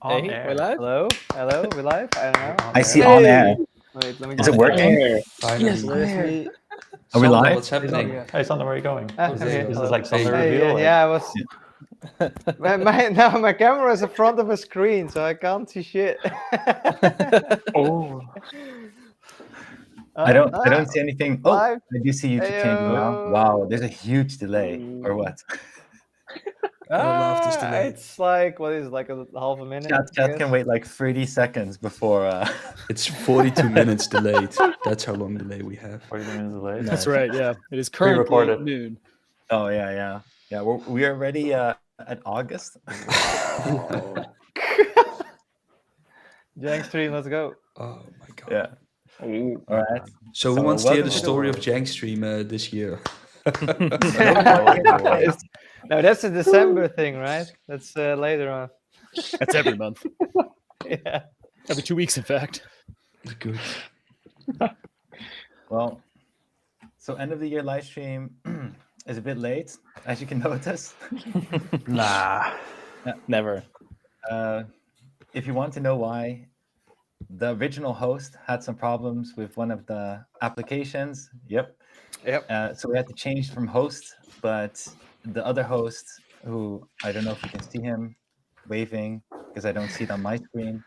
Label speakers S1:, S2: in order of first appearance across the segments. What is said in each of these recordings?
S1: On
S2: Hey,
S1: air.
S2: we're live?
S3: Hello, we live? I don't know.
S4: I see on air.
S3: Wait, let me
S4: Is
S3: just
S4: it working?
S1: Finally.
S2: Yes,
S3: Where's
S2: there.
S3: me?
S4: Are we
S5: Sander,
S4: live?
S5: what's happening?
S1: Hey, Sander, where are you going?
S3: I'm
S1: This
S3: here.
S1: is
S3: Hello.
S1: like Sander
S4: Hey,
S1: reveal.
S3: Yeah, I was. my camera is in front of a screen, so I can't see shit.
S5: Oh,
S4: I don't see anything. Oh,
S3: live.
S4: I do see YouTube changing now.
S3: Heyo.
S4: Wow, there's a huge delay, or what?
S5: love this delay.
S3: It's like, what is it, like a half a minute?
S4: Chat
S3: I
S4: can
S3: guess?
S4: wait like 30 seconds before.
S5: It's 42 minutes delayed. That's how long delay we have.
S1: 40 minutes delayed.
S2: That's right. Yeah, it is currently
S1: Pre-recorded.
S2: noon.
S4: Oh yeah. We are already at August.
S3: Jank stream, let's go.
S5: Oh my god.
S4: Yeah. All right.
S5: So who
S4: So
S5: wants to hear the
S4: welcome
S5: story of
S1: to-
S5: Jankstream this year?
S3: No, that's a December thing, right? That's later on.
S2: That's every month.
S3: Yeah.
S2: Every 2 weeks, in fact.
S5: Good.
S4: Well, so end of the year live stream is a bit late, as you can notice.
S2: Nah, never.
S4: If you want to know why, the original host had some problems with one of the applications. Yep. So we had to change from host, but the other host, who I don't know if you can see him waving because I don't see it on my screen.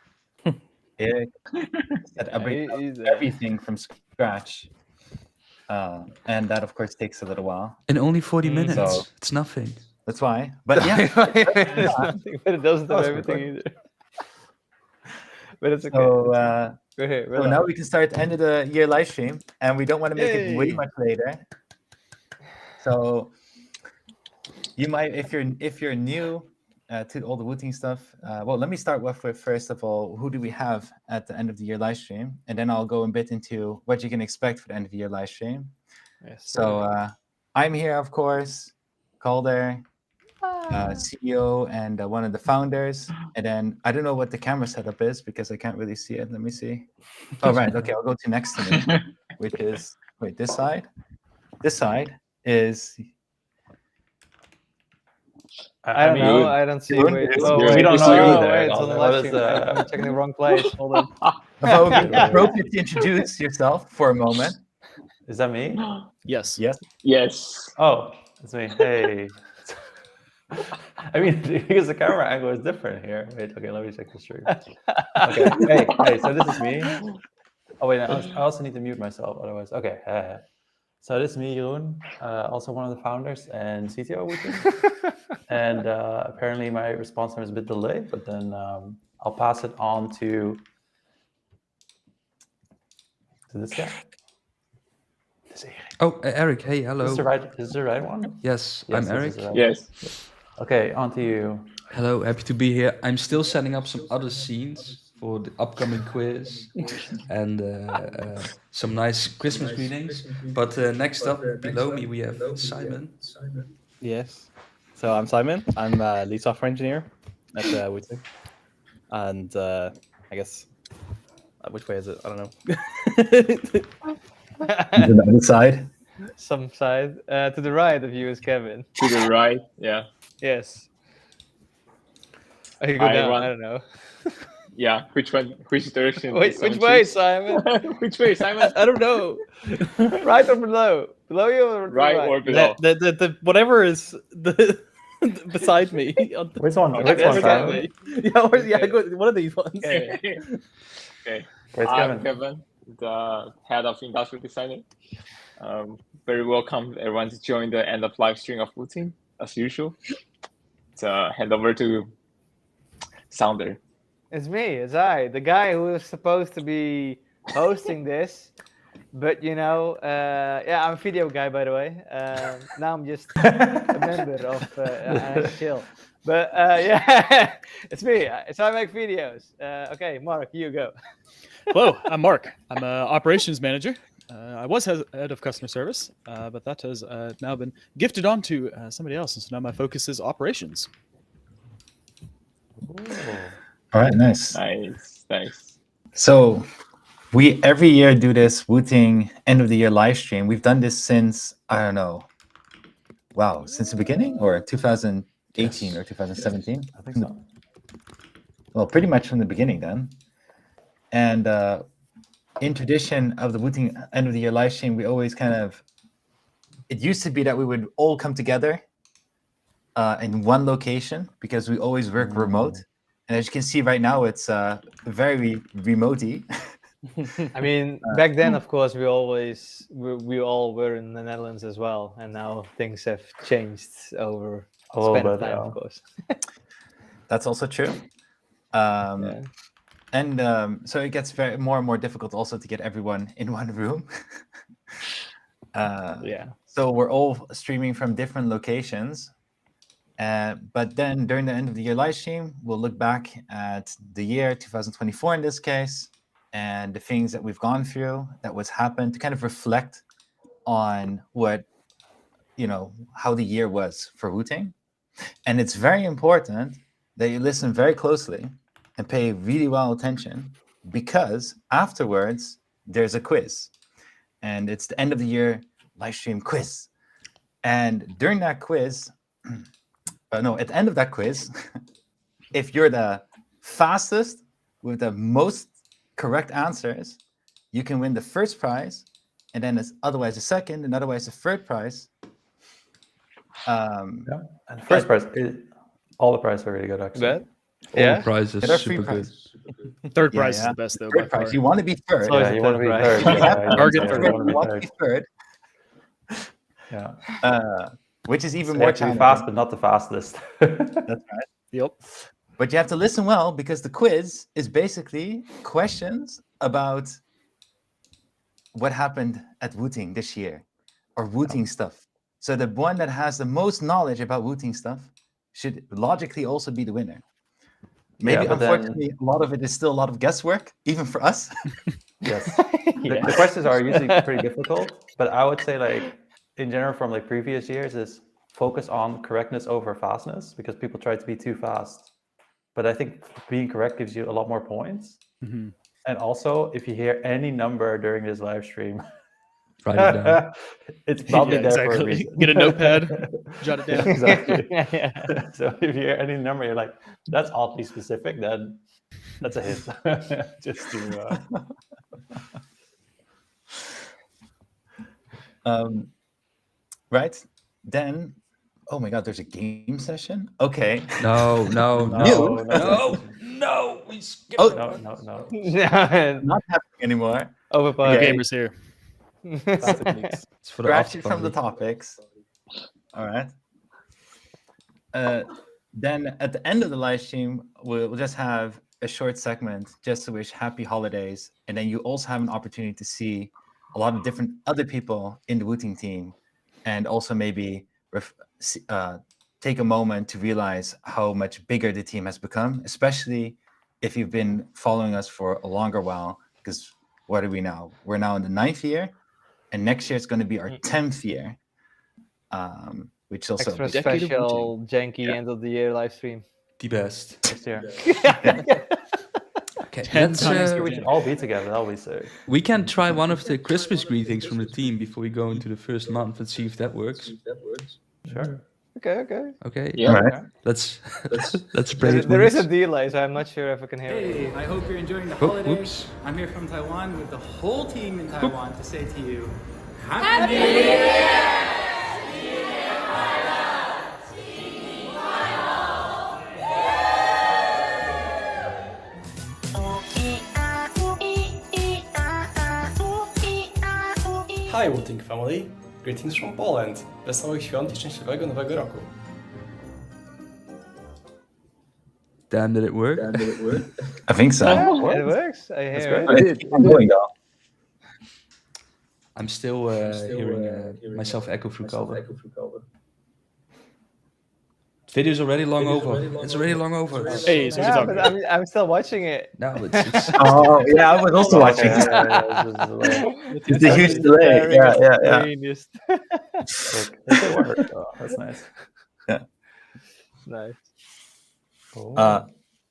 S4: Eric said
S3: he's there.
S4: everything from scratch, and that of course takes a little while.
S5: In only 40 minutes.
S4: So-
S5: It's nothing.
S4: That's why. But yeah,
S3: It's nothing, but it doesn't have
S4: That's
S3: everything
S4: good.
S3: either. But it's okay.
S4: so.
S3: We're here. We're
S4: So
S3: live.
S4: now we can start the end of the year live stream, and we don't want to make it way
S3: Yay.
S4: much later. So you might, if you're new to all the Wooting stuff, well, let me start with first of all, who do we have at the end of the year live stream, and then I'll go a bit into what you can expect for the end of the year live stream.
S3: Yes,
S4: So I'm here, of course, Calder, CEO and one of the founders. And then I don't know what the camera setup is because I can't really see it. Let me see. Oh, right. Okay, I'll go to next to me, which is, wait, this side? This side is,
S3: I don't know. I don't see.
S4: Good.
S3: Wait.
S4: It's
S3: Oh,
S4: good.
S3: wait.
S1: We don't
S4: It's
S1: know
S4: good.
S1: either.
S3: Wait, it's on the
S1: What
S3: live
S1: is
S3: stream. I'm checking the wrong place. Hold on.
S4: if it would be appropriate to introduce yourself for a moment.
S1: Is that me?
S2: Yes.
S4: Yes.
S6: Yes.
S1: Oh, it's me. Hey. I mean, because the camera angle is different here. Wait, okay, let me check the stream. Okay, hey, so this is me. Oh wait, I also need to mute myself, otherwise. Okay, so this is me, Jeroen, also one of the founders and CTO of Wooting. And apparently my response time is a bit delayed, but then I'll pass it on to this guy. This is Eric.
S5: Oh, Eric. Hey, hello.
S1: Is this the right one?
S5: Yes,
S1: Yes,
S5: I'm
S1: this
S5: Eric.
S1: is the right one.
S6: Yes.
S1: Okay, on to you.
S5: Hello, happy to be here. I'm still setting up some other scenes for the upcoming quiz and some nice Christmas greetings. But next up, below me, we have Simon.
S7: Yes. So I'm Simon. I'm lead software engineer at Wooting. And I guess, which way is it? I don't know.
S4: To the other side.
S3: Some side. To the right of you is Kevin.
S6: To the right. Yeah.
S3: Yes. I can go
S6: I
S3: down.
S6: run-
S3: I don't know.
S6: Yeah. Which one? Which direction?
S3: Wait,
S6: does
S3: which
S6: someone
S3: way,
S6: choose?
S3: Simon?
S6: Which way, Simon?
S2: I don't know.
S3: Right or below? Below you or to the
S6: Right or below?
S2: The whatever is the beside me.
S1: Which one?
S6: Okay,
S1: Which one,
S6: that's
S1: Simon?
S2: Yeah, go, one of these ones.
S6: Okay. Okay.
S1: Where's
S6: I'm
S1: Kevin?
S6: Kevin, the head of industrial design. Very welcome everyone to join the end of live stream of Wooting as usual. So hand over to Sounder.
S3: It's me. It's I, the guy who was supposed to be hosting this, but you know, yeah, I'm a video guy by the way. Now I'm just a member of chill. But yeah, it's me. So I make videos. Okay, Mark, you go.
S2: Hello, I'm Mark. I'm an operations manager. I was head of customer service, but that has now been gifted on to somebody else. And so now my focus is operations.
S4: All right, nice.
S6: Nice.
S4: So we every year do this Wooting end of the year live stream. We've done this since, I don't know, wow, since the beginning or 2018 or 2017?
S1: I think so.
S4: well, pretty much from the beginning then. And in tradition of the Wooting end of the year live stream, we always it used to be that we would all come together in one location because we always work remote. And as you can see right now, it's very remote-y.
S3: I mean, back then, of course, we all were in the Netherlands as well, and now things have changed over
S1: A little
S3: span of
S1: bit,
S3: time,
S1: yeah.
S3: of course.
S4: That's also true.
S3: Yeah.
S4: And so it gets more and more difficult also to get everyone in one room.
S3: Yeah.
S4: So we're all streaming from different locations. But then during the end of the year live stream, we'll look back at the year 2024 in this case, and the things that we've gone through, that what's happened, to kind of reflect on what, how the year was for Wooting. And it's very important that you listen very closely and pay really well attention, because afterwards there's a quiz, and it's the end of the year live stream quiz. And during that quiz, at the end of that quiz, if you're the fastest with the most correct answers, you can win the first prize, and then it's otherwise the second, and otherwise the third prize.
S1: And the first prize, all the prizes are really good, actually.
S3: But
S5: All the prizes
S4: Get a
S5: super
S4: free
S5: good.
S4: prize.
S2: Third
S4: Yeah,
S2: prize
S4: yeah.
S2: is the best though. By
S4: Third
S2: far.
S4: prize. You want to be third.
S3: It's always
S1: Yeah,
S3: the
S1: you want to be
S3: third
S1: third.
S3: prize.
S1: Yeah,
S2: Target
S1: you
S2: third.
S1: want to be third. Yeah.
S4: Which is even
S1: So you
S4: more
S1: have to be
S4: challenging.
S1: fast, but not the fastest.
S4: That's right.
S2: Yep.
S4: But you have to listen well, because the quiz is basically questions about what happened at Wooting this year, or Wooting stuff. So the one that has the most knowledge about Wooting stuff should logically also be the winner. Maybe,
S1: Yeah, but then-
S4: unfortunately, a lot of it is still a lot of guesswork, even for us.
S1: Yes.
S3: Yeah.
S1: The questions are usually pretty difficult, but I would say, like, in general, from like previous years, is focus on correctness over fastness, because people try to be too fast. But I think being correct gives you a lot more points.
S2: Mhm.
S1: And also, if you hear any number during this live stream,
S5: Write it down.
S1: it's probably
S2: Yeah,
S1: there for a
S2: exactly.
S1: reason.
S2: Get a notepad, jot it down.
S1: Exactly.
S3: Yeah.
S1: So if you hear any number, you're like, that's oddly specific, then that's a hit. Just to
S4: Right? Then, oh my God, there's a game session? Okay.
S5: No. We skipped.
S4: Oh,
S1: no.
S4: not happening anymore.
S3: Over
S2: New
S4: Okay.
S2: gamers here.
S5: It's for the
S4: Scratch
S5: after
S4: it from the
S5: party.
S4: topics. All right. Then at the end of the live stream, we'll just have a short segment just to wish happy holidays. And then you also have an opportunity to see a lot of different other people in the Wooting team, and also maybe take a moment to realize how much bigger the team has become, especially if you've been following us for a longer while. Because what are we now? We're now in the 9th year, and next year it's going to be our 10th year, which is also
S3: Extra
S2: Decade of
S3: special janky end of the year live stream.
S5: The best.
S1: Next year.
S5: Okay,
S2: 10
S5: let's,
S2: times
S1: We should all be together. That'll be sick.
S5: we can try one of the Christmas greetings from the team before we go into the first month and see if that works.
S1: Sure.
S3: Okay.
S5: Okay.
S6: Yeah.
S4: All right.
S5: Let's pray.
S3: There is a delay, so I'm not sure if I can hear it.
S8: Hey, I hope you're enjoying the
S5: Oh,
S8: holidays.
S5: oops.
S8: I'm here from Taiwan with the whole team in Taiwan to say to you, Happy New Year!
S9: Hi Wooting family, greetings from Poland. Wesołych świąt i szczęśliwego nowego roku.
S5: Damn, did it work?
S4: I think so.
S3: It works. I hear
S1: great.
S3: it.
S4: It's ongoing though.
S5: I'm still hearing myself echo through Calvin. Video's already long over. It's already long over.
S2: Hey, so
S3: Yeah,
S2: we're
S3: but
S2: talking.
S3: I'm still watching it.
S5: No, it's
S4: Oh, yeah, I was also watching. It's a huge delay. Yeah.
S1: Sick. It did work. Oh, that's nice.
S3: Nice.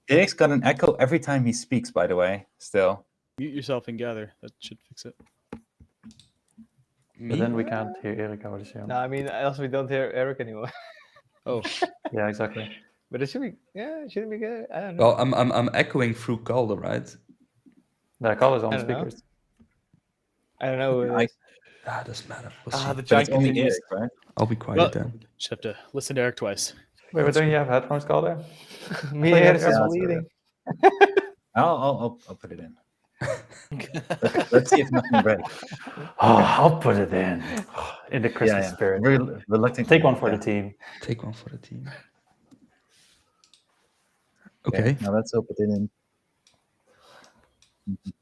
S4: Eric's got an echo every time he speaks, by the way, still.
S2: Mute yourself and gather. That should fix it.
S1: But then we can't hear Eric, I would assume.
S3: No, I mean, else we don't hear Eric anymore.
S2: Oh,
S1: Yeah, exactly.
S3: But it should be, yeah, it should be good. I don't know.
S5: Well, I'm echoing through Calder, right?
S1: The call is on
S3: I don't know.
S1: speakers.
S3: I don't know who it is.
S5: Doesn't matter. We'll see.
S7: The
S4: But
S7: giant
S4: it's only
S7: continues.
S4: Eric, right?
S5: I'll be quiet
S2: Well,
S5: then.
S2: just have to listen to Eric twice.
S1: Wait, but don't you have headphones, Calder?
S3: Me
S1: Oh,
S3: and
S1: yeah,
S3: Eric
S1: yeah,
S3: are
S1: that's
S3: bleeding.
S4: I'll put it in. Let's see if nothing breaks.
S1: Oh, I'll put it in the Christmas spirit.
S4: Reluctant.
S1: Take one for the team.
S5: Take one for the team. Okay.
S4: Now let's open it in.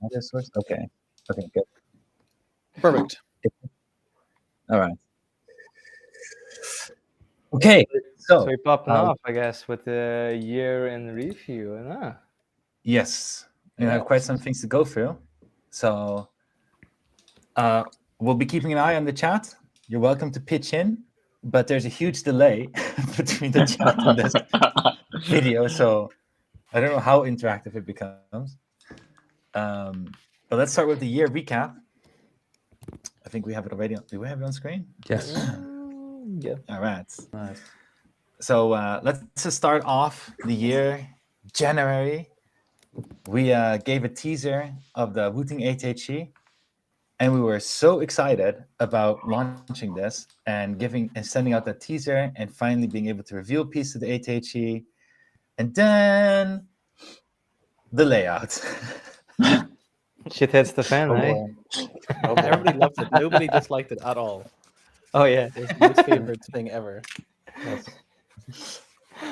S4: Audio source. Okay. Okay. Good.
S2: Perfect.
S4: All right. Okay.
S3: So we're popping off, I guess, with the year in review.
S4: Yes, we have quite some things to go through. So we'll be keeping an eye on the chat. You're welcome to pitch in, but there's a huge delay between the chat and this video, so I don't know how interactive it becomes. But let's start with the year recap. I think we have it already. Do we have it on screen?
S5: Yes.
S3: Yeah.
S4: All right.
S1: Nice.
S4: So let's just start off the year, January. We gave a teaser of the Wooting 8HE, and we were so excited about launching this and sending out that teaser and finally being able to reveal a piece of the 8HE. And then the layout.
S3: Shit hits the fan, eh?
S7: Everybody loved it. Nobody disliked it at all.
S3: Oh, yeah.
S7: It was the most favorite thing ever.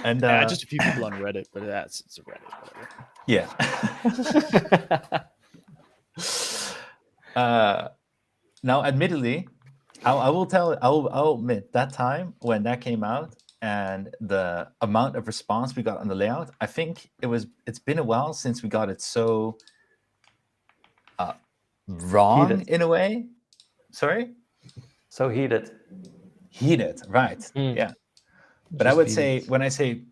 S4: And
S2: Yeah, just a few people on Reddit, but it's a Reddit. Whatever.
S4: yeah. Now, admittedly, I'll admit that time when that came out and the amount of response we got on the layout, I think it's been a while since we got it so wrong
S1: Heated.
S4: in a way. Sorry?
S1: So heated.
S4: Heated, right.
S3: Mm.
S4: Yeah. But I
S1: Just
S4: would
S1: heated.
S4: say, when I say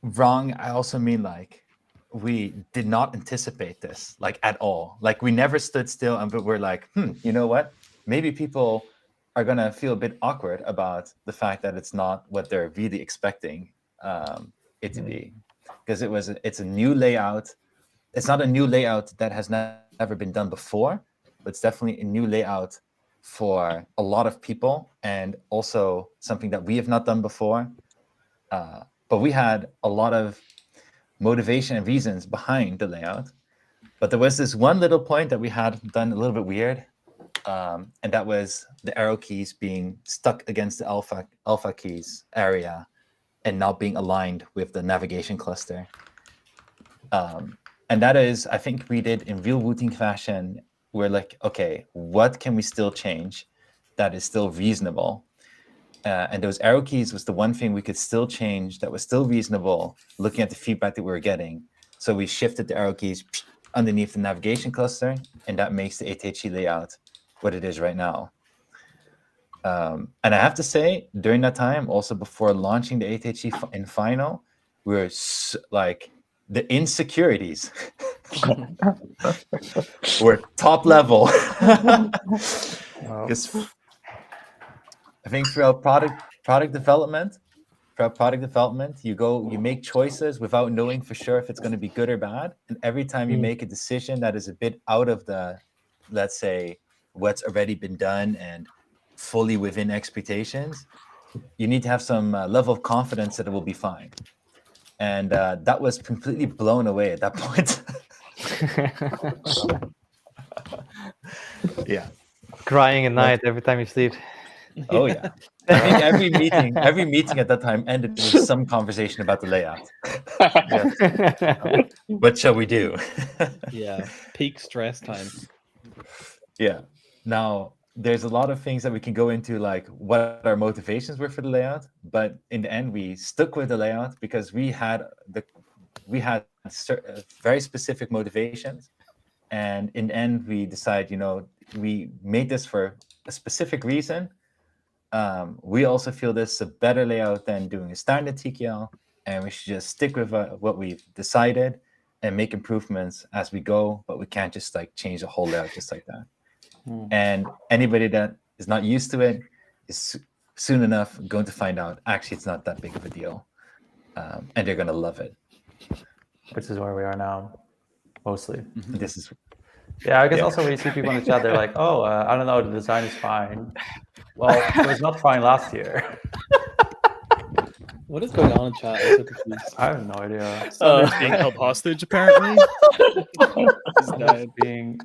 S4: wrong, I also mean like we did not anticipate this like at all. Like we never stood still and we're like, you know what? Maybe people are gonna feel a bit awkward about the fact that it's not what they're really expecting it to be, because it's a new layout. It's not a new layout that has never been done before, but it's definitely a new layout for a lot of people, and also something that we have not done before. But we had a lot of motivation and reasons behind the layout. But there was this one little point that we had done a little bit weird, and that was the arrow keys being stuck against the alpha keys area and not being aligned with the navigation cluster. And that is, I think we did in real Wooting fashion. We're like, okay, what can we still change that is still reasonable? And those arrow keys was the one thing we could still change that was still reasonable, looking at the feedback that we were getting. So we shifted the arrow keys underneath the navigation cluster, and that makes the 8HE layout what it is right now. And I have to say, during that time, also before launching the 8HE in final, we were like, the insecurities were top level. Because I think throughout product development, you make choices without knowing for sure if it's going to be good or bad. And every time you make a decision that is a bit out of the, let's say, what's already been done and fully within expectations, you need to have some level of confidence that it will be fine. And that was completely blown away at that point. Yeah.
S3: Crying at night every time you sleep.
S4: Oh yeah. I think every meeting at that time ended with some conversation about the layout. What shall we do?
S7: Yeah, peak stress time.
S4: Yeah. Now, there's a lot of things that we can go into, like what our motivations were for the layout, but in the end, we stuck with the layout because we had very specific motivations, and in the end, we decided, we made this for a specific reason. We also feel this is a better layout than doing a standard TKL, and we should just stick with what we've decided and make improvements as we go, but we can't just like change the whole layout just like that. And anybody that is not used to it is soon enough going to find out actually it's not that big of a deal. and they're gonna love it.
S1: Which is where we are now, mostly.
S4: This is
S1: Yeah, I guess also when you see people in the chat, they're like, "Oh, I don't know, the design is fine." Well, it was not fine last year.
S7: What is going on in chat? I'm so confused.
S1: I have no idea.
S2: Sunder's being held hostage, apparently. He's dying.
S1: Being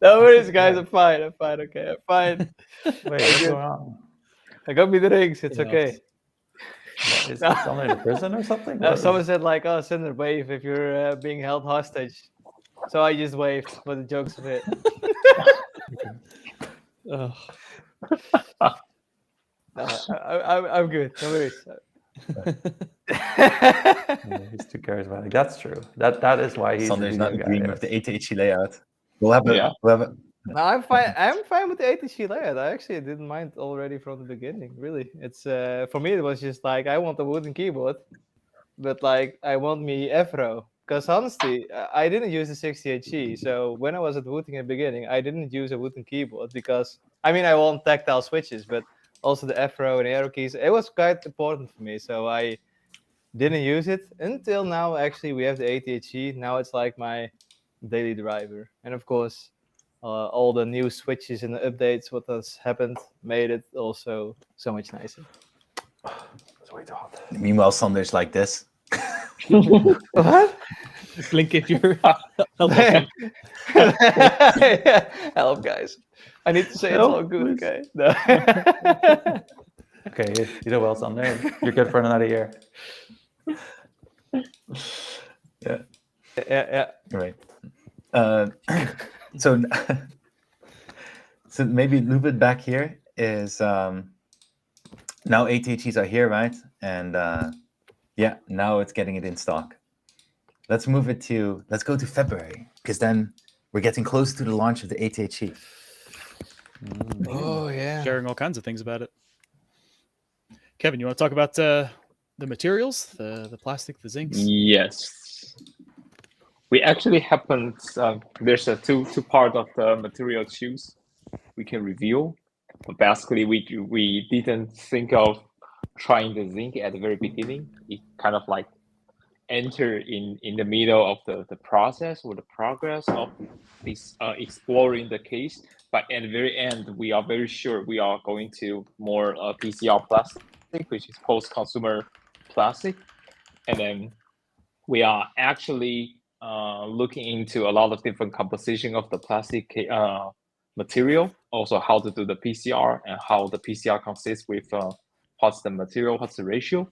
S3: No worries, guys. I'm fine. Okay, I'm fine.
S1: wait, what's going on?
S3: I got me the rings. It's
S7: Yeah.
S3: okay.
S1: What, is someone in prison or something?
S3: No,
S1: What
S3: someone
S1: is-
S3: said like, "Oh, Cinder, wave if you're being held hostage." So I just waved for the jokes of it.
S7: Ugh.
S3: No, I'm good. No worries.
S1: Yeah, he's too charismatic. That's true. That is why he's
S4: Sunder's
S1: a
S4: not
S1: video guy,
S4: agreeing with
S1: yes.
S4: the ATHC layout. We'll have a,
S6: Yeah.
S3: No, I'm fine. I'm fine with the ATC layout. I actually didn't mind already from the beginning. Really, it's for me it was just like I want a wooden keyboard, but like I want me Afro. Because honestly, I didn't use the 68G. So when I was at Wooting in the beginning, I didn't use a wooden keyboard because I mean I want tactile switches, but also the Afro and arrow keys. It was quite important for me, so I didn't use it until now. Actually, we have the ATHG. Now it's like my daily driver, and of course. All the new switches and the updates, what has happened, made it also so much nicer.
S1: It's way too hot.
S4: Meanwhile, Sunder's like this.
S3: What?
S7: Blink if you're.
S3: Help, guys. I need to say it's
S1: Help,
S3: all good,
S1: please.
S3: okay? No.
S1: Okay, you know well, Sunday. You're good for another year.
S4: Yeah.
S3: yeah.
S4: Right. So, so maybe a little bit back here is now ATHs are here, right? And yeah, now it's getting it in stock. Let's go to February, because then we're getting close to the launch of the ATHC.
S3: Oh, yeah.
S2: Sharing all kinds of things about it. Kevin, you want to talk about the materials, the plastic, the zincs?
S6: Yes. We actually happened. There's a two part of the material choose we can reveal. But basically, we didn't think of trying the zinc at the very beginning. It kind of like enter in the middle of the process or the progress of this exploring the case. But at the very end, we are very sure we are going to more PCR plastic, which is post-consumer plastic, and then we are actually looking into a lot of different composition of the plastic material, also how to do the PCR and how the PCR consists with what's the material, what's the ratio.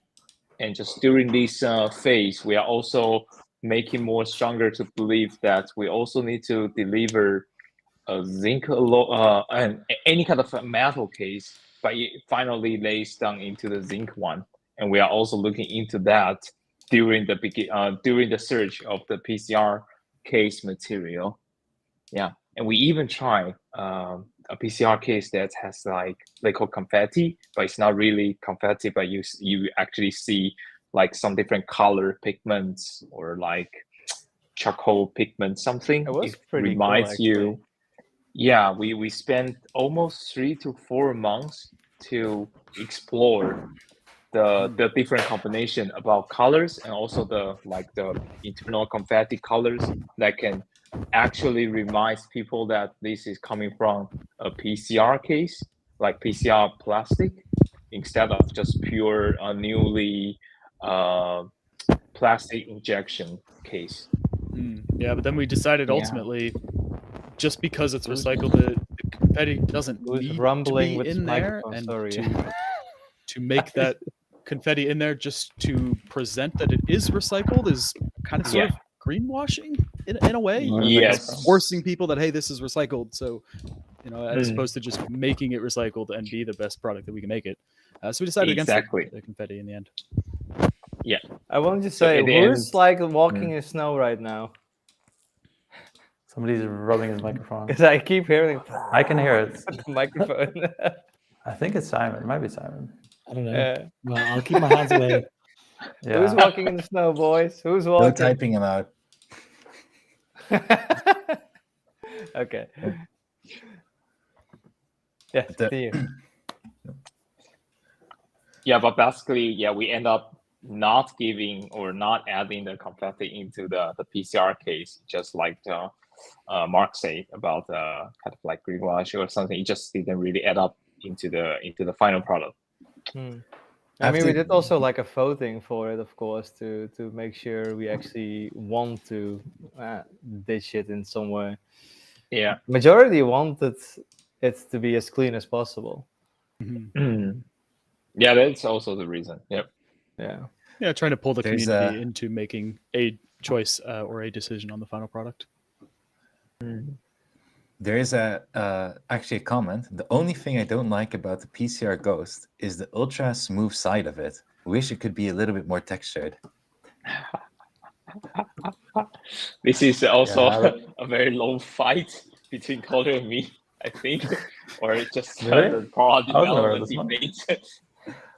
S6: And just during this phase, we are also making more stronger to believe that we also need to deliver a zinc and any kind of metal case, but it finally lays down into the zinc one. And we are also looking into that during the search of the PCR case material. Yeah, and we even try a PCR case that has like they call confetti, but it's not really confetti, but you actually see like some different color pigments or like charcoal pigment, something.
S3: It was
S6: It
S3: pretty
S6: reminds
S3: cool,
S6: you. Yeah, we spent almost 3 to 4 months to explore the different combination about colors and also the internal confetti colors that can actually remind people that this is coming from a PCR case, like PCR plastic, instead of just pure newly plastic injection case.
S2: Yeah, but then we decided
S6: Yeah.
S2: ultimately, just because it's recycled, the confetti doesn't
S3: Who's
S2: need
S3: rumbling
S2: to
S3: with
S2: be
S3: his
S2: in there,
S3: microphone?
S2: and
S3: Sorry.
S2: to make that confetti in there just to present that it is recycled is kind of sort of greenwashing in a way.
S1: Where does that come
S6: Yes.
S1: from?
S2: Forcing people that, hey, this is recycled. So, as opposed to just making it recycled and be the best product that we can make it. So we decided
S6: Exactly.
S2: against the confetti in the end.
S3: I wanted to
S6: So
S3: say,
S6: at the
S3: who's
S6: end-
S3: like walking in snow right now?
S1: Somebody's rubbing his microphone.
S3: Because I keep hearing
S1: I can hear it.
S3: the microphone.
S1: I think it's Simon. It might be Simon.
S7: I don't know.
S3: Yeah.
S7: Well, I'll keep my hands away.
S1: Yeah.
S3: Who's walking in the snow, boys? Who's
S4: No
S3: walking?
S4: typing him out.
S3: Okay. Yeah,
S4: The-
S3: continue.
S6: Yeah, but basically, we end up not giving or not adding the complexity into the PCR case, just like Mark said about kind of like greenwash or something. It just didn't really add up into the final product.
S3: I mean, we did also like a voting for it, of course, to make sure we actually want to ditch it in some way.
S6: Yeah.
S3: Majority wanted it to be as clean as possible.
S6: Yeah, that's also the reason. Yep.
S2: Yeah, trying to pull the
S4: There's
S2: community into making a choice or a decision on the final product.
S4: There is actually a comment. The only thing I don't like about the PCR Ghost is the ultra smooth side of it. Wish it could be a little bit more textured.
S6: This is also a very long fight between Color and me, I think, or it's just
S1: Really?
S6: the product
S1: I wasn't aware of
S6: development
S1: this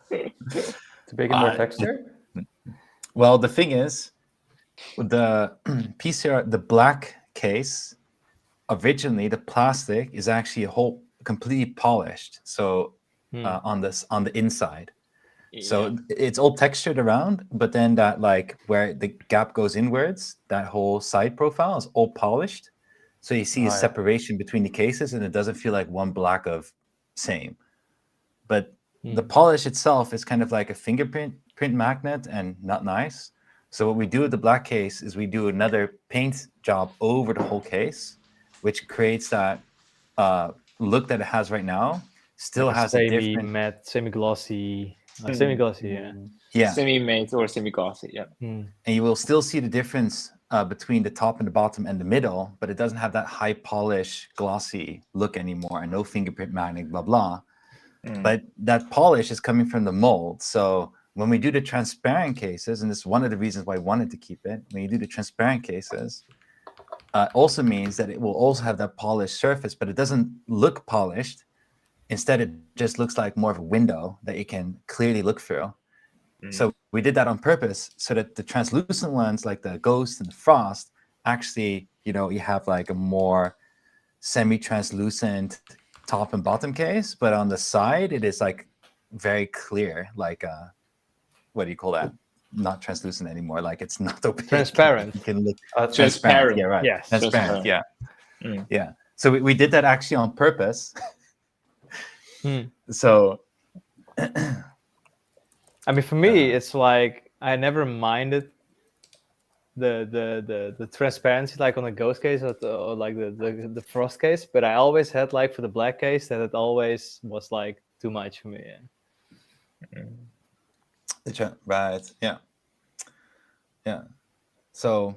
S6: debate.
S1: To make it more texture?
S4: Well, the thing is, with the PCR, the black case, originally the plastic is actually completely polished. So on the inside. So it's all textured around, but then that like where the gap goes inwards, that whole side profile is all polished. So you see a separation between the cases, and it doesn't feel like one block of same. But the polish itself is kind of like a fingerprint magnet and not nice. So what we do with the black case is we do another paint job over the whole case, which creates that look that it has right now. Still
S3: like
S4: has a different
S3: matte, semi-glossy, semi-glossy,
S4: yeah,
S6: semi-matte or semi-glossy, yeah.
S4: And you will still see the difference between the top and the bottom and the middle, but it doesn't have that high polish, glossy look anymore, and no fingerprint magnet, blah blah. But that polish is coming from the mold. So when we do the transparent cases, and this is one of the reasons why I wanted to keep it, when you do the transparent cases, also means that it will also have that polished surface, but it doesn't look polished. Instead, it just looks like more of a window that you can clearly look through. So we did that on purpose so that the translucent ones, like the Ghost and the Frost, actually, you have like a more semi-translucent top and bottom case, but on the side, it is like very clear, like what do you call that? Not translucent anymore. Like it's not opaque.
S3: Transparent.
S4: You can look
S6: transparent.
S4: Yeah, right.
S3: Yes.
S4: Transparent. Yeah. Yeah. So we did that actually on purpose. So
S3: I mean, for me, it's like I never minded the transparency, like on the Ghost case or like the Frost case, but I always had like for the black case that it always was like too much for me.
S4: Right. Yeah. Yeah. So.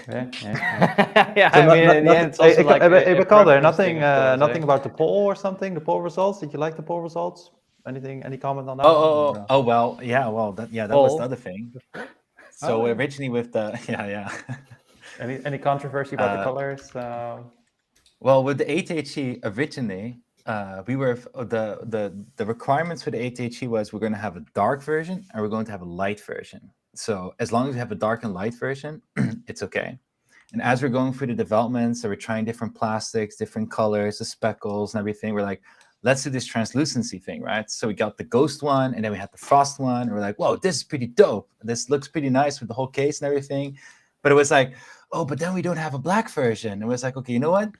S3: Yeah, I mean, in the end, it's also like a
S1: Calder,
S3: preference thing, of course,
S1: nothing about the poll or something. The poll results. Did you like the poll results? Any comment on that?
S4: Oh well, yeah, well, that was the other thing. So originally with the
S1: Any controversy about the colors?
S4: Well, with the 8HE originally, we were the requirements for the 8HE was we're going to have a dark version and we're going to have a light version. So as long as we have a dark and light version, it's okay. And as we're going through the development, so we're trying different plastics, different colors, the speckles and everything, we're like, let's do this translucency thing, right? So we got the Ghost one, and then we had the Frost one, and we're like, whoa, this is pretty dope. This looks pretty nice with the whole case and everything. But it was like, oh, but then we don't have a black version. And it was like, okay, you know what?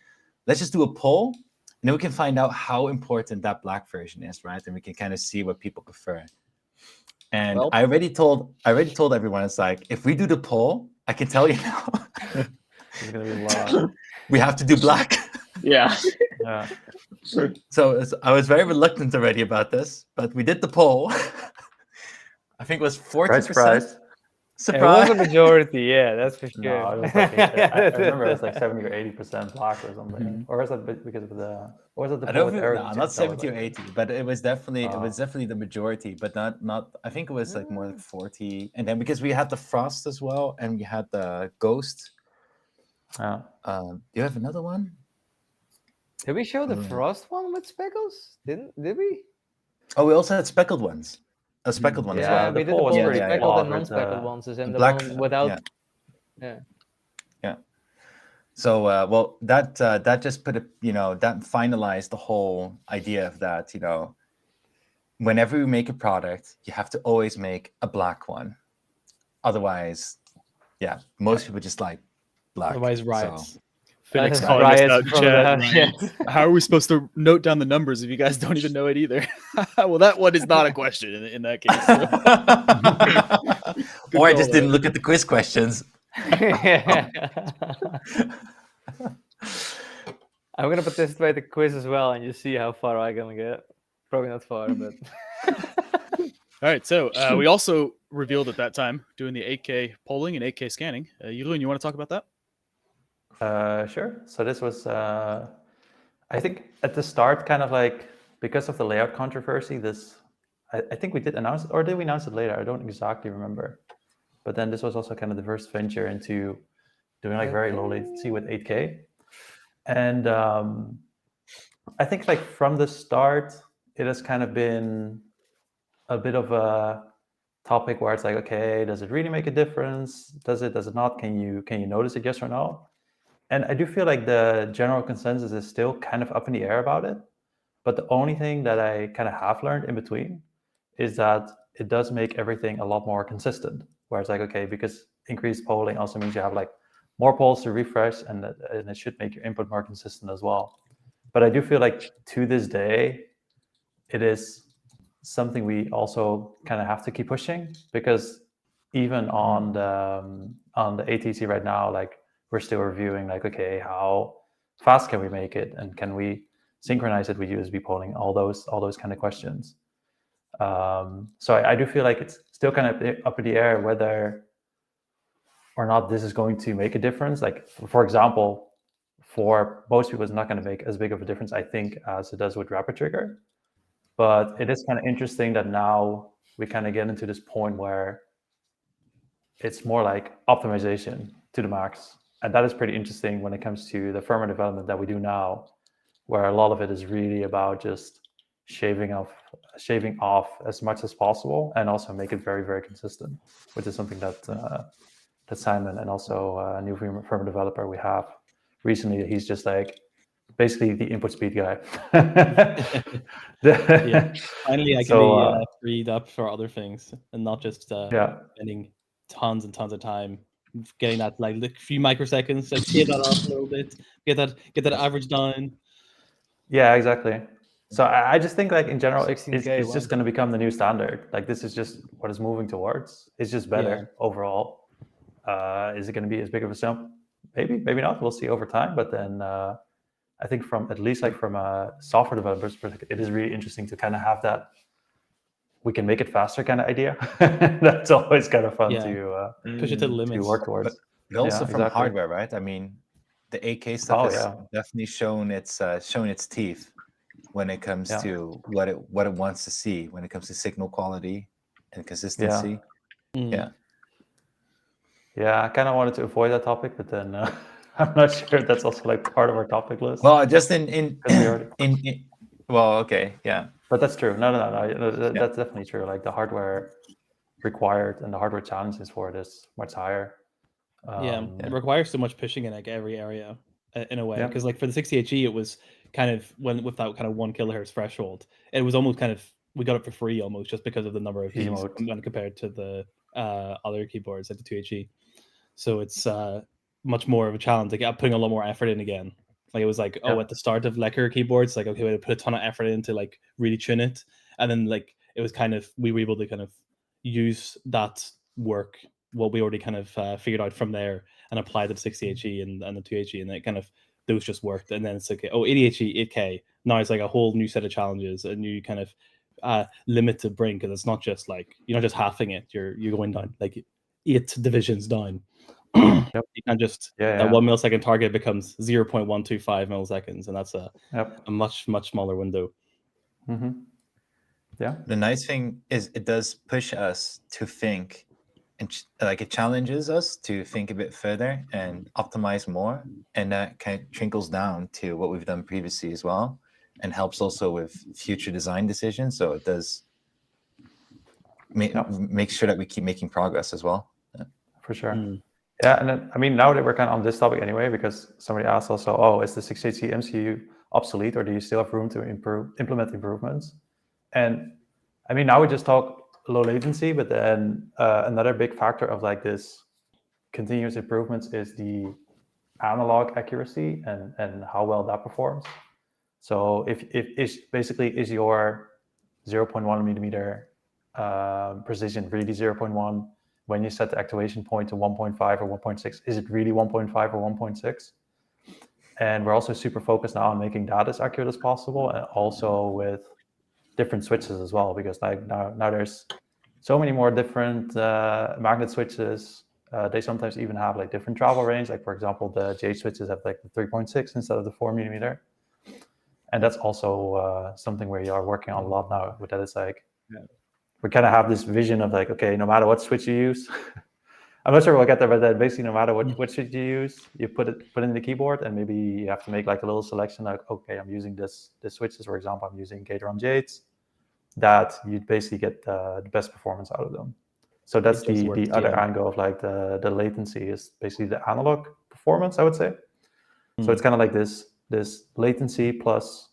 S4: Let's just do a poll, and then we can find out how important that black version is, right? And we can kind of see what people prefer. And I already told everyone, it's like, if we do the poll, I can tell you now,
S1: There's gonna be a lot.
S4: we have to do black.
S6: Yeah.
S4: So I was very reluctant already about this, but we did the poll. I think it was 40%.
S1: Surprise.
S3: It was a majority, yeah, that's for sure.
S1: No, it was like I remember it was like 70 or 80% black or something. Or is that because of the? Or was it the?
S4: I don't think, no, not 70 or 80, but it was definitely the majority, but not. I think it was like more like 40, and then because we had the Frost as well, and we had the Ghost. Do you have another one?
S3: Did we show the Frost one with speckles? Did we?
S4: Oh, we also had speckled ones. A speckled one as well.
S3: Yeah, we did the one with speckled and non-speckled ones, and the
S4: black
S3: one without.
S4: Yeah. So, well, that just put it, that finalized the whole idea of that, whenever you make a product, you have to always make a black one. Otherwise, yeah, most people just like black.
S7: Otherwise,
S4: so-
S7: riots.
S2: Phoenix
S3: Right.
S2: calling us
S3: Riots
S2: out
S3: in
S2: in
S3: front of the
S2: chat.
S3: house,
S2: Ryan.
S3: yes.
S2: How are we supposed to note down the numbers if you guys don't even know it either? Well, that one is not a question in that case. So. Good
S4: or I
S2: call
S4: just
S2: there.
S4: didn't look at the quiz questions.
S3: I'm gonna participate in the quiz as well, and you see how far I'm gonna get. Probably not far, but
S2: All right, so we also revealed at that time doing the 8K polling and 8K scanning. Jeroen, you want to talk about that?
S1: Sure. So this was, I think at the start, kind of like because of the layout controversy, I think we did announce it, or did we announce it later? I don't exactly remember. But then this was also kind of the first venture into doing like very low latency with 8K. And I think like from the start, it has kind of been a bit of a topic where it's like, okay, does it really make a difference? Does it not? Can you notice it, yes or no? And I do feel like the general consensus is still kind of up in the air about it. But the only thing that I kind of have learned in between is that it does make everything a lot more consistent. Where it's like, okay, because increased polling also means you have like more polls to refresh, and it should make your input more consistent as well. But I do feel like to this day, it is something we also kind of have to keep pushing, because even on the ATC right now, like we're still reviewing like, okay, how fast can we make it, and can we synchronize it with USB polling, all those kind of questions. So I do feel like it's still kind of up in the air whether or not this is going to make a difference. Like, for example, for most people, it's not going to make as big of a difference, I think, as it does with Rapid Trigger. But it is kind of interesting that now we kind of get into this point where it's more like optimization to the max. And that is pretty interesting when it comes to the firmware development that we do now, where a lot of it is really about just shaving off as much as possible and also make it very, very consistent, which is something that that Simon and also a new firmware developer we have recently, he's just like basically the input speed guy.
S7: Yeah, finally I can
S1: So,
S7: be freed up for other things and not just
S1: yeah,
S7: spending tons and tons of time getting that like few microseconds, like shave that off a little bit, get that average down.
S1: yeah, exactly. So I just think like in general, it's
S3: 16K,
S1: just going to become the new standard. Like this is just what it's moving towards. It's just better overall. Is it going to be as big of a jump? Maybe, maybe not. We'll see over time. But then I think from at least like from a software developer's perspective, it is really interesting to kind of have that we can make it faster kind of idea. That's always kind of fun to
S7: push it to the limits.
S1: work towards.
S4: But also
S1: Yeah,
S4: from
S1: exactly.
S4: hardware, right? I mean, the 8K stuff has definitely shown its teeth when it comes to what it wants to see when it comes to signal quality and consistency. Yeah.
S1: Yeah, I kind of wanted to avoid that topic, but then I'm not sure if that's also like part of our topic list.
S4: Well, just in well, okay, yeah.
S1: But that's true. No, that's definitely true. Like the hardware required and the hardware challenges for it is much higher.
S7: It requires so much pushing in like every area in a way, because like for the 60HE, it was kind of with that kind of 1 kilohertz threshold, it was almost kind of we got it for free almost just because of the number of keys when compared to the other keyboards like the 2HE. So it's much more of a challenge. Like putting a lot more effort in again. Like it was like, at the start of Lecker keyboards, like okay, we had to put a ton of effort in to like really tune it, and then like it was kind of we were able to kind of use that work what we already kind of figured out from there and apply the 60HE and the 2HE, and it kind of those just worked. And then it's like 80HE 8K now it's like a whole new set of challenges, a new kind of limit to bring, because it's not just like you're not just halving it, you're going down like 8 divisions down. You can't just that 1 millisecond target becomes 0.125 milliseconds, and that's a much smaller window.
S1: Yeah.
S4: The nice thing is it does push us to think, and like it challenges us to think a bit further and optimize more, and that kind of trickles down to what we've done previously as well, and helps also with future design decisions. So it does make sure that we keep making progress as well.
S1: For sure. Yeah, and then, I mean, now that we're kind of on this topic anyway, because somebody asked also, is the 6HC MCU obsolete, or do you still have room to implement improvements? And I mean, now we just talk low latency, but then another big factor of like this continuous improvements is the analog accuracy and how well that performs. So if is your 0.1 millimeter precision really 0.1 when you set the activation point to 1.5 or 1.6? Is it really 1.5 or 1.6? And we're also super focused now on making that as accurate as possible, and also with different switches as well, because like now there's so many more different magnet switches. They sometimes even have like different travel range. Like for example, the J switches have like the 3.6 instead of the 4 millimeter. And that's also something we are working on a lot now. With that, it's like we kind of have this vision of like, okay, no matter what switch you use, I'm not sure we'll get there, but then basically no matter what switch you use, you put it in the keyboard, and maybe you have to make like a little selection, like, okay, I'm using this switches, for example, I'm using Gateron J8s, that you basically get the best performance out of them. So that's the other angle of like the latency is basically the analog performance, I would say. So it's kind of like this latency plus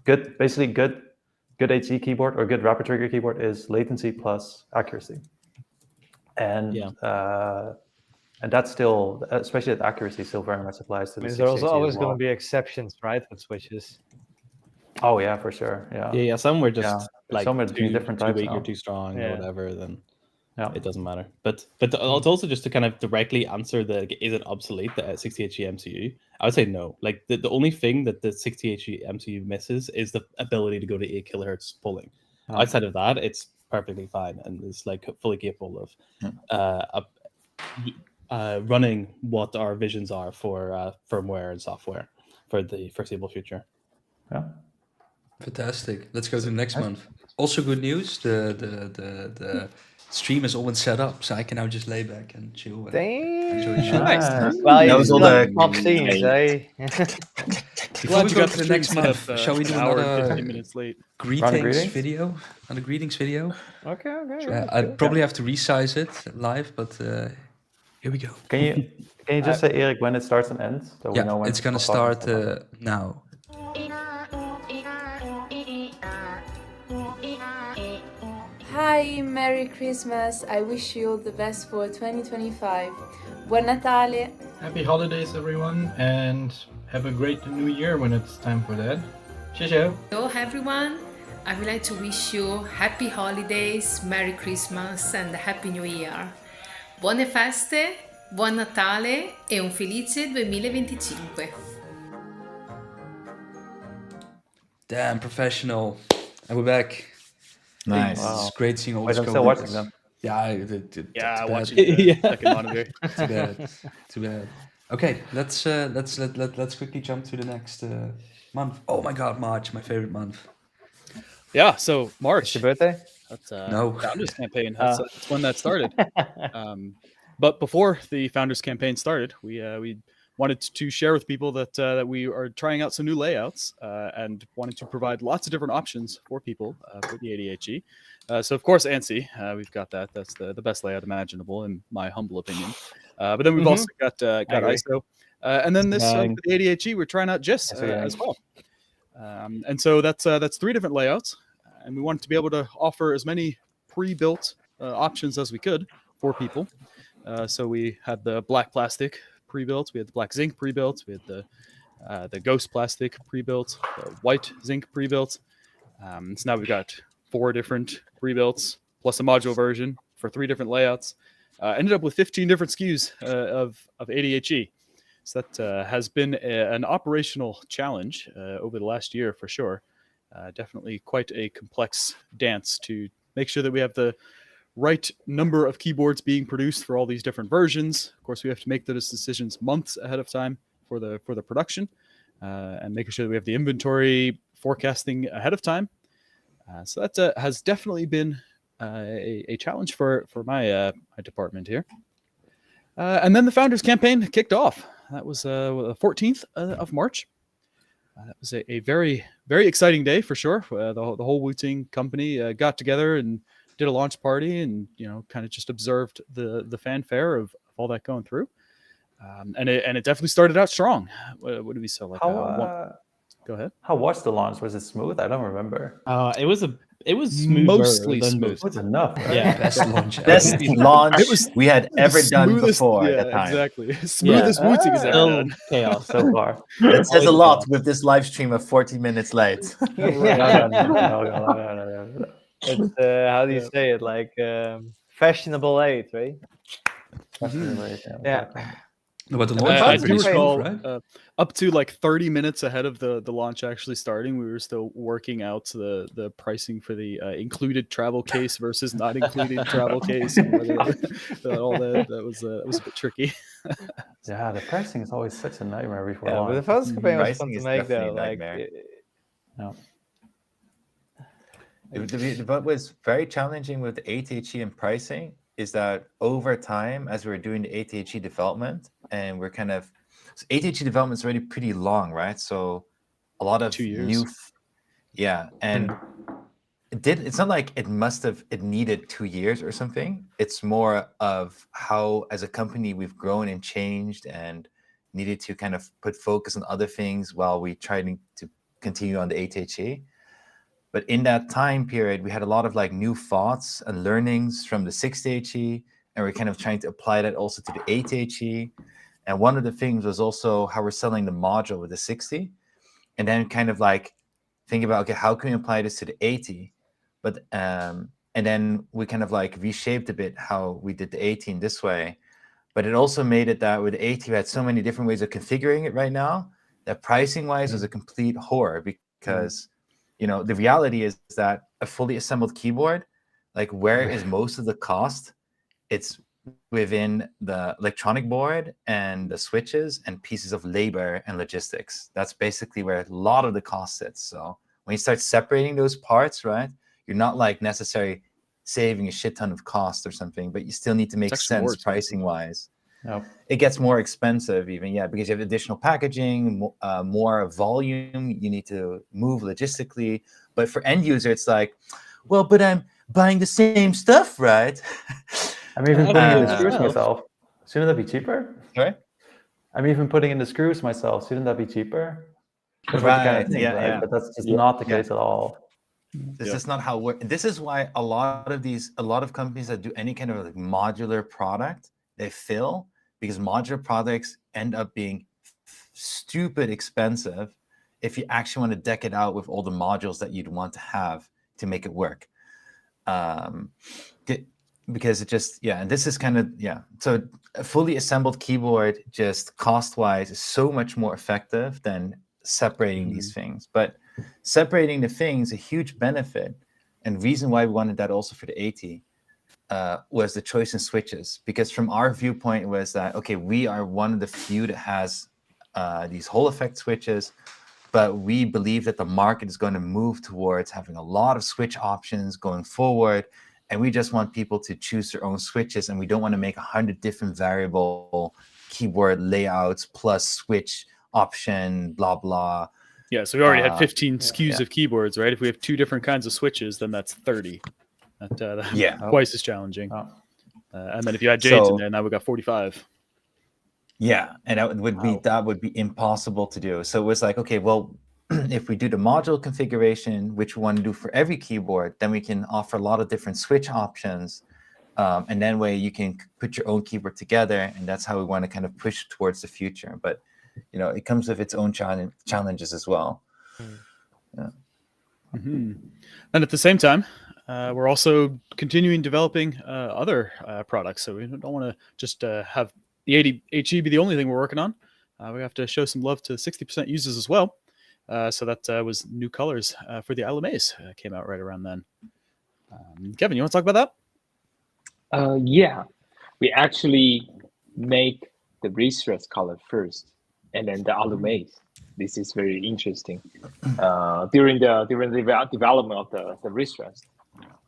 S1: good HE keyboard or good rapid trigger keyboard is latency plus accuracy. And and that's still, especially at accuracy, still very much applies to the 6HE.
S3: There's always going to be exceptions, right, with switches.
S1: Oh yeah, for sure. Yeah.
S7: Some were just like
S1: some are
S7: too
S1: different types
S7: weak
S1: now.
S7: or too strong or whatever. Then it doesn't matter. But it's also just to kind of directly answer is it obsolete, the 60HE MCU? I would say no. Like the only thing that the 60HE MCU misses is the ability to go to 8 kilohertz pulling. Outside of that, it's perfectly fine and is like fully capable of running what our visions are for firmware and software for the foreseeable future.
S1: Yeah.
S5: Fantastic. Let's go to the next month. Also good news. The stream is all set up, so I can now just lay back and chill and enjoy the show.
S3: Nice. Well,
S4: That was all the
S3: top scenes, eh?
S5: Before we
S2: you
S5: go
S2: got
S5: to
S2: the
S5: the next
S2: stream
S5: month,
S2: set up,
S5: shall we do
S2: an hour and
S5: another
S2: 15 minutes late.
S5: greetings video? Another greetings video?
S3: Okay.
S5: Sure. I probably have to resize it live, but here we go.
S1: Can you just say, Erik, when it starts and ends? So we know when
S5: it's gonna start now.
S10: Hi, Merry Christmas. I wish you all the best for 2025. Buon Natale.
S8: Happy holidays, everyone, and have a great new year when it's time for that. Ciao.
S11: Hello, everyone. I would like to wish you happy holidays, Merry Christmas, and Happy New Year. Buone feste, buon Natale e un felice 2025.
S5: Damn, professional. And we're back.
S4: Nice.
S5: It's great seeing all
S1: Wait,
S5: these
S1: I'm still watching them.
S5: Yeah,
S2: watching the second monitor.
S5: Too bad. Okay, let's quickly jump to the next month. Oh my God, March, my favorite month.
S2: Yeah, so March.
S3: It's your birthday?
S2: That's
S5: No.
S2: Founders Campaign. That's when that started. But before the Founders Campaign started, we wanted to share with people that we are trying out some new layouts and wanted to provide lots of different options for people for the 80HE. So of course, ANSI, we've got that. That's the best layout imaginable in my humble opinion. But then we've also got ISO. And then this for the 80HE, we're trying out GIS as well. And so that's 3 different layouts. And we wanted to be able to offer as many pre-built options as we could for people. So we had the black plastic pre-built, we had the black zinc pre-built, we had the ghost plastic pre-built, the white zinc pre-built. So now we've got 4 different pre-builts plus a module version for 3 different layouts. Ended up with 15 different SKUs of 80HE. So that has been an operational challenge over the last year for sure. Definitely quite a complex dance to make sure that we have the right number of keyboards being produced for all these different versions. Of course, we have to make those decisions months ahead of time for the production, and making sure that we have the inventory forecasting ahead of time. So that has definitely been a challenge for my department here. And then the Founders Campaign kicked off. That was the 14th of March. That was a very, very exciting day for sure. The whole Wooting company got together and did a launch party, and kind of just observed the fanfare of all that going through. And it definitely started out strong. What did we sell? Like Go ahead.
S1: How was the launch? Was it smooth? I don't remember.
S7: It was smoother
S2: Mostly
S7: than
S2: smooth.
S7: most.
S1: Smooth enough, right?
S7: Yeah.
S5: Best launch ever.
S4: Best launch
S2: It was
S4: we had ever done
S2: smoothest-
S4: before
S2: yeah,
S4: at the time.
S2: exactly. Smoothest Wooting has ever
S7: Still
S2: done.
S7: chaos.
S1: So far.
S4: That says a
S7: Always
S4: lot
S7: chaos.
S4: with this live stream of 40 minutes late.
S1: No.
S3: It's how do you say it? Like fashionable late, right? Yeah.
S5: No, but the
S3: And
S5: launch
S2: I
S5: was
S2: do
S5: really smooth,
S2: recall
S5: right?
S2: up to like 30 minutes ahead of the launch actually starting, we were still working out the pricing for the included travel case versus not included travel case, and whether all that was a bit tricky.
S1: Yeah, the pricing is always such a nightmare before
S3: Yeah, but the
S1: launch.
S3: photos campaign was fun
S4: Pricing
S3: to
S4: is
S3: make though.
S4: definitely a
S3: Like,
S4: nightmare.
S1: No.
S4: What was very challenging with ATHE and pricing is that over time, as we were doing the ATHE development, and we're kind of, so ATHE development is already pretty long, right? So a lot of
S2: 2 years.
S4: new, and it's not like it needed 2 years or something. It's more of how, as a company, we've grown and changed and needed to kind of put focus on other things while we tried to continue on the ATHE. But in that time period, we had a lot of like new thoughts and learnings from the 6HE, and we're kind of trying to apply that also to the 8HE. And one of the things was also how we're selling the module with the 60, and then kind of like think about, okay, how can we apply this to the 80? But and then we kind of like reshaped a bit how we did the 80 in this way. But it also made it that with the 80, we had so many different ways of configuring it right now that pricing wise was a complete horror, because the reality is that a fully assembled keyboard, like where is most of the cost? It's within the electronic board and the switches and pieces of labor and logistics. That's basically where a lot of the cost sits. So when you start separating those parts, right, you're not like necessarily saving a shit ton of cost or something, but you still need to make sense pricing wise.
S1: No.
S4: It gets more expensive even, because you have additional packaging, more volume you need to move logistically. But for end user, it's like, well, but I'm buying the same stuff, right?
S1: I'm even putting in the screws myself. Shouldn't that be cheaper?
S4: Sorry?
S1: I'm even putting in the screws myself. Shouldn't that be cheaper? That's what you kind of think, right? But that's just not the case at all.
S4: This is not how we're. This is why a lot of companies that do any kind of like modular product, they fail, because modular products end up being stupid expensive if you actually want to deck it out with all the modules that you'd want to have to make it work. Because it just, and this is kind of, so a fully assembled keyboard, just cost-wise, is so much more effective than separating these things. But separating the things, a huge benefit, and reason why we wanted that also for the 80, was the choice in switches. Because from our viewpoint, it was that, okay, we are one of the few that has these Hall effect switches, but we believe that the market is going to move towards having a lot of switch options going forward, and we just want people to choose their own switches, and we don't want to make 100 different variable keyboard layouts plus switch option, blah, blah.
S2: Yeah, so we already had 15 SKUs of keyboards, right? If we have 2 different kinds of switches, then that's 30. That's twice as challenging. And then if you add Jades in there, now we've got 45.
S4: Yeah, and that would be impossible to do. So it was like, okay, well, if we do the module configuration, which we want to do for every keyboard, then we can offer a lot of different switch options. And then way you can put your own keyboard together, and that's how we want to kind of push towards the future. But it comes with its own challenges as well. Yeah.
S2: Mm-hmm. And at the same time, we're also continuing developing other products. So we don't want to just have the 80HE be the only thing we're working on. We have to show some love to 60% users as well. So that was new colors for the LMAs came out right around then. Kevin, you want to talk about
S6: that? Yeah, we actually make the restress color first, and then the LMAs. This is very interesting. During the development of the restress,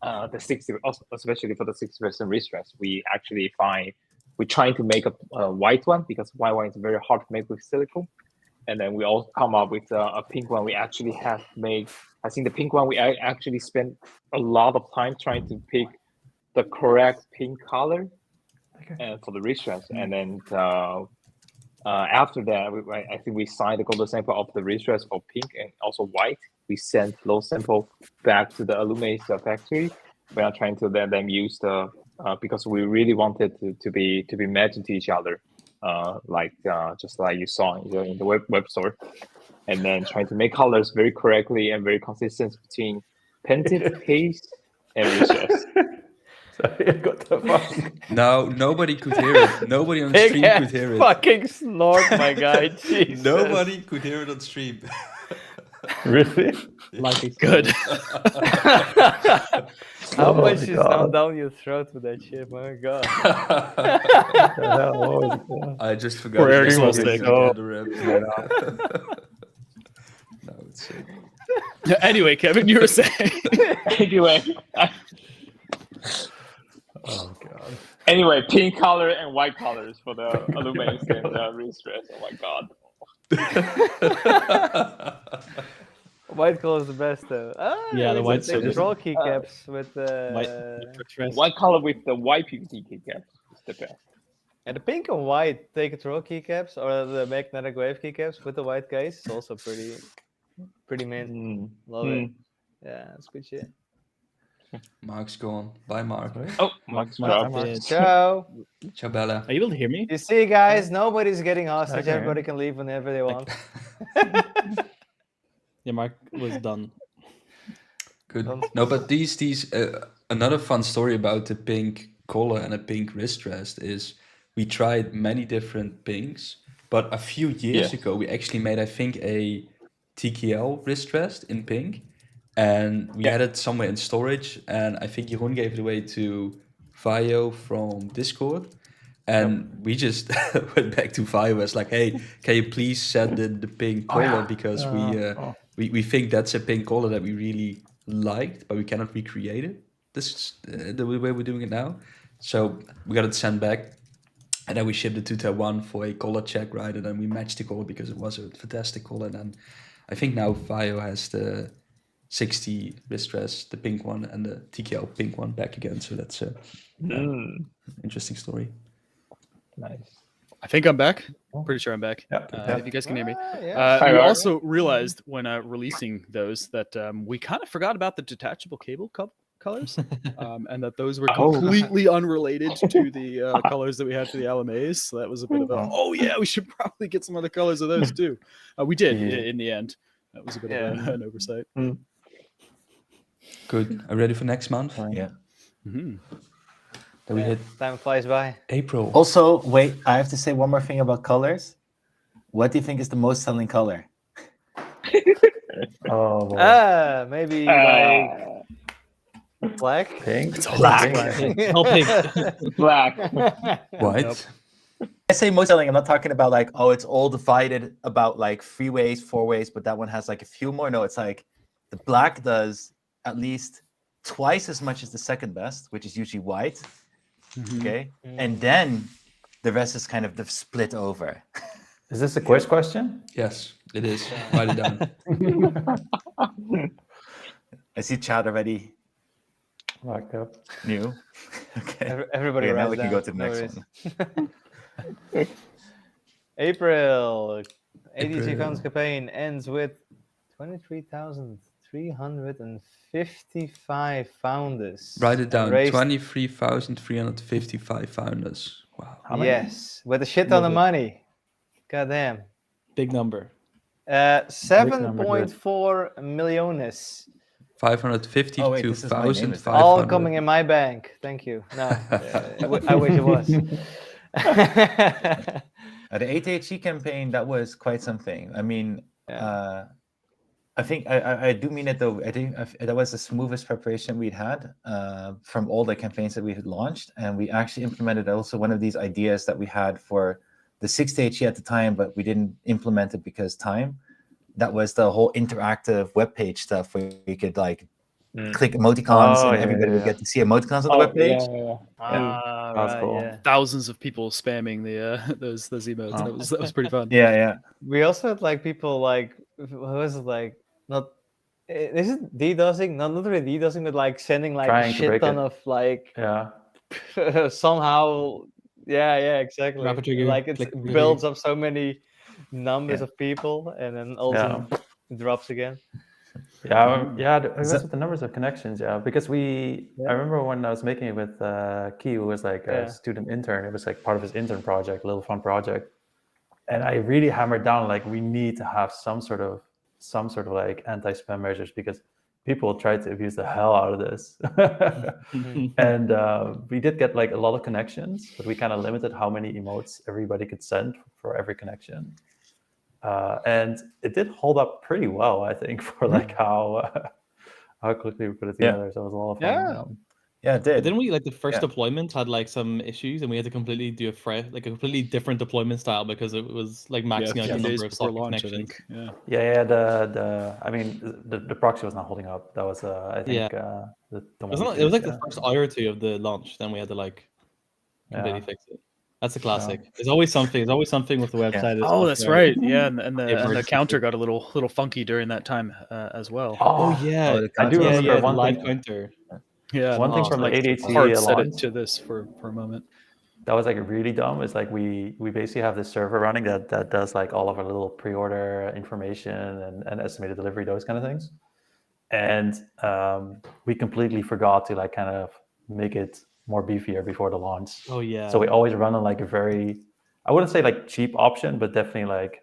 S6: the 60, especially for the 60% restress, we actually we're trying to make a white one, because white one is very hard to make with silicone. And then we also come up with a pink one. We actually have made, I think the pink one, we actually spent a lot of time trying to pick the correct pink color and for the restress. And then After that, I think we signed the golden sample of the restress for pink and also white. We sent those sample back to the Alume's factory. We are trying to let them use the because we really wanted to be matching to each other, just like you saw in the web store, and then trying to make colors very correctly and very consistent between painted paste and restress.
S1: Sorry, I got the fuck.
S5: No, nobody could hear it. Nobody on
S3: Big
S5: stream
S3: ass
S5: could hear it.
S3: fucking snort, my guy. Jesus.
S5: Nobody could hear it on stream.
S1: Really?
S7: Like it's
S2: Good.
S3: How
S1: Oh
S3: much
S1: my
S3: is
S1: God.
S3: down your throat with that shit? My God.
S5: I just forgot.
S2: Poor
S5: his
S2: Eric's
S5: name
S2: will
S5: was
S2: stay.
S5: No, it's sick.
S2: Anyway, Kevin, you were saying.
S6: Anyway,
S1: Oh god.
S6: anyway, pink color and white colors for the Alume's and restress. Oh my God.
S3: White color is the best though.
S7: Yeah, the white's
S3: the
S7: so good.
S3: control keycaps with
S6: White color with the white PVC keycaps is the best.
S3: and the pink and white take control keycaps or the magnetic wave keycaps with the white case is also pretty mint. Love it. Yeah, that's good shit.
S5: Mark's gone. Bye, Mark.
S6: Oh, Max dropped.
S3: Ciao.
S5: Ciao, Bella.
S7: Are you able to hear me?
S3: You see, guys, nobody's getting hostage.
S1: Okay.
S3: Everybody can leave whenever they want.
S7: Yeah, Mark was done.
S5: Good. No, but these another fun story about the pink collar and a pink wrist rest is we tried many different pinks, but a few years ago we actually made, I think, a TKL wrist rest in pink, and we had it somewhere in storage, and I think Jeroen gave it away to Vayo from Discord. And we just went back to Vayo as like, hey, can you please send in the pink collar, because we think that's a pink collar that we really liked, but we cannot recreate it. This is the way we're doing it now. So we got it sent back, and then we shipped it to Taiwan for a color check, right? And then we matched the color because it was a fantastic color. And then I think now Vayo has the 60 wrist dress, the pink one, and the TKL pink one back again. So that's a interesting story.
S1: Nice.
S2: I think I'm back. Pretty sure I'm back.
S1: Yeah.
S2: If you guys can hear me.
S3: Yeah.
S2: We
S6: Mark.
S2: also realized when releasing those that we kind of forgot about the detachable cable colors, and that those were completely unrelated to the colors that we had for the LMAs. So that was a bit of a, oh yeah, we should probably get some other colors of those too. We did in the end. That was a bit of an oversight.
S5: Good. Are you ready for next month?
S4: Yeah.
S5: Then we hit
S3: Time flies by.
S5: April.
S4: Also, wait, I have to say one more thing about colors. What do you think is the most selling color?
S1: Oh boy.
S3: Maybe like black.
S1: Pink.
S6: Black.
S7: All pink.
S6: Black.
S5: White.
S4: I say most selling, I'm not talking about like, oh, it's all divided about like 3 ways, 4 ways, but that one has like a few more. No, it's like the black does at least twice as much as the second best, which is usually white. Okay. And then the rest is kind of the split over.
S1: Is this a quiz question?
S5: Yes, it is. Write it down.
S4: I see chat already
S1: Locked up.
S4: new. Okay.
S3: Everybody
S4: Okay, now
S3: writes
S4: we can
S3: down.
S4: go to the
S3: No
S4: next
S3: worries.
S4: one.
S3: April. ADG
S5: April.
S3: Founders campaign ends with 23,355 founders.
S5: Write it down.
S3: Raised-
S5: 23,355 founders. Wow.
S1: How many?
S3: Yes, with a shit ton of money. God damn.
S7: Big number.
S3: 7.4 milliones.
S5: 552,500.
S3: All coming in my bank. Thank you. No, I wish it was.
S4: The ATHE campaign, that was quite something. I mean, I think I do mean it though. I think that was the smoothest preparation we'd had from all the campaigns that we had launched, and we actually implemented also one of these ideas that we had for the 6th HE at the time, but we didn't implement it because time. That was the whole interactive webpage stuff where you could like click emoticons and everybody would get to see emoticons on the webpage.
S1: That's cool.
S2: Thousands of people spamming the those emotes. That was pretty fun.
S4: Yeah.
S3: We also had like people like, what was it like? Not is it DDoSing? Not literally DDoSing, but like sending like
S1: Trying
S3: a
S1: to
S3: shit
S1: break
S3: ton
S1: it.
S3: of like
S1: Yeah.
S3: somehow Yeah, exactly.
S7: Grab a trigger,
S3: Like it
S7: click the
S3: builds
S7: trigger.
S3: up so many numbers
S4: Yeah.
S3: of people, and then all of a sudden it drops again.
S1: Yeah, it was
S4: So-
S1: with the numbers of connections, yeah. Because I remember when I was making it with Key, who was like a student intern. It was like part of his intern project, a little fun project. And I really hammered down, like, we need to have some sort of like anti-spam measures, because people try to abuse the hell out of this. And we did get like a lot of connections, but we kind of limited how many emotes everybody could send for every connection. And it did hold up pretty well, I think, for like how quickly we put it together. So it was a lot of fun.
S4: Yeah, it did.
S7: But didn't we, like, the first
S4: Yeah.
S7: deployment had like some issues, and we had to completely do a completely different deployment style because it was like maxing out the number of
S2: before
S7: socket
S2: launch, I
S7: connections.
S2: think. Yeah.
S1: Yeah. I mean, the proxy was not holding up. That was, I think, the
S7: It was like the first hour or two of the launch. Then we had to like completely fix it. That's a classic. There's always something. There's always something with the website.
S2: Oh, that's right. Yeah, and the
S7: emergency
S2: counter got a little funky during that time as well.
S7: Oh yeah,
S4: the
S1: I do
S4: counter.
S1: remember
S7: the
S1: one
S7: live
S1: thing.
S7: counter.
S2: Yeah,
S1: One thing from the
S2: like
S1: ADHD
S2: hard set it
S1: launch
S2: to this for a moment.
S1: that was like really dumb. Is like we basically have this server running that does like all of our little pre-order information and estimated delivery, those kind of things. And we completely forgot to like kind of make it more beefier before the launch.
S7: Oh yeah.
S1: So we always run on like a very, I wouldn't say like cheap option, but definitely like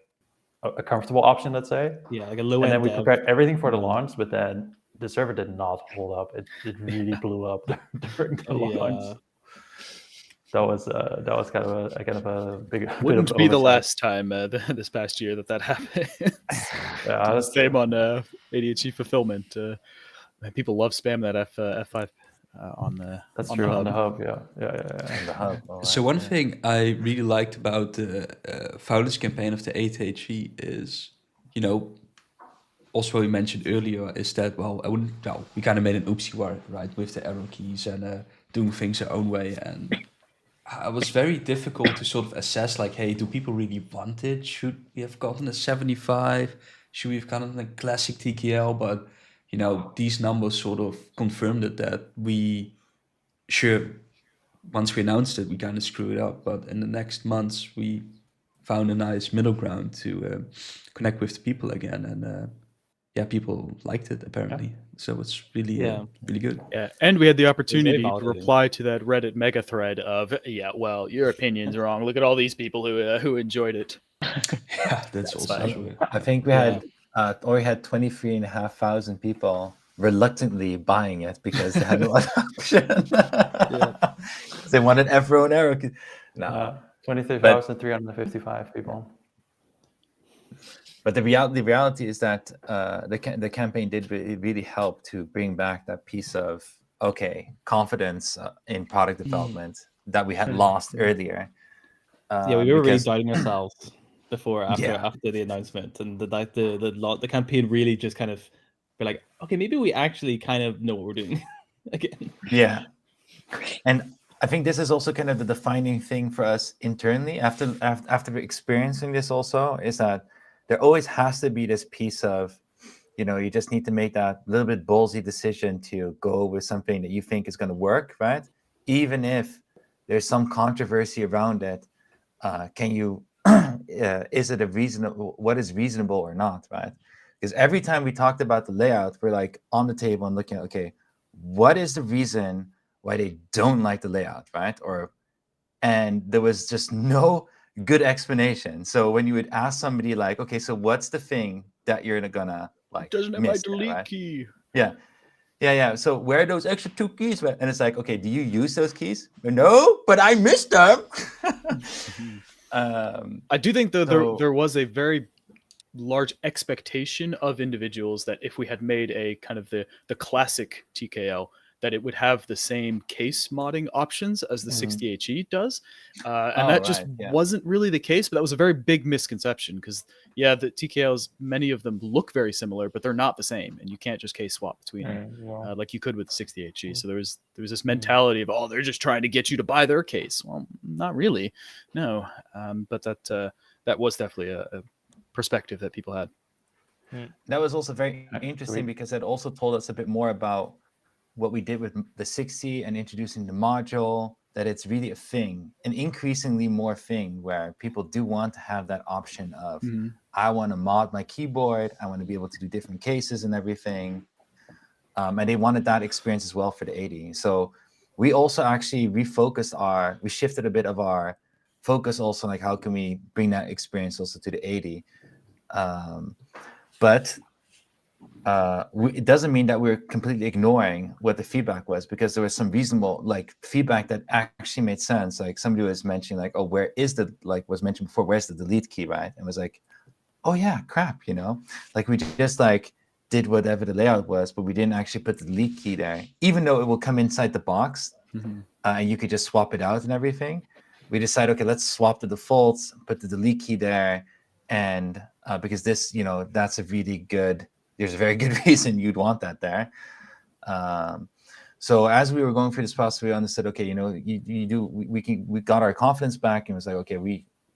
S1: a comfortable option, let's say.
S7: Yeah, like a low
S1: And
S7: end.
S1: then we prepared everything for the launch, but then the server did not hold up. It really blew up during the launch. That was kind of a big.
S2: Wouldn't
S1: bit of
S2: be the
S1: oversight.
S2: last time this past year that happened.
S1: Yeah,
S2: The same on ADHD fulfillment. People love spam that F5 on the.
S1: That's
S2: on
S1: true
S2: the
S1: on the
S2: hub.
S1: hub. Yeah.
S4: On the hub. all
S5: So
S4: right,
S5: one
S4: yeah.
S5: thing I really liked about the founders campaign of the ATHE is, also we mentioned earlier, is that, we kind of made an oopsie right with the arrow keys and doing things our own way. And it was very difficult to sort of assess, like, hey, do people really want it? Should we have gotten a 75? Should we have gotten a classic TKL? But, these numbers sort of confirmed it, that once we announced it, we kind of screwed up. But in the next months, we found a nice middle ground to connect with the people again. And people liked it, apparently. So it's really, really good.
S2: Yeah, and we had the opportunity to
S7: validating.
S2: reply to that Reddit mega thread of, your opinion's wrong. Look at all these people who enjoyed it.
S5: Yeah, that's also
S2: fine.
S5: true.
S4: I think we had 23,500 people reluctantly buying it because they had no other option. They wanted everyone arrow. No,
S1: 23,355 people.
S4: but the reality is that the campaign did really help to bring back that piece of confidence in product development that we had lost earlier.
S7: We were really doubting ourselves after the announcement, and the campaign really just kind of be like, okay, maybe we actually kind of know what we're doing again.
S4: Yeah, and I think this is also kind of the defining thing for us internally after experiencing this. Also, is that there always has to be this piece of, you just need to make that little bit ballsy decision to go with something that you think is going to work, right? Even if there's some controversy around it, is it what is reasonable or not, right? Because every time we talked about the layout, we're like on the table and looking at, okay, what is the reason why they don't like the layout, right? And there was just no good explanation. So when you would ask somebody like, okay, so what's the thing that you're gonna like
S2: Doesn't have my
S4: miss
S2: delete
S4: right?
S2: key.
S4: Yeah. So where are those extra 2 keys? And it's like, okay, do you use those keys? No, but I missed them.
S2: I do think there was a very large expectation of individuals that if we had made a kind of the classic TKL, that it would have the same case modding options as the 60HE does. And that just wasn't really the case, but that was a very big misconception because, the TKLs, many of them look very similar, but they're not the same. And you can't just case swap between them like you could with the 60HE. So there was this mentality of, they're just trying to get you to buy their case. Well, not really. No. But that was definitely a perspective that people had.
S4: That was also very interesting because it also told us a bit more about what we did with the 60 and introducing the module that it's really a thing, an increasingly more thing where people do want to have that option of, I want to mod my keyboard, I want to be able to do different cases and everything. And they wanted that experience as well for the 80. So we also actually we shifted a bit of our focus also, like how can we bring that experience also to the 80. But it doesn't mean that we're completely ignoring what the feedback was, because there was some reasonable feedback that actually made sense. Like somebody was mentioning like, oh, where is the, like was mentioned before, where's the delete key, right? And was like, oh yeah, crap, like we just like did whatever the layout was, but we didn't actually put the delete key there, even though it will come inside the box and you could just swap it out and everything. We decided, okay, let's swap the defaults, put the delete key there, and because this, that's a really good. There's a very good reason you'd want that there. So as we were going through this process, we understood, okay, we got our confidence back, and it was like, okay,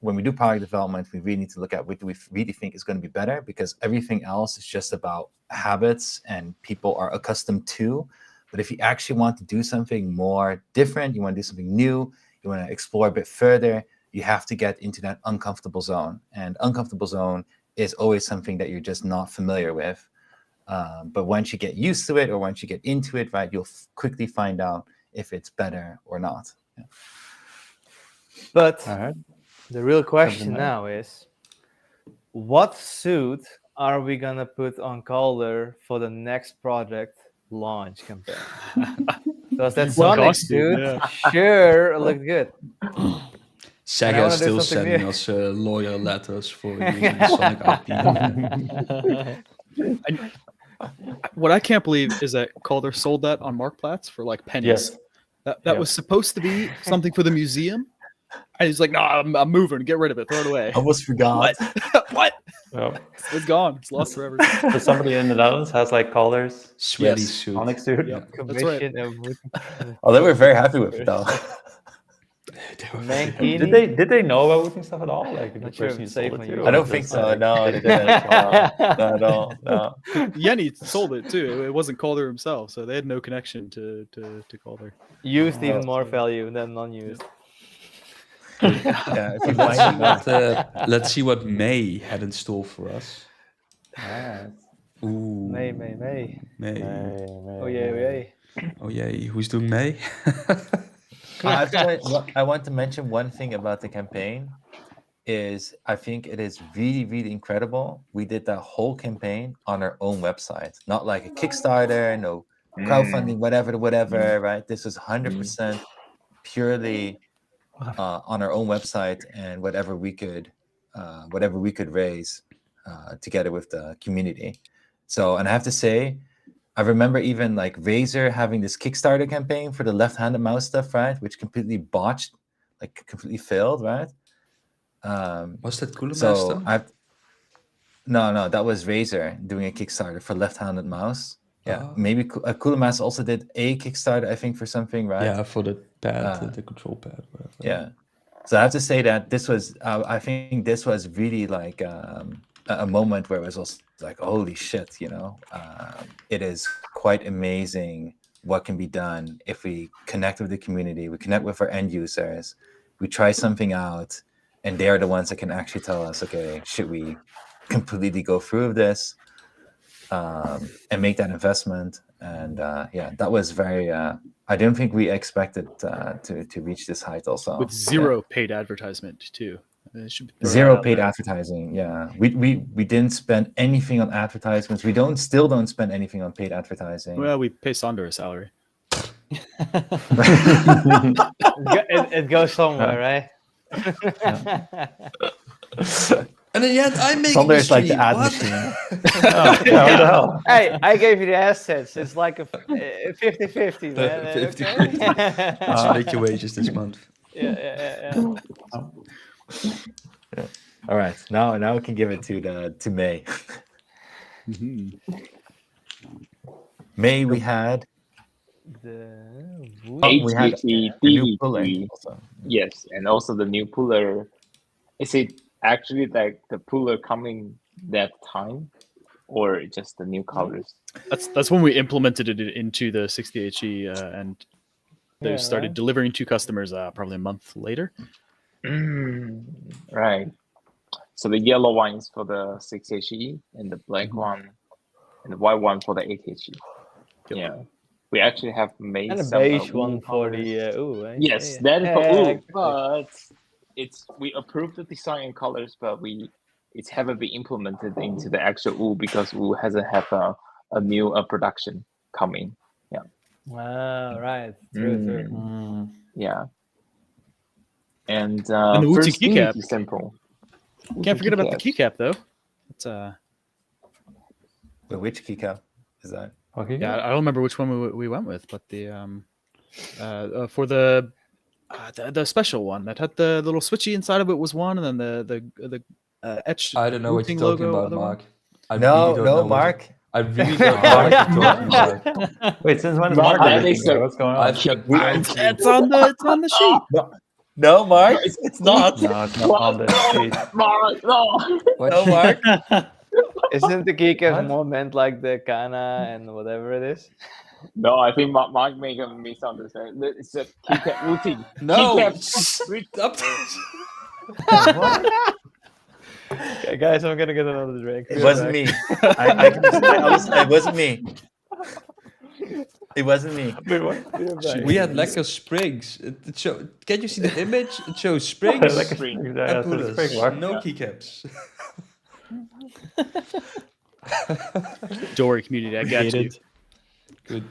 S4: when we do product development, we really need to look at what do we really think is going to be better, because everything else is just about habits and people are accustomed to. But if you actually want to do something more different, you want to do something new, you want to explore a bit further, you have to get into that uncomfortable zone. And uncomfortable zone is always something that you're just not familiar with. But once you get used to it, or once you get into it, right, you'll quickly find out if it's better or not. Yeah.
S3: But the real question now is, what suit are we gonna put on Calder for the next project launch campaign? Because that Sonic suit sure looked good.
S5: Sega is still sending us lawyer letters for using the Sonic IP.
S2: And what I can't believe is that Calder sold that on Marktplaats for like pennies.
S1: Yes.
S2: That was supposed to be something for the museum. And he's like, no, I'm moving. Get rid of it. Throw it away.
S4: Almost forgot.
S2: What?
S1: Yep.
S2: It's gone. It's lost forever.
S1: So somebody in the Netherlands has like Calder's
S5: sweaty suit.
S1: Sonic suit.
S2: Yep. That's right.
S4: Oh, they were very happy with it though.
S1: Did they know about Wooting stuff at all? Like the person you sold it to?
S4: I don't think so. No, they didn't. Not at all. No.
S2: Yenny sold it too. It wasn't Calder himself, so they had no connection to Calder.
S3: Used even more value than non-used.
S4: Yeah,
S5: let's see what May had in store for us. Ooh.
S3: May. Oh yay.
S5: Oh yay. Who's doing May?
S4: I want to mention one thing about the campaign is I think it is really, really incredible. We did that whole campaign on our own website, not like a Kickstarter, no crowdfunding, whatever, right? This is 100% purely on our own website, and whatever we could raise together with the community. So, and I have to say, I remember even like Razer having this Kickstarter campaign for the left-handed mouse stuff, right? Which completely botched, like completely failed, right?
S5: Was that Cooler
S4: so No, that was Razer doing a Kickstarter for left-handed mouse. Yeah, maybe Cooler Mass also did a Kickstarter, I think, for something, right?
S5: Yeah, for the pad, the control pad. Whatever.
S4: Yeah. So I have to say that this was, I think this was really like a moment where it was also like, holy shit, it is quite amazing what can be done if we connect with the community, we connect with our end users, we try something out, and they are the ones that can actually tell us, okay, should we completely go through with this and make that investment? And that was very, I don't think we expected to reach this height also.
S2: With zero paid advertisement too.
S4: Zero paid advertising. Yeah, we didn't spend anything on advertisements. We still don't spend anything on paid advertising.
S2: Well, we pay Sander a salary.
S3: it goes somewhere, right?
S5: And in the end, I make
S4: Sander is like the ad machine.
S1: What the hell?
S3: Hey, I gave you the assets. It's like a 50-50, man.
S5: 50-50. Let's make your wages this month.
S3: Yeah.
S4: All right, now we can give it to May. May we had
S6: HTTP
S4: new puller.
S6: Yes, and also the new puller. Is it actually like the puller coming that time, or just the new colors?
S2: That's when we implemented it into the 60HE and They
S3: Yeah,
S2: started
S3: right.
S2: delivering to customers probably a month later.
S6: Right. So the yellow one is for the 6HE, and the black one and the white one for the 8HE. Yeah. We actually have made
S3: And a
S6: some
S3: beige
S6: OO
S3: one for
S6: colors.
S3: the ooh, right?
S6: Yes,
S3: Yeah,
S6: that is for
S3: yeah,
S6: OO,
S3: exactly.
S6: but we approved the design and colors, but it haven't been implemented into the actual OO because OO hasn't have a new production coming. Yeah.
S3: Right. True.
S6: Yeah. And
S2: And the Wooting
S6: first
S2: keycap.
S6: DVT sample.
S2: Can't forget about the keycap though. It's
S4: Which keycap is that?
S1: Okay.
S2: yeah, I don't remember which one we went with, but the for the special one that had the little switchy inside of it was one, and then the etched
S5: I don't know what you're
S2: Wooting
S5: talking
S2: logo,
S5: about,
S2: other one.
S5: Mark. I
S4: No,
S5: really don't know
S4: Mark.
S5: I really don't know what you're talking about.
S1: Wait, since when is
S6: Mark,
S1: Mark
S6: that
S1: releasing
S6: is
S1: there?
S6: a-
S1: What's going on?
S5: I've got no clue.
S2: It's on the sheet.
S4: No, Mark. It's not.
S1: No, it's not on the sheet.
S6: Mark, no.
S5: What?
S4: No, Mark.
S3: Isn't the keycaps
S1: What?
S3: more meant like the kana and whatever it is?
S6: No, I think Mark made a misunderstanding. It's a keycap Wooting.
S5: No.
S6: Keycap.
S5: Stop this.
S3: Okay, guys, I'm gonna get another drink.
S4: It wasn't me. I can it wasn't me. It wasn't me.
S5: We had lekker springs. It can you see the image? It shows springs
S1: Like a
S6: Spring.
S1: spring,
S5: and
S1: yeah, it's a
S5: pullers.
S1: spring, Mark.
S5: No keycaps.
S2: Don't worry, community, I got you.
S5: Good.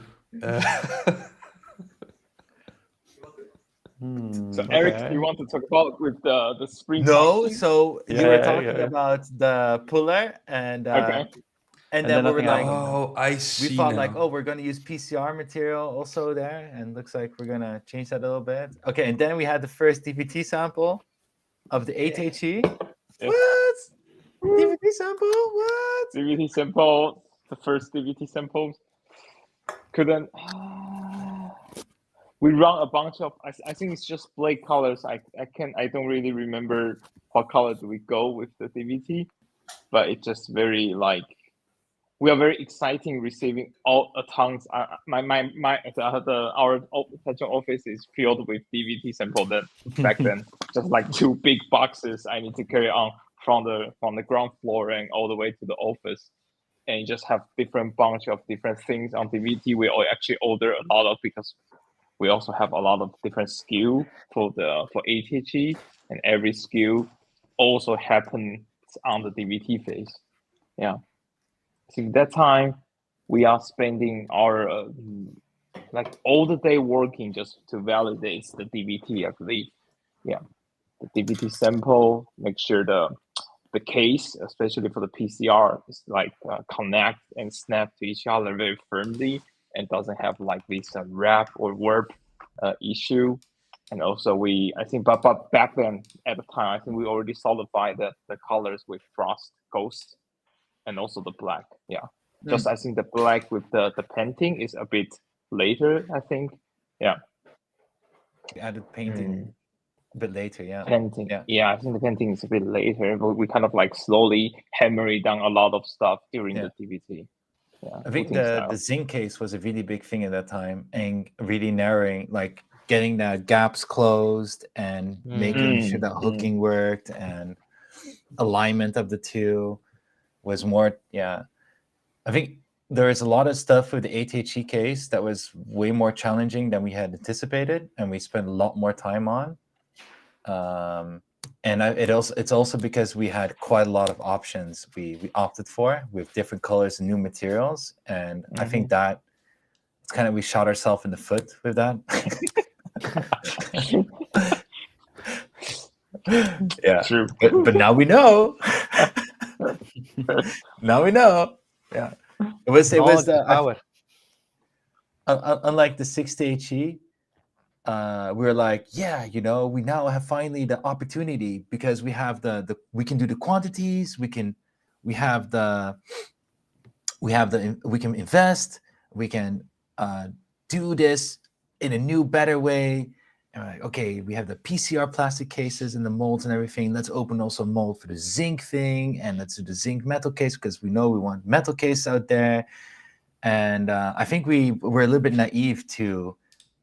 S6: So Eric, you want to talk about with the spring?
S4: No,
S6: boxing?
S4: so you
S1: Yeah,
S4: were talking
S1: yeah.
S4: about the puller and
S6: Okay.
S4: and
S1: then
S4: then we were
S1: nothing
S4: like,
S1: happened.
S5: Oh, I
S4: we
S5: see
S4: thought
S5: now.
S4: like, oh, we're gonna use PCR material also there, and looks like we're gonna change that a little bit. Okay, and then we had the first DVT sample of the 8HE.
S6: Yeah.
S4: What? DVT sample? What?
S6: DVT sample, the first DVT samples. Couldn't. We run a bunch of. I think it's just black colors. I don't really remember what color do we go with the DVT, but it's just very like. We are very exciting receiving all tons. Our central office is filled with DVT sample that back then, just like 2 big boxes I need to carry on from the ground floor and all the way to the office, and you just have different bunch of different things on DVT. We all actually order a lot of because we also have a lot of different SKU for 8HE, and every SKU also happens on the DVT phase. Yeah. So that time, we are spending our like all the day working just to validate the DVT, I believe. Yeah, the DVT sample, make sure the case, especially for the PCR, is like connect and snap to each other very firmly and doesn't have like this wrap or warp issue. And also I think, but back then at the time, I think we already solidified the colors with frost, ghost, and also the black. Yeah. Just I think the black with the painting is a bit later, I think. Yeah.
S4: We added painting a bit later, yeah.
S6: Painting. Yeah, I think the painting is a bit later, but we kind of like slowly hammering down a lot of stuff during the DVT. Yeah.
S4: I think the zinc case was a really big thing at that time, and really narrowing, like getting the gaps closed and making sure that hooking worked and alignment of the two was more. Yeah, I think there is a lot of stuff with the 8HE case that was way more challenging than we had anticipated, and we spent a lot more time on. And it's also because we had quite a lot of options we opted for with different colors and new materials, and I think that it's kind of we shot ourselves in the foot with that. Yeah,
S6: true.
S4: But now we know. Now we know. Yeah, it was
S3: power.
S4: Unlike the 6HE. We were like, yeah, we now have finally the opportunity because we have we can do the quantities, we can invest, we can do this in a new, better way. And we're like, okay, we have the PCR plastic cases and the molds and everything. Let's open also a mold for the zinc thing, and let's do the zinc metal case because we know we want metal case out there. And I think we were a little bit naive to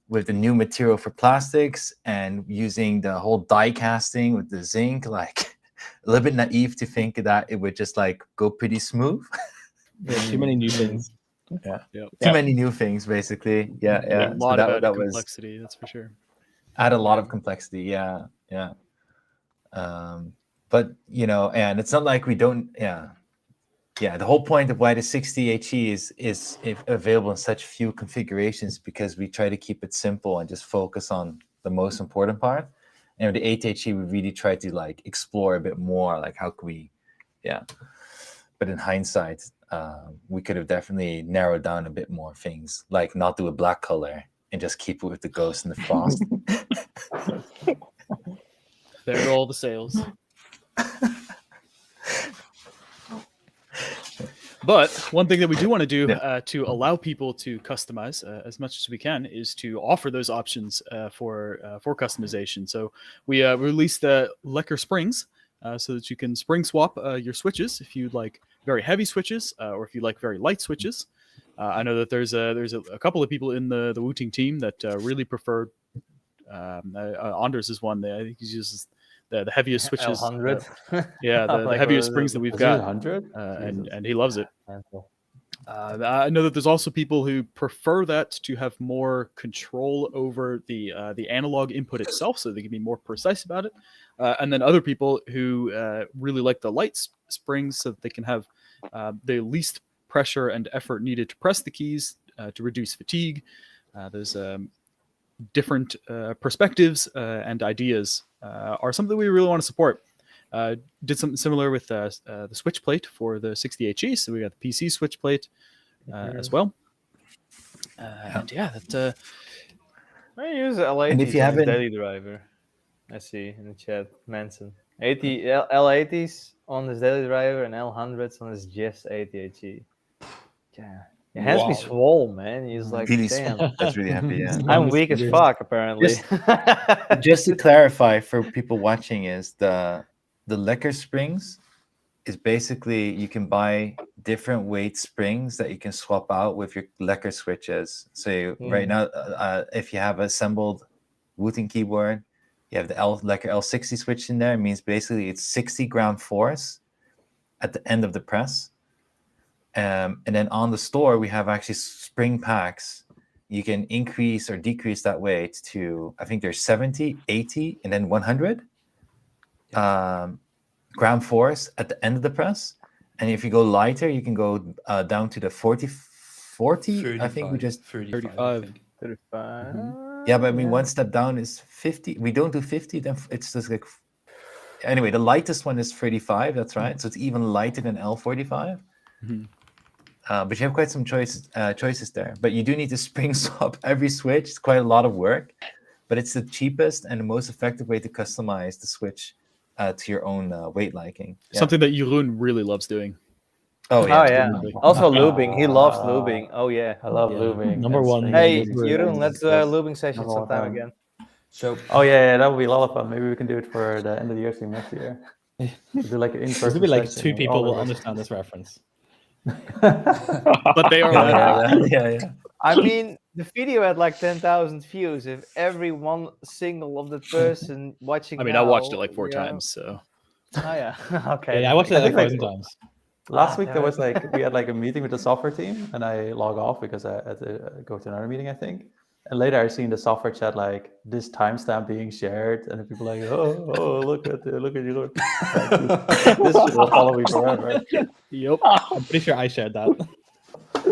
S4: with the new material for plastics and using the whole die casting with the zinc, like a little bit naive to think that it would just like go pretty smooth.
S7: Yeah, too many new things.
S4: Yeah.
S2: Yep.
S4: Too many new things, basically. Yeah,
S2: A
S4: yeah.
S2: lot
S4: So
S2: of added
S4: that was
S2: complexity, that's for sure.
S4: add a lot of complexity. Yeah, yeah. But you know, and it's not like we don't. Yeah, yeah. The whole point of why the 60 HE is available in such few configurations because we try to keep it simple and just focus on the most important part. And with the 8 HE, we really try to like explore a bit more, like how can we, yeah. But in hindsight, we could have definitely narrowed down a bit more things, like not do a black color and just keep it with the ghost and the frost.
S2: There go all the sales. But one thing that we do want to do to allow people to customize as much as we can is to offer those options for customization. So we released Lekker Springs so that you can spring swap your switches if you like very heavy switches or if you like very light switches. I know that there's a couple of people in the Wooting team that really prefer. Anders is one. I think he uses the heaviest switches.
S3: L100.
S2: Yeah, the
S3: Like,
S2: heaviest springs that we've got,
S1: 100,
S2: and he loves it. I know that there's also people who prefer that to have more control over the analog input itself, so they can be more precise about it. And then other people who really like the light springs, so that they can have the least pressure and effort needed to press the keys to reduce fatigue. There's different perspectives and ideas are something we really want to support. Did something similar with the switch plate for the 60HE, so we got the PC switch plate as well. And yeah, that.
S3: I use L80s
S4: And if you
S3: on
S4: haven't-
S3: the daily driver. I see in the chat, Manson. L80s on his daily driver and L100s on his just 80HE. Yeah. Your hands be swole, man. He's like,
S4: Really
S3: damn.
S4: that's really happy. Yeah.
S3: I'm weak as fuck, apparently.
S4: Just to clarify for people watching, is the Lekker Springs is basically you can buy different weight springs that you can swap out with your Lekker switches. So right now, if you have assembled Wooting keyboard, you have the Lekker L60 switch in there. It means basically it's 60 ground force at the end of the press. And then on the store, we have actually spring packs. You can increase or decrease that weight to, I think there's 70, 80, and then 100 ground force at the end of the press. And if you go lighter, you can go down to the 40,
S5: 35,
S4: I think we just
S2: 35.
S3: 35.
S4: Yeah, but I mean, one step down is 50. We don't do 50, then it's just like, anyway, the lightest one is 35, that's right. So it's even lighter than L45. But you have quite some choices there. But you do need to spring swap every switch. It's quite a lot of work, but it's the cheapest and the most effective way to customize the switch to your own weight liking. Yeah.
S2: Something that Jeroen really loves doing.
S4: Oh yeah.
S3: Oh yeah. Also lubing. He loves lubing. Oh yeah.
S1: I love lubing.
S7: Number
S1: That's-
S7: one.
S3: Hey,
S1: that's-
S3: Jeroen, let's do a lubing session
S1: Number one
S3: sometime
S1: time.
S3: again.
S5: So
S1: Oh yeah, that would be a lot of fun. Maybe we can do it for the end of the year stream next year. We'll do like an
S7: There's
S1: in-person
S7: gonna be like
S1: session
S7: two
S1: with
S7: people
S1: all
S7: will
S1: of us.
S7: understand this reference.
S2: But they are
S4: Yeah.
S3: I mean, the video had like 10,000 views. If every one single of the person watching,
S2: I mean, I watched it
S3: now,
S2: like 4
S3: you know-
S2: times, so.
S3: Oh yeah. Okay.
S7: Yeah, I watched it like
S1: think, like,
S7: 1,000 times.
S1: Last week there was like we had like a meeting with the software team, and I log off because I had to go to another meeting, I think. And later I seen the software chat like this timestamp being shared, and the people like, oh, look at you, look. Like, this shit will follow me forever.
S2: Yep.
S7: I'm pretty sure I shared that.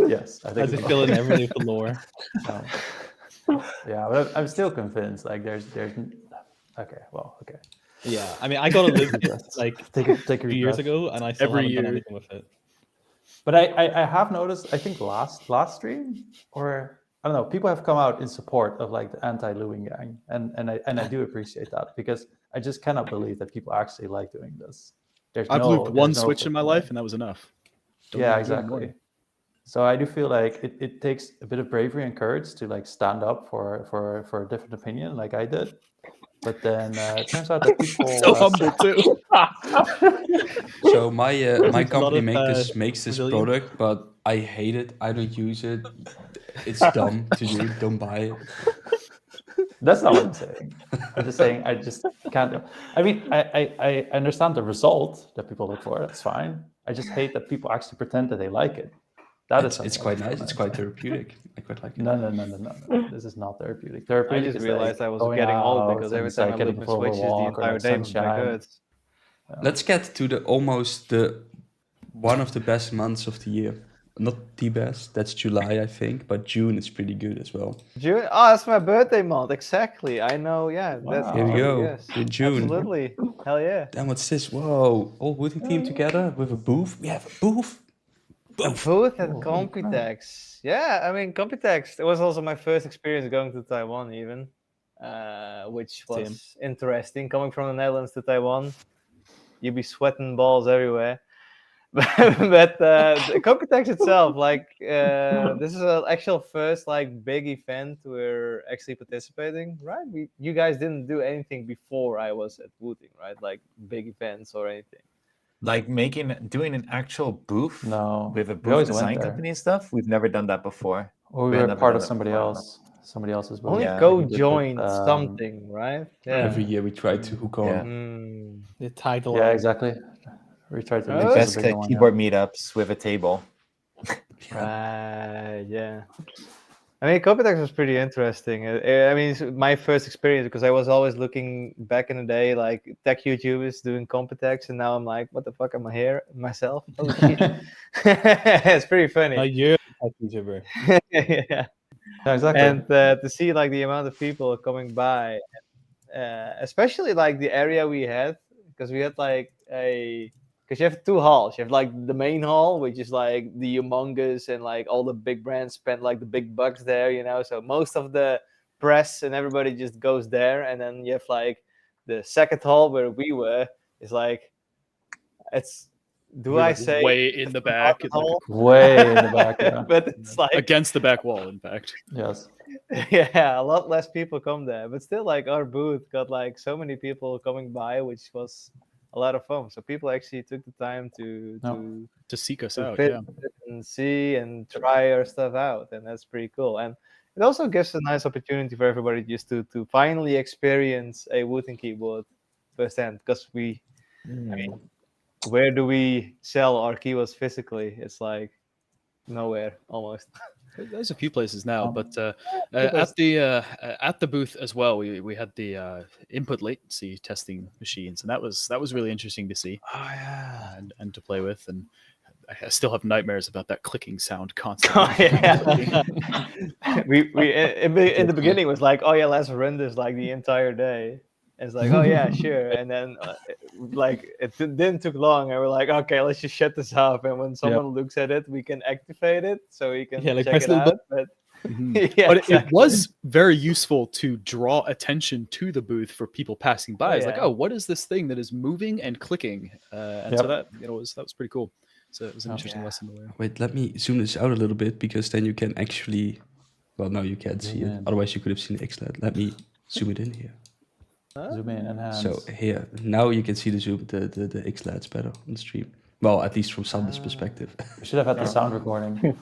S1: Yes, I
S7: I
S1: think.
S7: just
S1: it's-
S7: fill in everything with the lore.
S1: Yeah, but I'm still convinced. Like, there's. Okay.
S7: Yeah, I mean, I got a live like
S1: Take a
S7: 2 years
S1: breath.
S7: ago, and I still
S2: Every
S7: haven't done
S2: year.
S7: anything with it.
S1: But I have noticed, I think last stream, or I don't know, people have come out in support of like the anti-lubing gang, and I do appreciate that, because I just cannot believe that people actually like doing this.
S2: I've lubed one
S1: there's no
S2: switch in my
S1: fixing
S2: life,
S1: it.
S2: and that was enough. Don't
S1: Yeah,
S2: need to do it more.
S1: exactly. So I do feel like it takes a bit of bravery and courage to like stand up for a different opinion, like I did. But then it turns out that people
S2: So humble too.
S5: So my my
S7: a lot
S5: company
S7: of,
S5: makes this
S7: Brazilian.
S5: product, but I hate it. I don't use it. It's dumb to do. Don't buy it.
S1: That's not what I'm saying. I'm just saying I just can't. I mean, I understand the result that people look for. That's fine. I just hate that people actually pretend that they like it. That is
S5: It's
S1: something I
S5: quite
S1: just
S5: nice.
S1: don't
S5: It's quite
S1: understand.
S5: therapeutic. I quite like it.
S1: No. This is not therapeutic.
S3: I
S1: Therapeutic
S3: just
S1: is
S3: realized
S1: like
S3: I was
S1: going
S3: getting old
S1: out
S3: because
S1: and
S3: every
S1: it's
S3: time
S1: like
S3: I
S1: getting
S3: look
S1: a
S3: at
S1: full
S3: Switches, the
S1: walk or
S3: entire
S1: like
S3: day my back
S1: sunshine.
S3: hurts.
S5: Let's get to one of the best months of the year. Not the best. That's July, I think, but June is pretty good as well.
S3: June. Oh, that's my birthday month. Exactly. I know. Yeah, that's
S1: Wow.
S5: Here we
S3: true.
S5: go.
S3: Yes,
S5: In June.
S3: absolutely. Hell yeah.
S5: Then what's this? Whoa! All Wooting team together with a booth. We have a booth.
S3: A booth at Computex. Yeah, I mean Computex. It was also my first experience going to Taiwan, even, which was interesting. Coming from the Netherlands to Taiwan, you'd be sweating balls everywhere. But the Computex itself, like, this is an actual first like big event we're actually participating, right? You guys didn't do anything before I was at Wooting, right? Like big events or anything.
S4: Like doing an actual booth
S1: No,
S4: with a
S1: we always
S4: booth
S1: went
S4: design
S1: there.
S4: company and stuff. We've never done that before.
S1: Or we
S4: had
S1: were
S4: never
S1: part
S4: done
S1: of
S4: it
S1: somebody
S4: before.
S1: else's booth.
S3: Only
S4: Yeah.
S3: Go
S1: Like we did
S3: joined
S1: with,
S3: something, right? Yeah.
S5: Every year we try to hook on.
S3: Mm.
S7: The title.
S1: Yeah, exactly. We tried to
S3: Oh,
S1: make
S3: that's
S1: this
S4: Best
S1: a bigger one.
S4: keyboard meetups with a table.
S3: Right, yeah. I mean, Computex was pretty interesting. I mean, it's my first experience because I was always looking back in the day, like tech YouTubers doing Computex, and now I'm like, what the fuck am I here myself? Oh shit! It's pretty funny.
S7: You're a YouTuber.
S3: Yeah,
S1: exactly.
S3: and to see like the amount of people coming by, especially like the area we had, because we had like because you have two halls. You have like the main hall, which is like the humongous and like all the big brands spend like the big bucks there, you know. So most of the press and everybody just goes there, and then you have like the second hall where we were is like it's. Do I say
S2: way in the back, in like
S1: way in the back? Yeah.
S3: But it's like
S2: against the back wall, in fact.
S1: Yes.
S3: Yeah, a lot less people come there, but still, like our booth got like so many people coming by, which was a lot of fun. So people actually took the time to
S2: seek us out,
S3: visit and see and try our stuff out, and that's pretty cool. And it also gives a nice opportunity for everybody just to finally experience a Wooting keyboard firsthand, because I mean, where do we sell our keyboards physically? It's like nowhere almost.
S2: There's a few places now, but at the booth as well, we had the input latency testing machines, and that was really interesting to see.
S3: Oh yeah,
S2: and to play with, and I still have nightmares about that clicking sound constantly.
S3: Oh yeah. we in the beginning it was like, oh yeah, let's run this like the entire day. And it's like, oh yeah, sure. And then like it didn't took long, and we're like, okay, let's just shut this off. And when someone looks at it, we can activate it so we can
S7: like
S3: check it out. But yeah,
S2: but
S3: exactly.
S2: it was very useful to draw attention to the booth for people passing by. It's like, oh, what is this thing that is moving and clicking? And so that that was pretty cool. So it was an interesting lesson to learn.
S5: Wait, let me zoom this out a little bit, because then you can actually, well, no, you can't see it. Otherwise you could have seen the XLED. Let me zoom it in here.
S1: Zoom in, enhance.
S5: So here, now you can see the XLEDs better on the stream. Well, at least from Sander's perspective.
S1: We should have had the sound recording.
S3: Wait,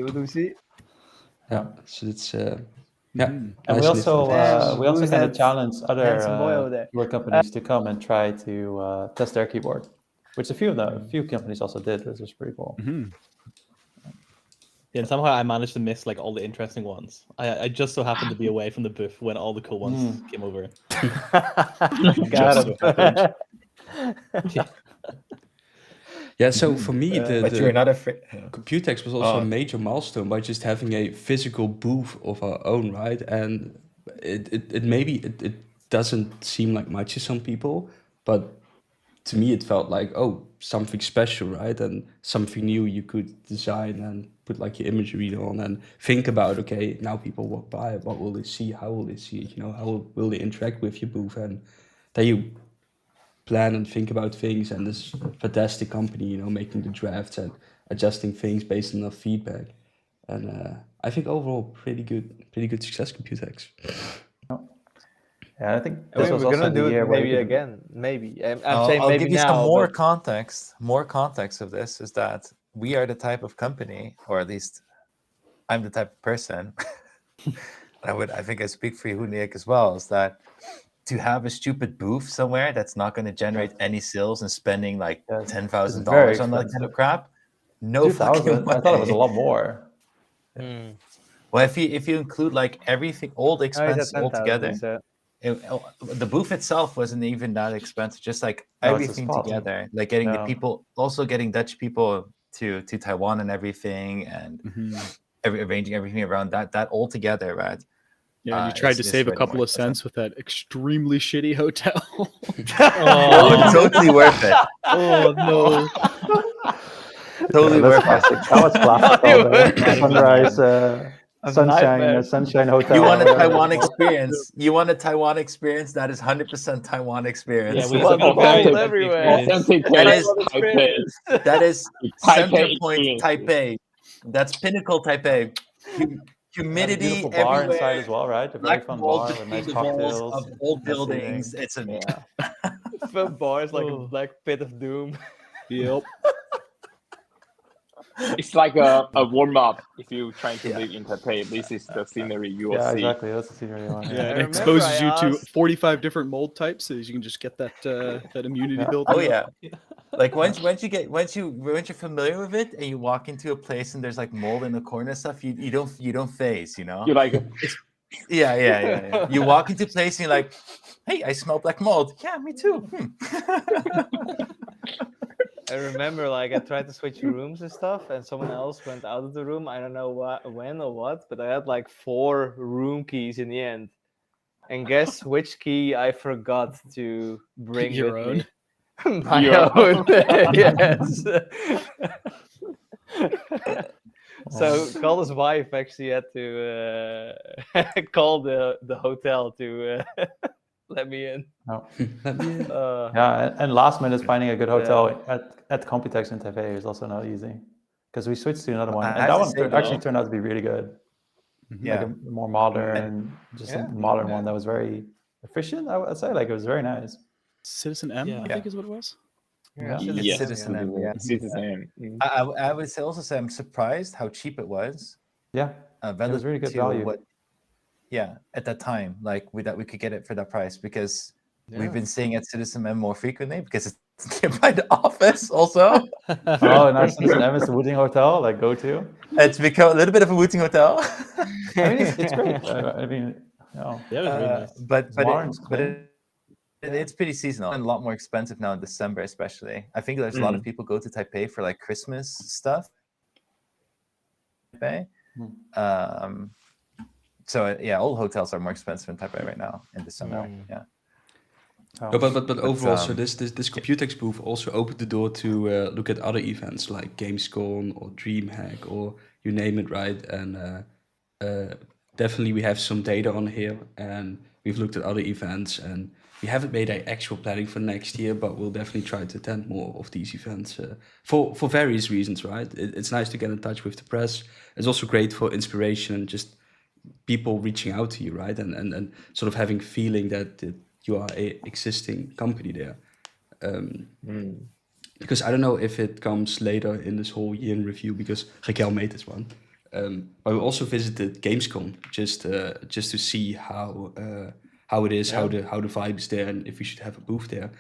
S3: what do we see?
S5: Yeah, so it's
S1: And we also kind of challenged other keyboard companies to come and try to test their keyboard, which a few companies also did, which was pretty cool.
S7: Yeah, and somehow I managed to miss like all the interesting ones. I just so happened to be away from the booth when all the cool ones came over.
S3: Got him.
S5: Yeah, so for me,
S4: but you're not afraid.
S5: Computex was also a major milestone by just having a physical booth of our own, right? And it doesn't seem like much to some people, but to me it felt like, oh, something special, right? And something new you could design and put like your imagery on and think about, okay, now people walk by, what will they see? How will they see it? You know, how will they interact with your booth? And then you plan and think about things, and this fantastic company, you know, making the drafts and adjusting things based on our feedback. And I think overall pretty good success, Computex.
S1: Yeah, I think this was
S3: we're
S1: also
S3: gonna do
S1: the year
S3: it
S1: where
S3: maybe
S1: you could-
S3: again. Maybe I'm saying
S4: I'll
S3: maybe
S4: give you
S3: now.
S4: some more
S3: but-
S4: context. More context of this is that we are the type of company, or at least I'm the type of person I think I speak for you, Nick, as well, is that to have a stupid booth somewhere that's not going to generate any sales and spending like
S1: Yes,
S4: $10,000
S1: it's very
S4: on that kind
S1: expensive.
S4: of crap, no fucking
S1: 2,000.
S4: way.
S1: I thought it was a lot more.
S4: Well, if you include like everything, all the
S3: Oh, he's at
S4: expenses all
S3: 10,000,
S4: together,
S3: he said.
S4: the booth itself wasn't even that expensive. Just like
S1: No, it's a
S4: everything
S1: spot.
S4: together, like getting the
S1: No.
S4: people, also getting Dutch people to Taiwan and everything, and arranging everything around that all together, right?
S2: Yeah, and you tried to
S4: it's
S2: save a
S4: really
S2: couple
S4: more
S2: of cents with that extremely shitty hotel.
S4: Oh, totally worth it.
S2: Oh no!
S4: Totally
S1: that's
S4: worth it.
S1: classic. That was classic.
S3: Oh,
S1: all day.
S3: yeah.
S1: Sunrise,
S3: A
S1: sunshine,
S3: nightmare.
S1: sunshine hotel.
S4: You want a
S1: whatever
S4: Taiwan
S1: it's called.
S4: experience. You want a Taiwan experience. That is 100% Taiwan experience.
S7: Yeah, we
S3: Want
S7: got
S3: balls
S7: very
S3: everywhere.
S6: Authentic
S4: That is
S6: Taipei.
S4: that is
S6: Taipei
S4: center point
S6: experience.
S4: Taipei. That's pinnacle Taipei. Humidity
S1: Beautiful bar
S4: everywhere.
S1: inside as well, right? A very
S4: Black
S1: fun
S4: walls
S1: bar with
S4: between
S1: nice
S4: the walls
S1: cocktails.
S4: of old
S1: nice
S4: buildings.
S1: seating.
S4: It's a
S3: Fun bars like a black pit of doom.
S2: Yep.
S6: It's like a warm up if you're trying to live in Taipei. This is the scenery you will
S1: Yeah,
S6: see.
S1: exactly. That's the scenery you want.
S2: Yeah,
S3: I
S2: and it
S3: remember
S2: exposes
S3: I
S2: you to
S3: asked-
S2: 45 different mold types, so you can just get that that immunity
S1: Yeah.
S2: building.
S4: Oh
S2: up.
S4: yeah. Like once you're familiar with it and you walk into a place and there's like mold in the corner and stuff, you don't phase, you know?
S6: You're like,
S4: Yeah. You walk into a place and you're like, hey, I smell black mold. Yeah, me too.
S3: I remember like I tried to switch rooms and stuff, and someone else went out of the room. I don't know when or what, but I had like 4 room keys in the end. And guess which key I forgot to bring
S2: Your
S3: with
S2: own?
S3: me? My
S6: Your
S3: own. Yes. So Calder's wife actually had to call the hotel to let me in.
S1: No.
S3: Yeah.
S1: And last minute finding a good hotel at Computex in Taipei is also not easy, because we switched to another one,
S4: I
S1: and
S4: have
S1: that
S4: to
S1: one
S4: say,
S1: actually
S4: though-
S1: turned out to be really good.
S4: Yeah.
S1: Like a more modern, just a modern one that was very efficient. I'd say, like, it was very nice.
S2: Citizen M, I think is what it was.
S1: Yeah.
S4: It's
S6: yes,
S4: Citizen M, yeah.
S6: Citizen.
S4: I would say also say I'm surprised how cheap it was.
S1: Yeah, it was really good
S4: relative to
S1: value.
S4: at that time, like that we could get it for that price, because we've been staying at Citizen M more frequently because it's nearby the office also.
S1: Oh, nice. Citizen M is the Wooting hotel, like go to.
S4: It's become a little bit of a Wooting hotel.
S1: I mean, it's great. I mean,
S7: Yeah, it was really nice.
S4: But
S1: modern, it's clean.
S4: it's pretty seasonal and a lot more expensive now in December, especially. I think there's a lot of people go to Taipei for like Christmas stuff. Taipei. So yeah, all hotels are more expensive in Taipei right now in December. Yeah.
S1: Oh.
S5: No, but overall, so this Computex booth also opened the door to look at other events like Gamescom or DreamHack or you name it, right? And definitely we have some data on here, and we've looked at other events, and we haven't made an actual planning for next year, but we'll definitely try to attend more of these events for various reasons, right? It's nice to get in touch with the press. It's also great for inspiration and just people reaching out to you, right? And sort of having feeling that you are a existing company there. Because I don't know if it comes later in this whole year in review, because Raquel made this one. But we also visited Gamescom just to see how it is, how the vibe is there, and if we should have a booth there.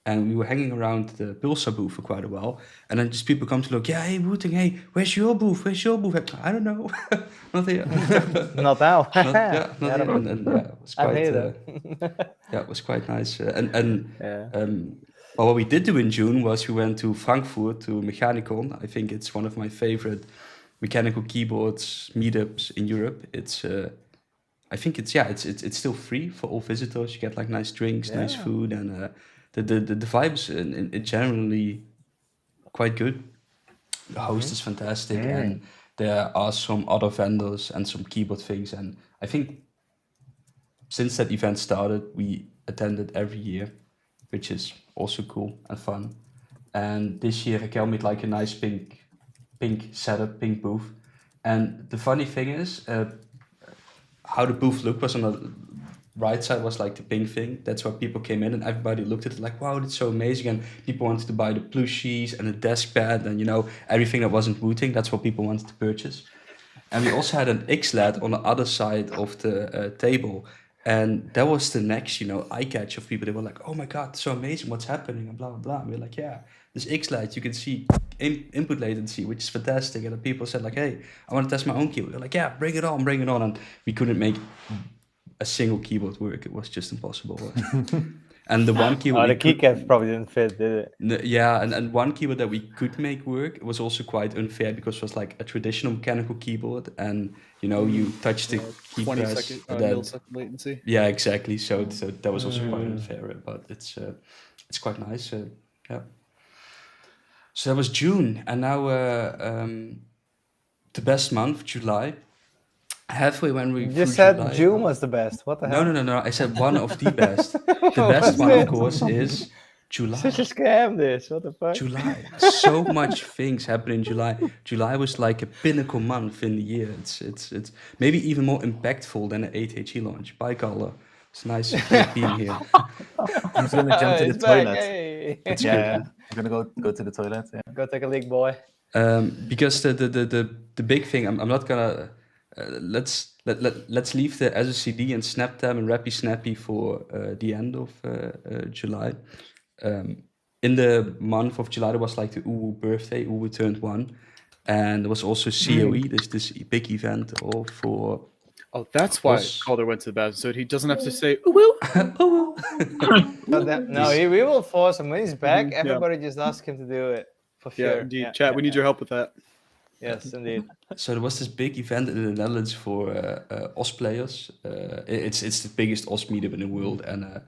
S5: And we were hanging around the Pulsar booth for quite a while, and then just people come to look. Yeah, hey, Wooting, hey, where's your booth? Where's your booth? I don't know, not here.
S3: Not now.
S5: not here. And it was
S3: I
S5: quite.
S3: hate it.
S5: It was quite nice. Well, what we did do in June was we went to Frankfurt to Mechanicon. I think it's one of my favorite mechanical keyboards meetups in Europe. It's I think it's still free for all visitors. You get like nice drinks, nice food, and the vibes in generally quite good. The host is fantastic, and there are some other vendors and some keyboard things. And I think since that event started, we attended every year, which is also cool and fun. And this year, Raquel made like a nice pink setup, pink booth. And the funny thing is, how the booth looked was on the right side was like the pink thing. That's where people came in and everybody looked at it like, wow, that's so amazing. And people wanted to buy the plushies and the desk pad and, everything that wasn't Wooting. That's what people wanted to purchase. and we also had an XLED on the other side of the table. And that was the next, eye catch of people. They were like, "Oh my god, so amazing! What's happening?" And blah blah blah. And we're like, "Yeah, this XLED, you can see input latency, which is fantastic." And the people said like, "Hey, I want to test my own keyboard." They're like, "Yeah, bring it on, bring it on." And we couldn't make a single keyboard work. It was just impossible. And the one keyboard,
S3: the keycaps probably didn't fit, did it?
S5: yeah, and one keyboard that we could make work was also quite unfair because it was like a traditional mechanical keyboard, and you touch the key
S2: 20
S5: press,
S2: second
S5: and then,
S2: millisecond latency.
S5: yeah, exactly. So that was also quite unfair, but it's quite nice. Yeah. So that was June, and now the best month, July. Halfway when we
S3: You
S5: through
S3: just said
S5: July.
S3: June was the best. What the hell?
S5: No. I said one of the best. The best one, of course, is July.
S3: Such a scam, this. What the fuck?
S5: July. So much things happen in July. July was like a pinnacle month in the year. It's maybe even more impactful than an 8HE launch. Bye, Carla. It's nice being here.
S7: He's gonna jump to the
S3: It's back,
S7: toilet.
S3: hey.
S7: Yeah. I'm gonna go to the toilet. Yeah.
S3: Go take a leak, boy.
S5: Because the big thing, I'm not gonna let's leave the SSCD and SnapTab and Rappy Snappy for the end of July. In the month of July, there was like the Uwu birthday. Uwu turned 1, and there was also COE. This big event for.
S2: Oh, that's why
S5: us.
S2: Calder went to the bathroom, so he doesn't have to say "ooh."
S3: No, we will force him when he's back.
S2: Yeah.
S3: Everybody just ask him to do it for
S2: Yeah,
S3: sure.
S2: indeed. Chat, we need your help with that.
S3: Yes, indeed.
S5: So there was this big event in the Netherlands for OS players. It's the biggest OS meetup in the world, and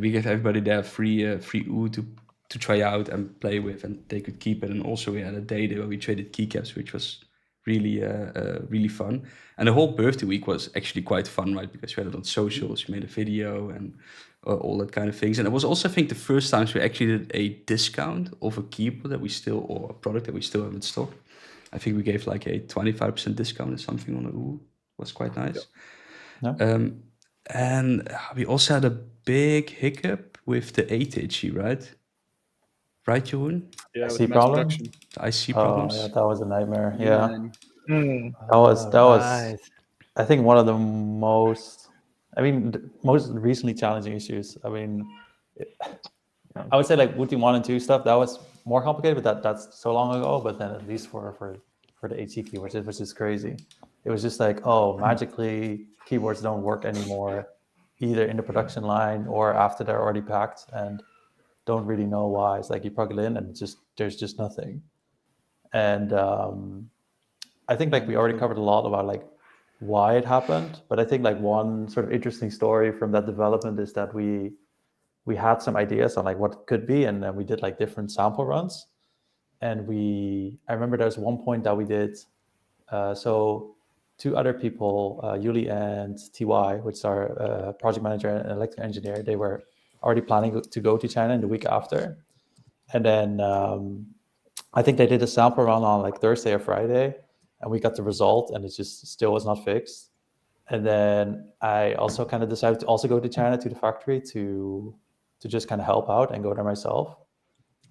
S5: we gave everybody there free U to try out and play with, and they could keep it. And also we had a day there where we traded keycaps, which was really fun. And the whole birthday week was actually quite fun, right? Because we had it on socials, we made a video and all that kind of things. And it was also, I think, the first times we actually did a discount of a keyboard or a product that we still have in stock. I think we gave like a 25% discount or something on the Uwu. Was quite nice.
S7: Yeah.
S5: And we also had a big hiccup with the 8HE, right? Right, Jeroen?
S2: Yeah,
S7: IC
S2: with mass
S7: problem?
S2: production.
S5: The IC problems.
S7: Yeah, that was a nightmare. Yeah.
S2: And
S7: That was
S3: Right.
S7: I think one of the most recently challenging issues. I mean, I would say like Wooting 1 and 2 stuff, that was more complicated, but that's so long ago. But then at least for the HE keyboards, which is crazy. It was just like, oh, magically keyboards don't work anymore, either in the production line or after they're already packed, and don't really know why. It's like you plug it in and there's just nothing. And I think like we already covered a lot about like why it happened, but I think like one sort of interesting story from that development is that we had some ideas on like what it could be, and then we did like different sample runs. And I remember there was one point that we did, so 2 other people, Yuli and TY, which is our project manager and electrical engineer, they were already planning to go to China in the week after. And then I think they did a sample run on like Thursday or Friday, and we got the result, and it just still was not fixed. And then I also kind of decided to also go to China, to the factory, to just kind of help out and go there myself.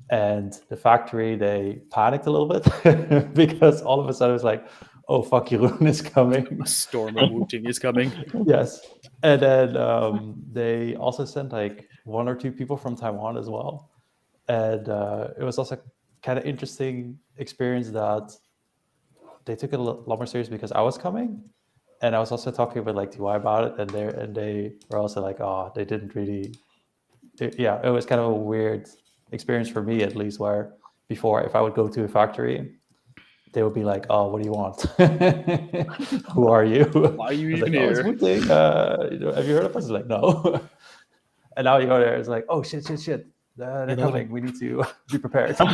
S7: And the factory, they panicked a little bit because all of a sudden it was like, oh, fuck, Jeroen is coming.
S2: a storm of Wooting is coming.
S7: Yes. And then they also sent like 1 or 2 people from Taiwan as well. And it was also kind of interesting experience that they took it a lot more serious because I was coming. And I was also talking with like TY about it, and they were also like, oh, they didn't really. It was kind of a weird experience for me, at least, where before, if I would go to a factory, they would be like, oh, what do you want? Who are you?
S2: Why are you
S7: I was
S2: even
S7: like,
S2: here?
S7: Oh, it's Wooting. Have you heard of us? Like, no. And now you go there, it's like, oh, shit. They're coming. We need to be prepared. So,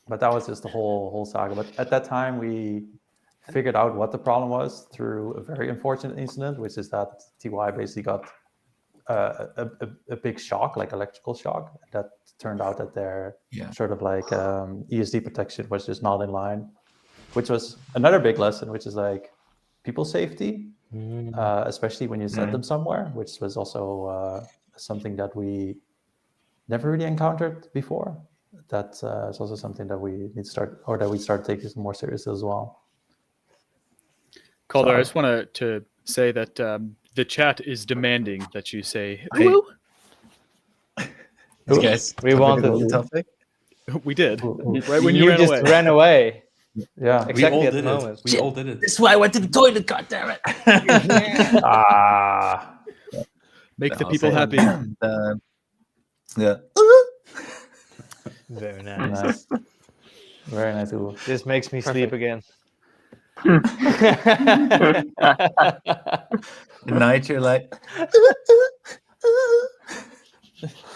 S7: but that was just the whole saga. But at that time, we figured out what the problem was through a very unfortunate incident, which is that TY basically got a big shock, like electrical shock. That turned out that their sort of like ESD protection was just not in line, which was another big lesson, which is like people safety, especially when you send them somewhere, which was also something that we never really encountered before.
S1: that's is also something that we need to start, or that we start taking more serious as well.
S2: Calder,
S1: So-
S2: I just want to say that the chat is demanding that you say
S4: Okay.
S2: "Ooh,
S4: These guys,
S3: We
S4: have a
S3: wanted
S4: good
S3: to.
S4: topic.
S2: ooh." We did
S1: Ooh.
S2: right when you ran
S3: just
S2: away.
S3: ran away.
S1: Yeah.
S3: Exactly
S5: we all
S3: at the
S5: did
S3: moment.
S5: it. We all did it.
S4: This is why I went to the toilet. God damn it!
S1: Ah.
S2: Make the
S4: I'll
S2: people
S4: say,
S2: happy.
S4: Yeah.
S3: Very nice.
S1: Nice. Very nice. Ooh.
S3: This makes me sleep again.
S4: At night you're like.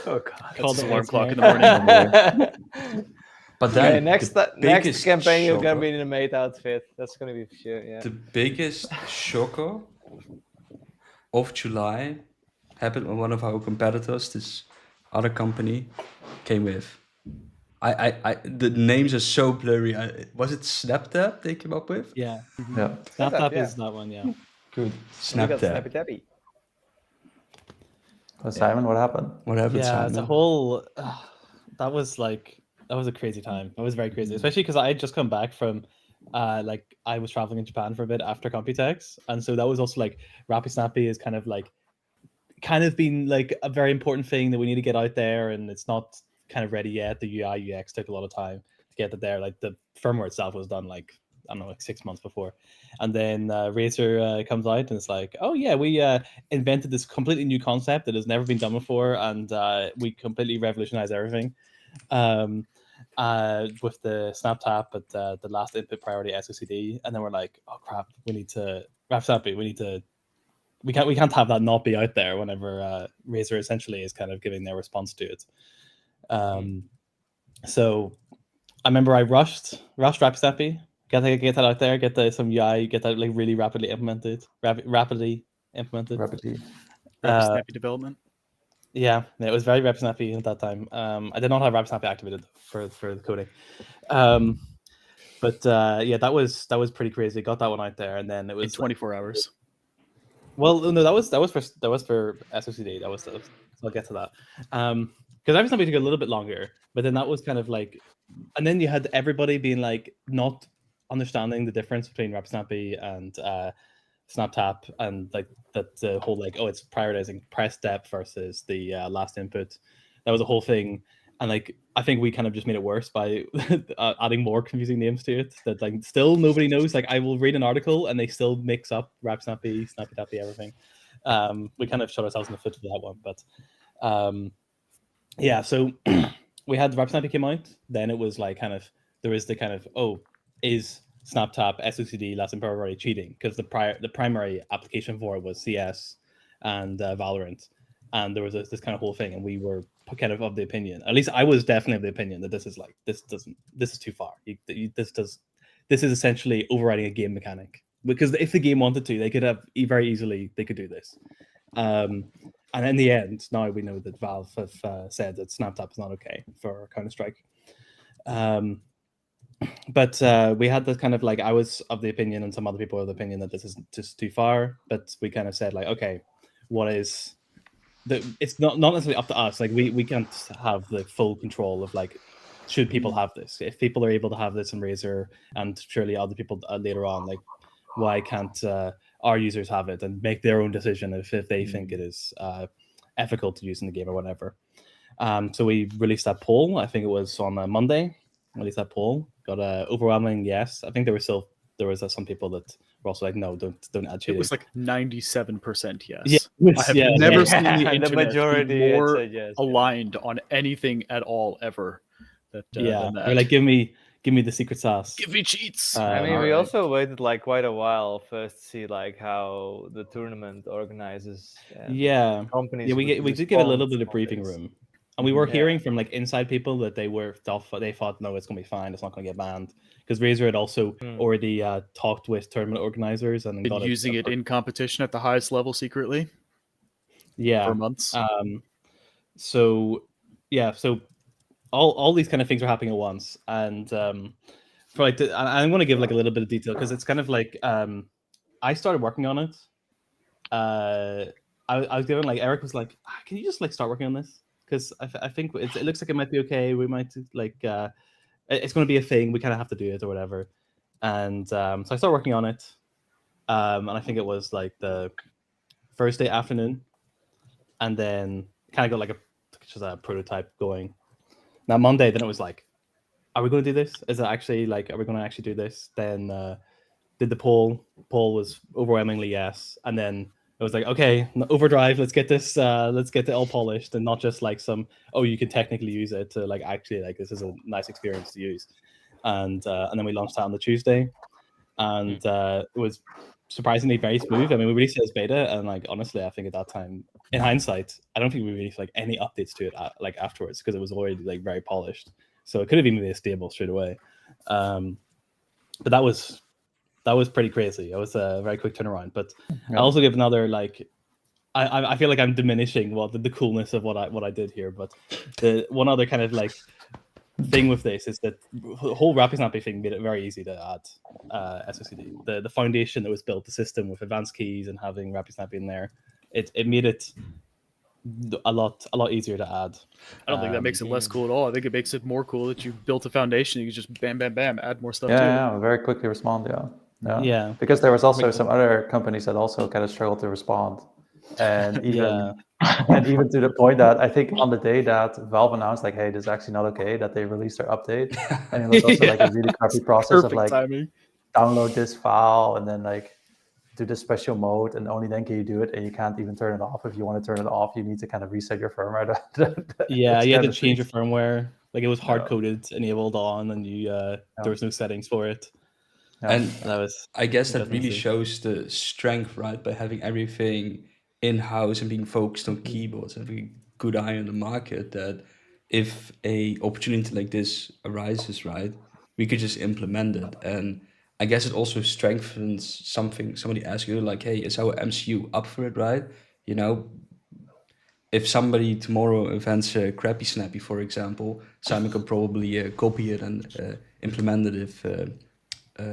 S3: Oh god.
S2: That's his alarm
S7: ASMR.
S2: clock in the morning.
S5: But then
S3: Okay, next
S5: the
S3: next
S5: biggest
S3: campaign you're gonna
S5: shocker-
S3: be in a mate outfit. That's gonna be for sure. Yeah.
S5: The biggest shocker of July happened when one of our competitors, this other company, came with. The names are so blurry. Was it SnapTap they came up with?
S7: Yeah.
S1: Yeah.
S7: SnapTap
S3: yeah.
S7: is that one, yeah.
S5: Good.
S3: We got
S5: SnapTap.
S3: Snappy Tappy.
S1: Simon, what happened?
S5: What happened,
S7: Yeah,
S5: Simon?
S7: it's a whole. That was a crazy time. That was very crazy, especially because I had just come back from, like I was traveling in Japan for a bit after Computex, and so that was also like Rappy Snappy is kind of been like a very important thing that we need to get out there, and it's not kind of ready yet. The UI UX took a lot of time to get it there. Like the firmware itself was done like I don't know, like 6 months before, and then Razer comes out and it's like, oh yeah, we invented this completely new concept that has never been done before, and we completely revolutionized everything. With the SnapTap at the last input priority SOCD, and then we're like, oh crap, we need to RapSnappy, we can't have that not be out there whenever Razer essentially is kind of giving their response to it. So I remember I rushed RapSnappy, get that out there, get some UI, get that like really rapidly implemented.
S1: Rapidly.
S2: Snappy development.
S7: Yeah, it was very RapSnappy at that time. I did not have RapSnappy activated for the coding. But yeah, that was pretty crazy. Got that one out there, and then it was
S2: in 24 hours.
S7: Well, no, that was for SOCD. So I'll get to that. Because RapSnappy took a little bit longer, but then that was kind of like, and then you had everybody being like not understanding the difference between RapSnappy and SnapTap, and like that the whole like, oh, it's prioritizing press depth versus the last input. That was a whole thing, and like I think we kind of just made it worse by adding more confusing names to it. That like still nobody knows. Like I will read an article and they still mix up RapSnappy, Snappy Tappy, everything. We kind of shot ourselves in the foot with that one, but yeah. So we had RapSnappy came out. Then it was like kind of there is the kind of is SnapTap SOCD last input priority cheating, because the primary application for it was CS and Valorant, and there was this kind of whole thing, and we were kind of the opinion, at least I was definitely of the opinion, that this is too far. This is essentially overriding a game mechanic, because if the game wanted to, they could have very easily do this. And in the end, now we know that Valve have said that SnapTap is not okay for Counter-Strike. But we had this kind of like, I was of the opinion and some other people of the opinion that this is just too far, but we kind of said like, okay, it's not necessarily up to us. Like we can't have the full control of like, should people have this? If people are able to have this in Razer, and surely other people later on, like why can't our users have it and make their own decision if they think it is ethical to use in the game or whatever. So we released that poll. I think it was on a Monday. Released that poll, got a overwhelming yes. I think there was some people that were also like, no, don't add cheating.
S2: It was like 97% yes.
S7: Yeah,
S2: I have
S7: yeah,
S2: never
S7: yeah.
S2: seen the
S3: The
S2: internet
S3: majority
S2: be more
S3: said yes, yeah.
S2: aligned on anything at all ever. Than that.
S7: They're like, give me the secret sauce.
S2: Give me cheats.
S3: I mean, we
S7: alright.
S3: also waited like quite a while first to see like how the tournament organizes. And
S7: Yeah,
S3: companies.
S7: yeah, we
S3: would
S7: did give a little
S3: respond
S7: bit of
S3: on
S7: briefing
S3: this.
S7: room, and we were
S3: Yeah.
S7: hearing from like inside people that they thought no, it's gonna be fine, it's not gonna get banned, because Razer had also already talked with tournament organizers and
S2: Been using it in competition at the highest level secretly.
S7: Yeah,
S2: for months.
S7: So yeah, so all these kind of things are happening at once, and for like I'm going to give like a little bit of detail, because it's kind of like I started working on it. I was given like, Eric was like, can you just like start working on this, because I think it looks like it might be okay. We might like it's going to be a thing. We kind of have to do it or whatever. And so I started working on it, and I think it was like the Thursday afternoon, and then kind of got like just a prototype going. Now Monday, then it was like, are we going to do this? Is it actually like, are we going to actually do this? Then did the poll. Poll was overwhelmingly yes, and then it was like, okay, overdrive. Let's get this. Let's get it all polished, and not just like some. Oh, you can technically use it to like actually like this is a nice experience to use, and then we launched that on the Tuesday, and it was surprisingly very smooth. I mean, we released it as beta, and like honestly, I think at that time, in hindsight, I don't think we released like any updates to it like afterwards because it was already like very polished. So it could have even been stable straight away. But that was pretty crazy. It was a very quick turnaround. But I also give another like I feel like I'm diminishing the coolness of what I did here. But the one other kind of like thing with this is that the whole RapidSnappy thing made it very easy to add SOCD. The foundation that was built, the system with advanced keys and having RapidSnappy in there, it made it a lot easier to add.
S2: I don't think that makes it less cool at all. I think it makes it more cool that you built a foundation. You can just bam, bam, bam, add more stuff to it.
S1: Yeah, very quickly respond. Yeah. Because there was also some other companies that also kind of struggled to respond, and even and even to the point that I think on the day that Valve announced like, hey, this is actually not okay, that they released their update, and it was also like a really crappy process of like
S2: timing.
S1: Download this file and then like do the special mode, and only then can you do it, and you can't even turn it off. If you want to turn it off, you need to kind of reset your firmware.
S7: You had to change your firmware. Like it was hard coded, enabled on, and you there was no settings for it.
S5: And
S7: that was,
S5: I guess that really shows the strength, right? By having everything in-house and being focused on keyboards, having a good eye on the market, that if a opportunity like this arises, right, we could just implement it. And I guess it also strengthens something. Somebody asked you like, hey, is our MCU up for it, right? You know, if somebody tomorrow invents a crappy Snappy, for example, Simon could probably copy it and implement it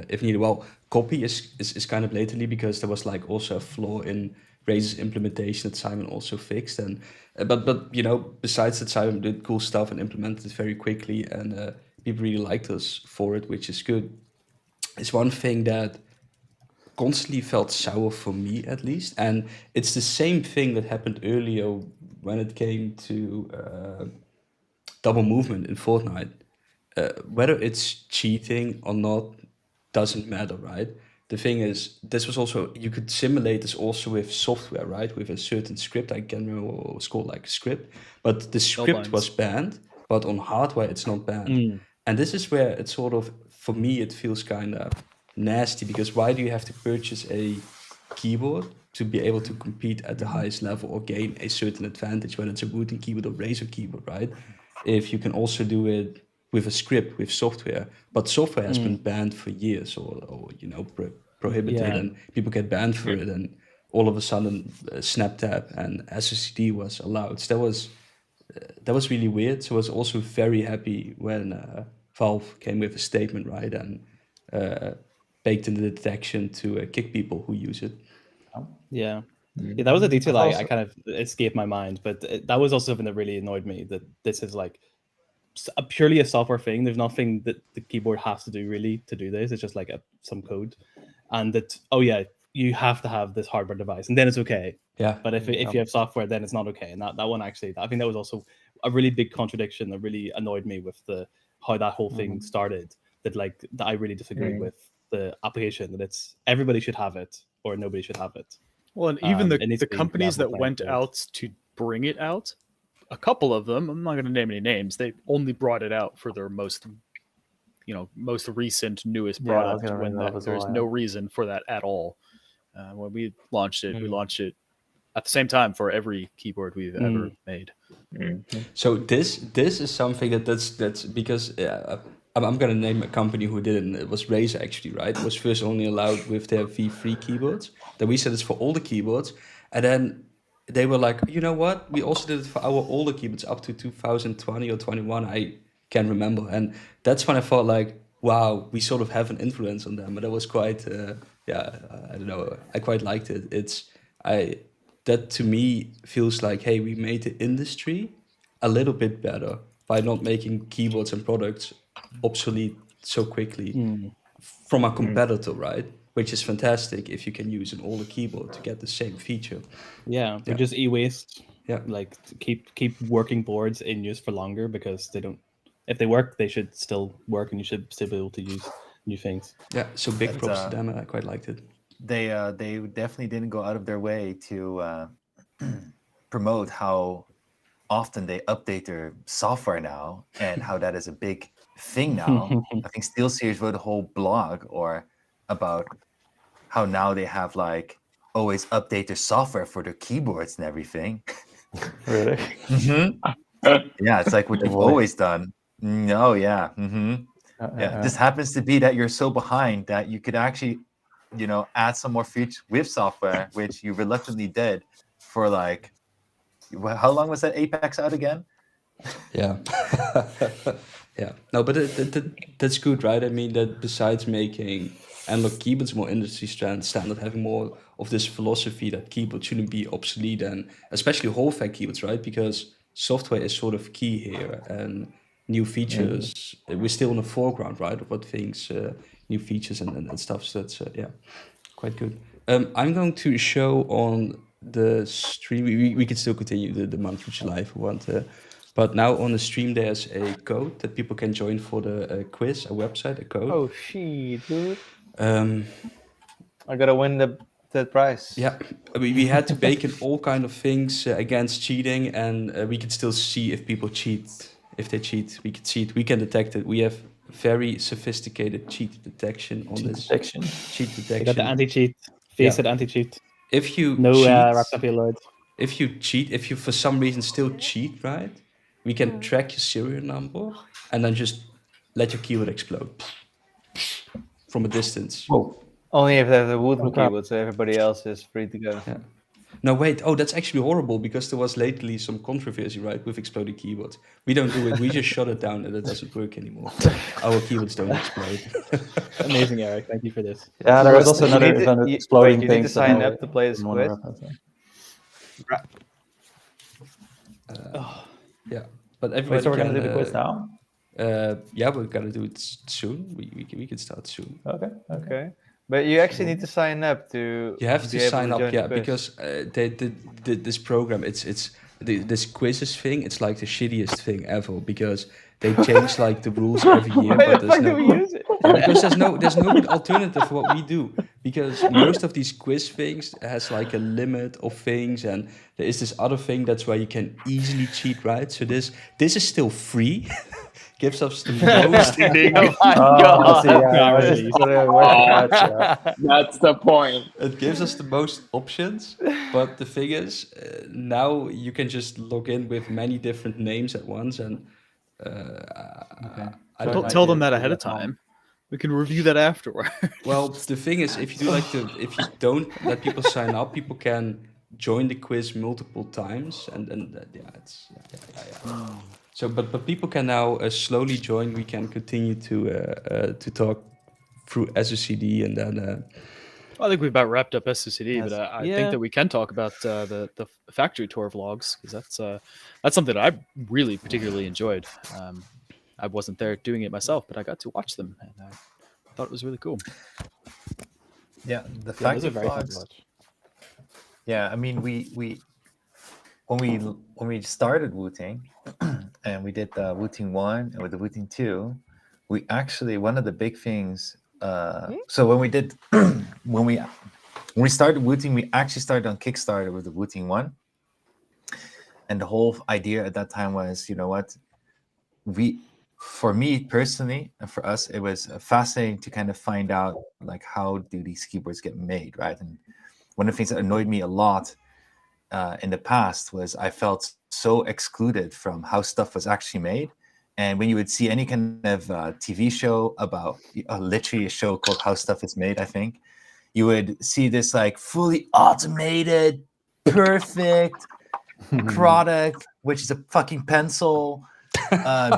S5: if needed. Well, copy is kind of blatantly because there was like also a flaw in Raze's implementation that Simon also fixed. And but you know, besides that, Simon did cool stuff and implemented it very quickly, and people really liked us for it, which is good. It's one thing that constantly felt sour for me, at least, and it's the same thing that happened earlier when it came to double movement in Fortnite. Whether it's cheating or not doesn't matter, right? The thing is, this was also, you could simulate this also with software, right? With a certain script, I can't remember what it was called, like a script, but the script was banned, but on hardware it's not banned. And this is where it sort of, for me, it feels kind of nasty, because why do you have to purchase a keyboard to be able to compete at the highest level or gain a certain advantage, whether it's a Wooting keyboard or Razer keyboard, right? If you can also do it with a script, with software, but software has been banned for years, or you know, prohibited, and people get banned for it, and all of a sudden SnapTap and SSD was allowed. So that was really weird. So I was also very happy when Valve came with a statement, right, and baked in the detection to kick people who use it.
S7: Yeah, that was a detail I kind of escaped my mind, but that was also something that really annoyed me, that this is like purely a software thing. There's nothing that the keyboard has to do really to do this. It's just like some code, and that, oh yeah, you have to have this hardware device and then it's okay.
S5: Yeah.
S7: But if you have software, then it's not okay. And that one actually, I think that was also a really big contradiction that really annoyed me with how that whole thing started. That I really disagree with the application, that it's everybody should have it or nobody should have it.
S2: Well, and even the companies that went out to bring it out, a couple of them, I'm not going to name any names, they only brought it out for their most recent, newest product, when there's no reason for that at all. When we launched it, we launched it at the same time for every keyboard we've ever made.
S5: So this is something that's because I'm going to name a company who did it, and it was Razer actually, right? It was first only allowed with their V3 keyboards. Then we said it's for all the keyboards, and then they were like, you know what? We also did it for our older keyboards up to 2020 or 21. I can't remember. And that's when I thought like, wow, we sort of have an influence on them. And that was quite, I don't know. I quite liked it. That to me feels like, hey, we made the industry a little bit better by not making keyboards and products obsolete so quickly from a competitor, right? Which is fantastic if you can use an older keyboard to get the same feature.
S7: Yeah, we
S5: Yeah.
S7: just e-waste.
S5: Yeah.
S7: Like to keep working boards in use for longer because they don't. If they work, they should still work, and you should still be able to use new things.
S5: Yeah, so big
S4: But,
S5: props to them. I quite liked it.
S4: They definitely didn't go out of their way to promote how often they update their software now and how that is a big thing now. I think SteelSeries wrote a whole blog about how now they have like always update their software for their keyboards and everything.
S1: Really?
S4: Yeah, it's like what you've always done. No, yeah. Yeah, this happens to be that you're so behind that you could actually, add some more features with software, which you reluctantly did for like, how long was that Apex out again?
S5: Yeah. Yeah. No, but that's good, right? I mean, that besides making analog keyboards more industry standard, having more of this philosophy that keyboards shouldn't be obsolete, and especially whole-fat keyboards, right? Because software is sort of key here, and new features, we're still in the foreground, right? Of what things, new features and stuff. So that's, yeah, quite good. I'm going to show on the stream, we can still continue the month of July if we want to. But now on the stream, there's a code that people can join for the quiz, a website, a code.
S3: Oh shit, dude!
S5: Um,
S3: I gotta win the prize.
S5: yeah, we had to bake in all kind of things against cheating, and we can still see if people cheat. If they cheat, we can see it. We can detect it. We have very sophisticated cheat detection on this. Cheat detection.
S7: You got the anti-cheat. Face it, anti-cheat.
S5: If you
S7: no
S5: cheat,
S7: Raptopia load.
S5: If you cheat, if you for some reason still cheat, right? We can track your serial number and then just let your keyboard explode from a distance.
S1: Oh.
S3: Only if they have the Wooting keyboard, so everybody else is free to go.
S5: Yeah. No, wait. Oh, that's actually horrible because there was lately some controversy, right, with exploding keyboards. We don't do it. We just shut it down and it doesn't work anymore. Our keyboards don't explode.
S7: Amazing, Eric. Thank you for this.
S1: Yeah, there was also
S3: You
S1: another
S3: need to-
S1: event with
S3: you-
S1: exploding
S3: wait, you need
S1: things.
S3: to sign up to play this quiz?
S5: Yeah, but everybody
S1: Wait, so we're
S5: can,
S1: gonna do the quiz now?
S5: Yeah, we're gonna do it soon. We can start soon.
S3: Okay. But you actually need to sign up to.
S5: You have
S3: be
S5: to
S3: able
S5: sign up,
S3: join the
S5: yeah,
S3: quiz.
S5: because this program, this quizzes thing. It's like the shittiest thing ever because they change like the rules every year.
S3: Why
S5: But
S3: the
S5: there's
S3: fuck do we
S5: no
S3: use it?
S5: because there's no good alternative for what we do. Because most of these quiz things has like a limit of things, and there is this other thing that's where you can easily cheat, right? So this is still free. Gives us the most
S6: That's the point.
S5: It gives us the most options, but the thing is, now you can just log in with many different names at once, and I
S2: Don't tell them that ahead of time. We can review that afterward.
S5: Well, the thing is, if you don't let people sign up, people can join the quiz multiple times, and yeah. So, but people can now slowly join. We can continue to talk through SOCD, and then.
S2: I think we've about wrapped up SOCD, but I
S7: Yeah.
S2: think that we can talk about the factory tour vlogs because that's something that I really particularly enjoyed. I wasn't there doing it myself, but I got to watch them, and I thought it was really cool.
S4: Yeah, the
S7: Those
S4: factory
S7: are very fun to
S4: vlogs.
S7: watch.
S4: Yeah, I mean, we when we started Wooting, and we did the Wooting 1 and with the Wooting 2, we actually one of the big things. So when we did when we started Wooting, we actually started on Kickstarter with the Wooting 1, and the whole idea at that time was, you know what, for me personally and for us, it was fascinating to kind of find out like how do these keyboards get made, right? And one of the things that annoyed me a lot in the past was I felt so excluded from how stuff was actually made. And when you would see any kind of TV show about literally a show called How Stuff Is Made, I think, you would see this like fully automated, perfect product, which is a fucking pencil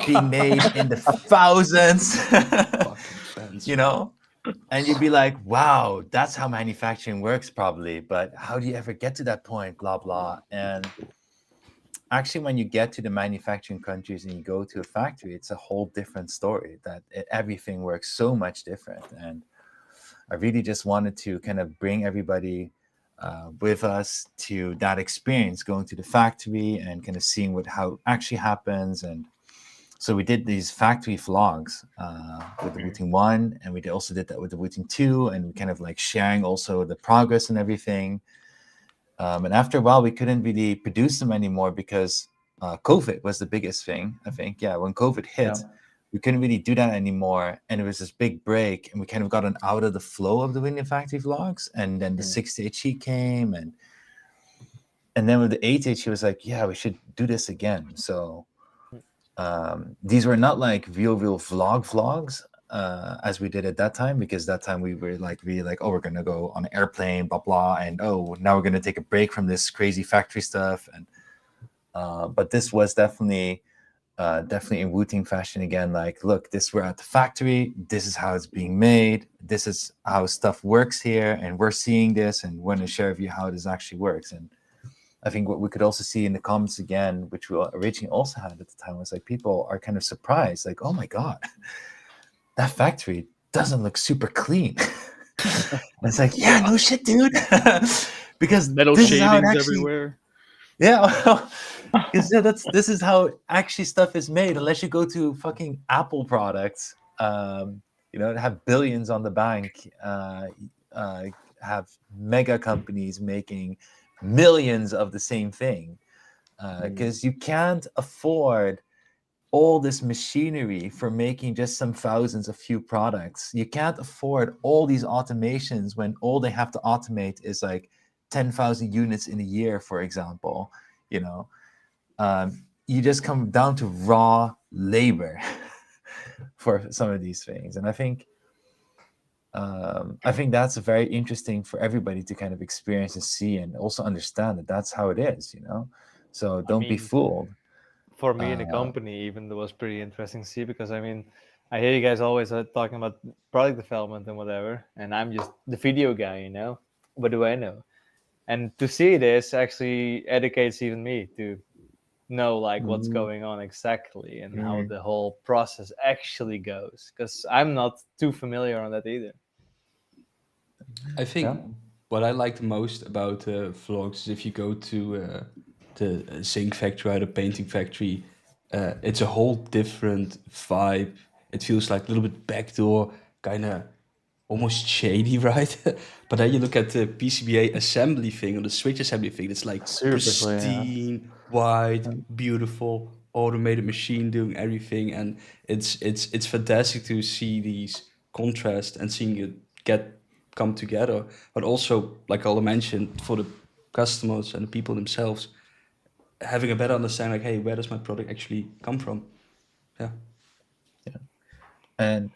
S4: being made in the thousands, you know? And you'd be like, wow, that's how manufacturing works probably. But how do you ever get to that point? Blah, blah. And actually, when you get to the manufacturing countries and you go to a factory, it's a whole different story. That everything works so much different. And I really just wanted to kind of bring everybody with us to that experience, going to the factory and kind of seeing how it actually happens. And so we did these factory vlogs with the Wooting 1, and we also did that with the Wooting 2, and we kind of like sharing also the progress and everything. And after a while, we couldn't really produce them anymore because COVID was the biggest thing, I think. Yeah, when COVID hit, we couldn't really do that anymore. And it was this big break, and we kind of gotten out of the flow of the Wooting Factory vlogs. And then the 6HE came, and then with the 8HE, was like, yeah, we should do this again. So these were not like real vlogs as we did at that time, because that time we were like really like, oh, we're gonna go on an airplane, blah blah, and oh, now we're gonna take a break from this crazy factory stuff. And but this was definitely in Wooting fashion again, like, look, we're at the factory, this is how it's being made, this is how stuff works here, and we're seeing this, and we're going to share with you how this actually works. And I think what we could also see in the comments again, which we originally also had at the time, was like people are kind of surprised, like, oh my god, that factory doesn't look super clean. And it's like, yeah, no shit, dude. Because
S2: metal
S4: this is how it
S2: shavings
S4: actually,
S2: everywhere.
S4: yeah. This is how actually stuff is made. Unless you go to fucking Apple products, that have billions on the bank, have mega companies making millions of the same thing, because you can't afford all this machinery for making just some thousands of few products. You can't afford all these automations when all they have to automate is like 10,000 units in a year, for example. You just come down to raw labor for some of these things. And I think that's very interesting for everybody to kind of experience and see, and also understand that that's how it is, So don't be fooled.
S3: For me in the company, even, it was pretty interesting to see, because I hear you guys always talking about product development and whatever, and I'm just the video guy, What do I know? And to see this actually educates even me to know like what's going on exactly and how the whole process actually goes, because I'm not too familiar on that either.
S5: I think what I like the most about vlogs is if you go to the zinc factory or the painting factory, it's a whole different vibe. It feels like a little bit backdoor, kind of almost shady, right? But then you look at the PCBA assembly thing or the switch assembly thing, it's like
S1: Super
S5: pristine, white, beautiful, automated machine doing everything. And it's fantastic to see these contrasts and seeing it come together. But also, like Ola mentioned, for the customers and the people themselves, having a better understanding, like, hey, where does my product actually come from? Yeah.
S4: And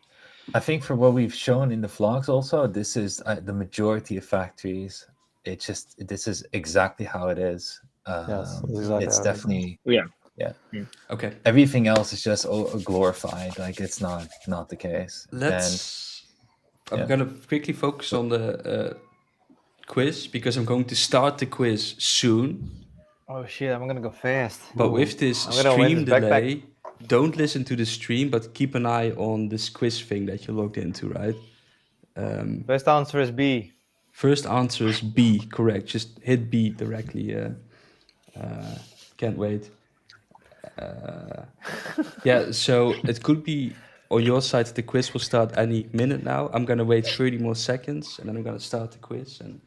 S4: I think for what we've shown in the vlogs also, this is the majority of factories. This is exactly how it is.
S1: Yes, exactly.
S4: It's definitely,
S5: Okay.
S4: Everything else is just glorified. Like, it's not the case.
S5: I'm gonna quickly focus on the quiz, because I'm going to start the quiz soon.
S3: Oh shit, I'm gonna go fast.
S5: But with this stream delay, don't listen to the stream, but keep an eye on this quiz thing that you logged into, right?
S3: First answer is B.
S5: First answer is B, correct. Just hit B directly. Can't wait. Yeah, so it could be on your side that the quiz will start any minute now. I'm gonna wait 30 more seconds, and then I'm gonna start the quiz. And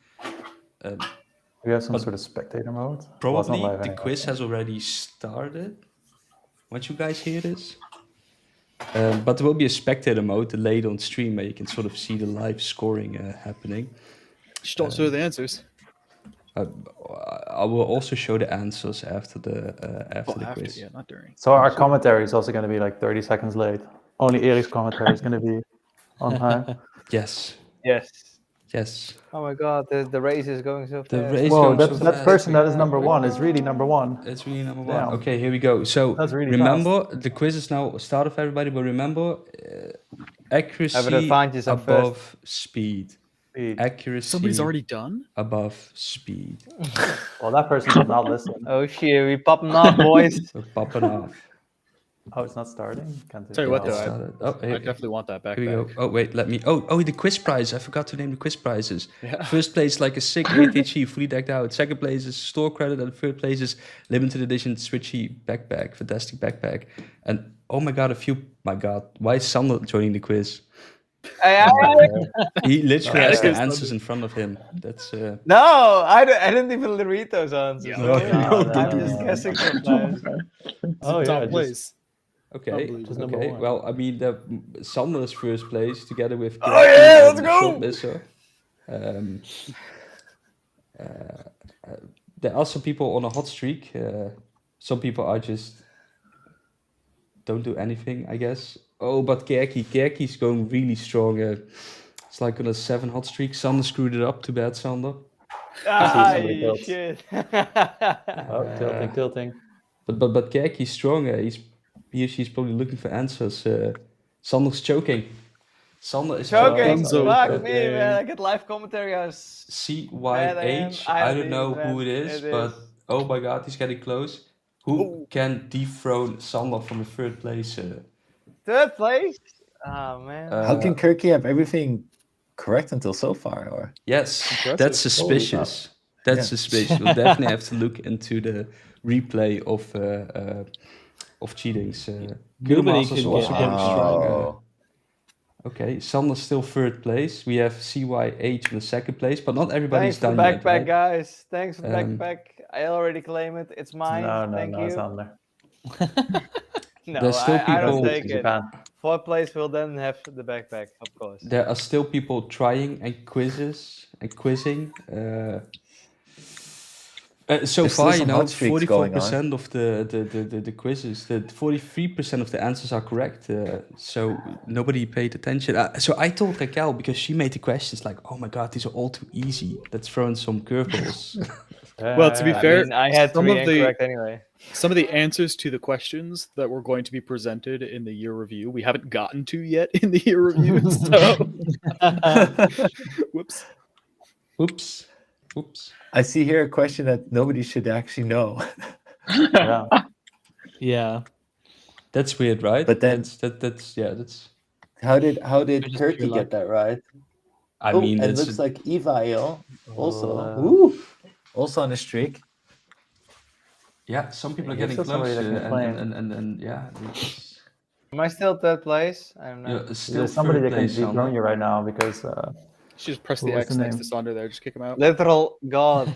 S1: we have some sort of spectator mode.
S5: Probably the quiz has already started. Once you guys hear this, but there will be a spectator mode delayed on stream where you can sort of see the live scoring happening.
S2: Just don't show the answers.
S5: I will also show the answers after the quiz.
S2: Yeah, not during.
S1: So our commentary is also going to be like 30 seconds late. Only Eric's commentary is going to be on time.
S5: Yes.
S3: Oh my god, the race is going so fast.
S5: The race
S1: that person that is number one is really number one.
S5: It's really number one. Okay, here we go. So
S1: really
S5: remember, the quiz is now started for everybody, but remember, accuracy above speed.
S1: Speed.
S5: accuracy
S2: Somebody's already done?
S5: above speed.
S1: Well, that person did not listen.
S3: Oh shit, we popping off, boys.
S5: We're popping off.
S1: Oh, it's not starting? Can't
S2: Tell you what,
S5: It
S2: though,
S5: started. Oh,
S2: I definitely want that
S5: here we go.
S2: backpack.
S5: Oh, wait, let me. Oh, the quiz prize. I forgot to name the quiz prizes.
S2: Yeah.
S5: First place, like a sick ATHE, fully decked out. Second place is store credit, and third place is limited edition Switchy backpack, fantastic backpack. And oh my god, why is Sander joining the quiz? He literally has the answers in front of him. That's
S3: No, I didn't even read those answers.
S2: Yeah.
S3: I'm just guessing sometimes.
S1: Oh,
S2: Top
S1: yeah,
S2: place.
S5: okay.
S1: Just number
S5: Okay.
S1: one.
S5: Well, I mean, Sander is first place together with.
S3: Oh, yeah, let's go!
S5: There are some people on a hot streak. Some people are just don't do anything, I guess. Oh, but Kerky's going really strong. It's like on a 7 hot streak. Sander screwed it up. Too bad, Sander.
S3: Shit.
S1: Oh, tilting.
S5: But Kerky's strong. She's probably looking for answers. Sander's choking. Sander is
S3: Choking.
S2: Gonzo.
S3: Fuck me, man. I get live commentary.
S5: CYH. I don't know who it is, but oh my god, he's getting close. Who can dethrone Sander from the third place?
S3: Third place? Oh, man.
S4: How can Kirky have everything correct until so far? Or
S5: Yes,
S2: Impressive.
S5: that's suspicious. That's
S4: Yeah.
S5: suspicious. We'll definitely have to look into the replay of cheatings.
S7: Nobody
S5: Killmaster's
S7: can
S5: also
S7: get
S5: getting
S7: him.
S5: strong. Okay, Sander's still third place. We have CYH in the second place, but not everybody's
S3: Thanks for
S5: done
S3: the
S5: yet.
S3: backpack,
S5: Right?
S3: guys. Thanks for the
S5: Um,
S3: backpack. I already claim it. It's mine. Thank you.
S1: It's on there.
S3: No,
S5: There's still
S3: I don't
S5: people-
S3: take it.
S1: Japan.
S3: Fourth place will then have the backpack, of course.
S5: There are still people trying and quizzing. So
S4: There's still
S5: far,
S4: some hot streaks going on.
S5: 44% of the quizzes, 43% of the answers are correct. So nobody paid attention. So I told Raquel, because she made the questions like, "Oh my god, these are all too easy. Let's throw in some curveballs."
S2: Well, to be
S1: Yeah,
S2: fair,
S3: I mean, I had
S2: some
S3: three
S2: of the-
S3: incorrect anyway.
S2: Some of the answers to the questions that were going to be presented in the year review, we haven't gotten to yet in the year review. So, whoops.
S5: Oops.
S4: I see here a question that nobody should actually know.
S1: yeah.
S7: Yeah.
S5: That's weird, right?
S4: But then-
S5: that's.
S4: How did
S7: Just
S4: Kirky
S7: pure luck.
S4: get that right?
S5: I
S4: Oh,
S5: mean,
S4: it
S5: it's
S4: looks like Evail also.
S1: Oh,
S4: Ooh, also on a streak.
S5: yeah. Some people are
S1: There's
S5: getting
S1: still
S5: close,
S1: somebody that can claim.
S5: and yeah. it's-
S3: Am I still third place? I'm not.
S5: yeah, still
S1: There's somebody
S5: third
S1: that can
S5: place,
S1: dethrone
S5: Sander.
S1: you right now because
S2: Just press
S1: What
S2: the
S1: was
S2: X
S1: the
S2: next
S1: name?
S2: to Sander there. Just kick him out.
S3: Literal God.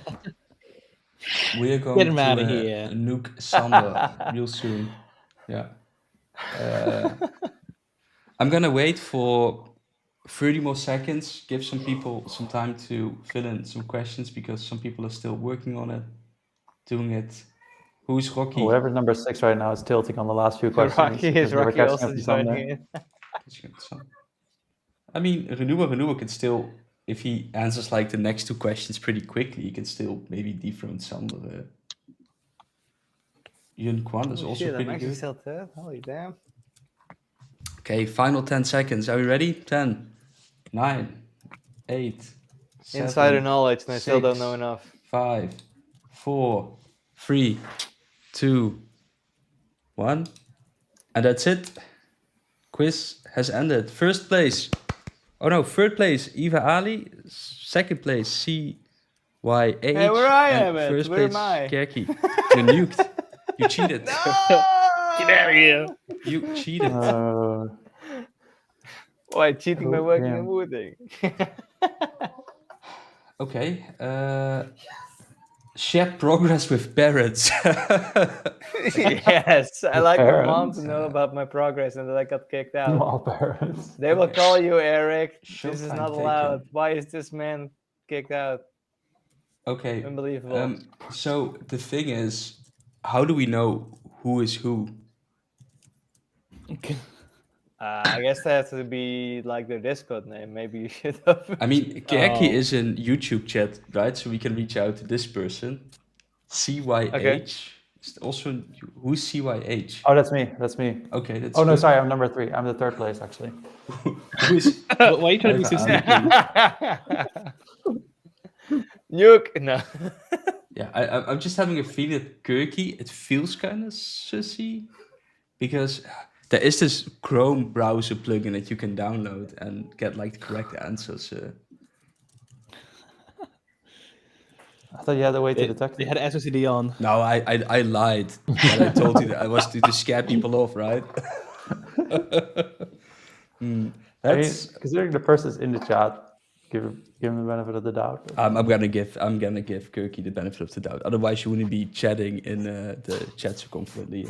S5: We are going
S7: Get him
S5: to
S7: outta here.
S5: nuke Sander real soon. Yeah. I'm gonna wait for 30 more seconds. Give some people some time to fill in some questions because some people are still working on it, doing it. Who's Rocky?
S1: whoever's number 6 right now is tilting on the last few questions.
S3: Rocky
S1: because
S3: is
S1: they were
S3: Rocky
S1: catching
S3: also
S1: up to Sander.
S3: joining in.
S5: I mean, Renua can still, if he answers like the next 2 questions pretty quickly, he can still maybe dethrone Sander. Yun Kwan is
S3: Oh,
S5: also
S3: shit, I'm
S5: pretty
S3: actually
S5: good.
S3: still third. Holy damn.
S5: Okay, final 10 seconds. Are we ready? 10, 9, 8, 7,
S3: Insider knowledge, and I still don't
S5: 6,
S3: know enough.
S5: 5, 4, 3, 2, 1. And that's it. Quiz has ended. First place. Oh no, third place, Eva Ali. Second place, CYH.
S3: Hey, where I
S5: and
S3: am at?
S5: first
S3: Where
S5: place,
S3: am I?
S5: Kerky. You're nuked. You cheated.
S3: Get out of here!
S5: You cheated.
S3: Why, cheating by
S1: Oh,
S3: working
S1: damn.
S3: in Wooting?
S5: Okay. Share progress with parents.
S3: Yes, I like my mom
S1: Parents.
S3: to know about my progress and that I got kicked out.
S1: Small parents.
S3: They will call you, Eric. This is
S5: Showtime
S3: not
S5: taken.
S3: allowed. Why is this man kicked out?
S5: Okay.
S3: Unbelievable.
S5: So the thing is, how do we know who is who?
S3: I guess that has to be like their Discord name. Maybe you should have.
S5: I mean, Kerky
S7: Oh.
S5: is in YouTube chat, right? So we can reach out to this person. CYH.
S3: Okay.
S5: Also, who's CYH?
S1: Oh, that's me. That's me.
S5: Okay, that's.
S1: Oh no,
S5: good.
S1: sorry, I'm number 3. I'm the 3rd place actually.
S5: Who's
S7: Why are you trying to be so sneaky?
S3: Nuke. No.
S5: Yeah, I'm just having a feeling that Kirky, it feels kind of sussy because there is this Chrome browser plugin that you can download and get like the correct answers.
S1: I thought you had a way to detect
S7: They
S1: it.
S7: had SOCD on.
S5: No, I lied. But I told you that I was to scare people off, right?
S1: I mean,
S5: That's.
S1: considering the person's in the chat, give him the benefit of the doubt.
S5: I'm gonna give Kirky the benefit of the doubt. Otherwise, you wouldn't be chatting in the chat so confidently.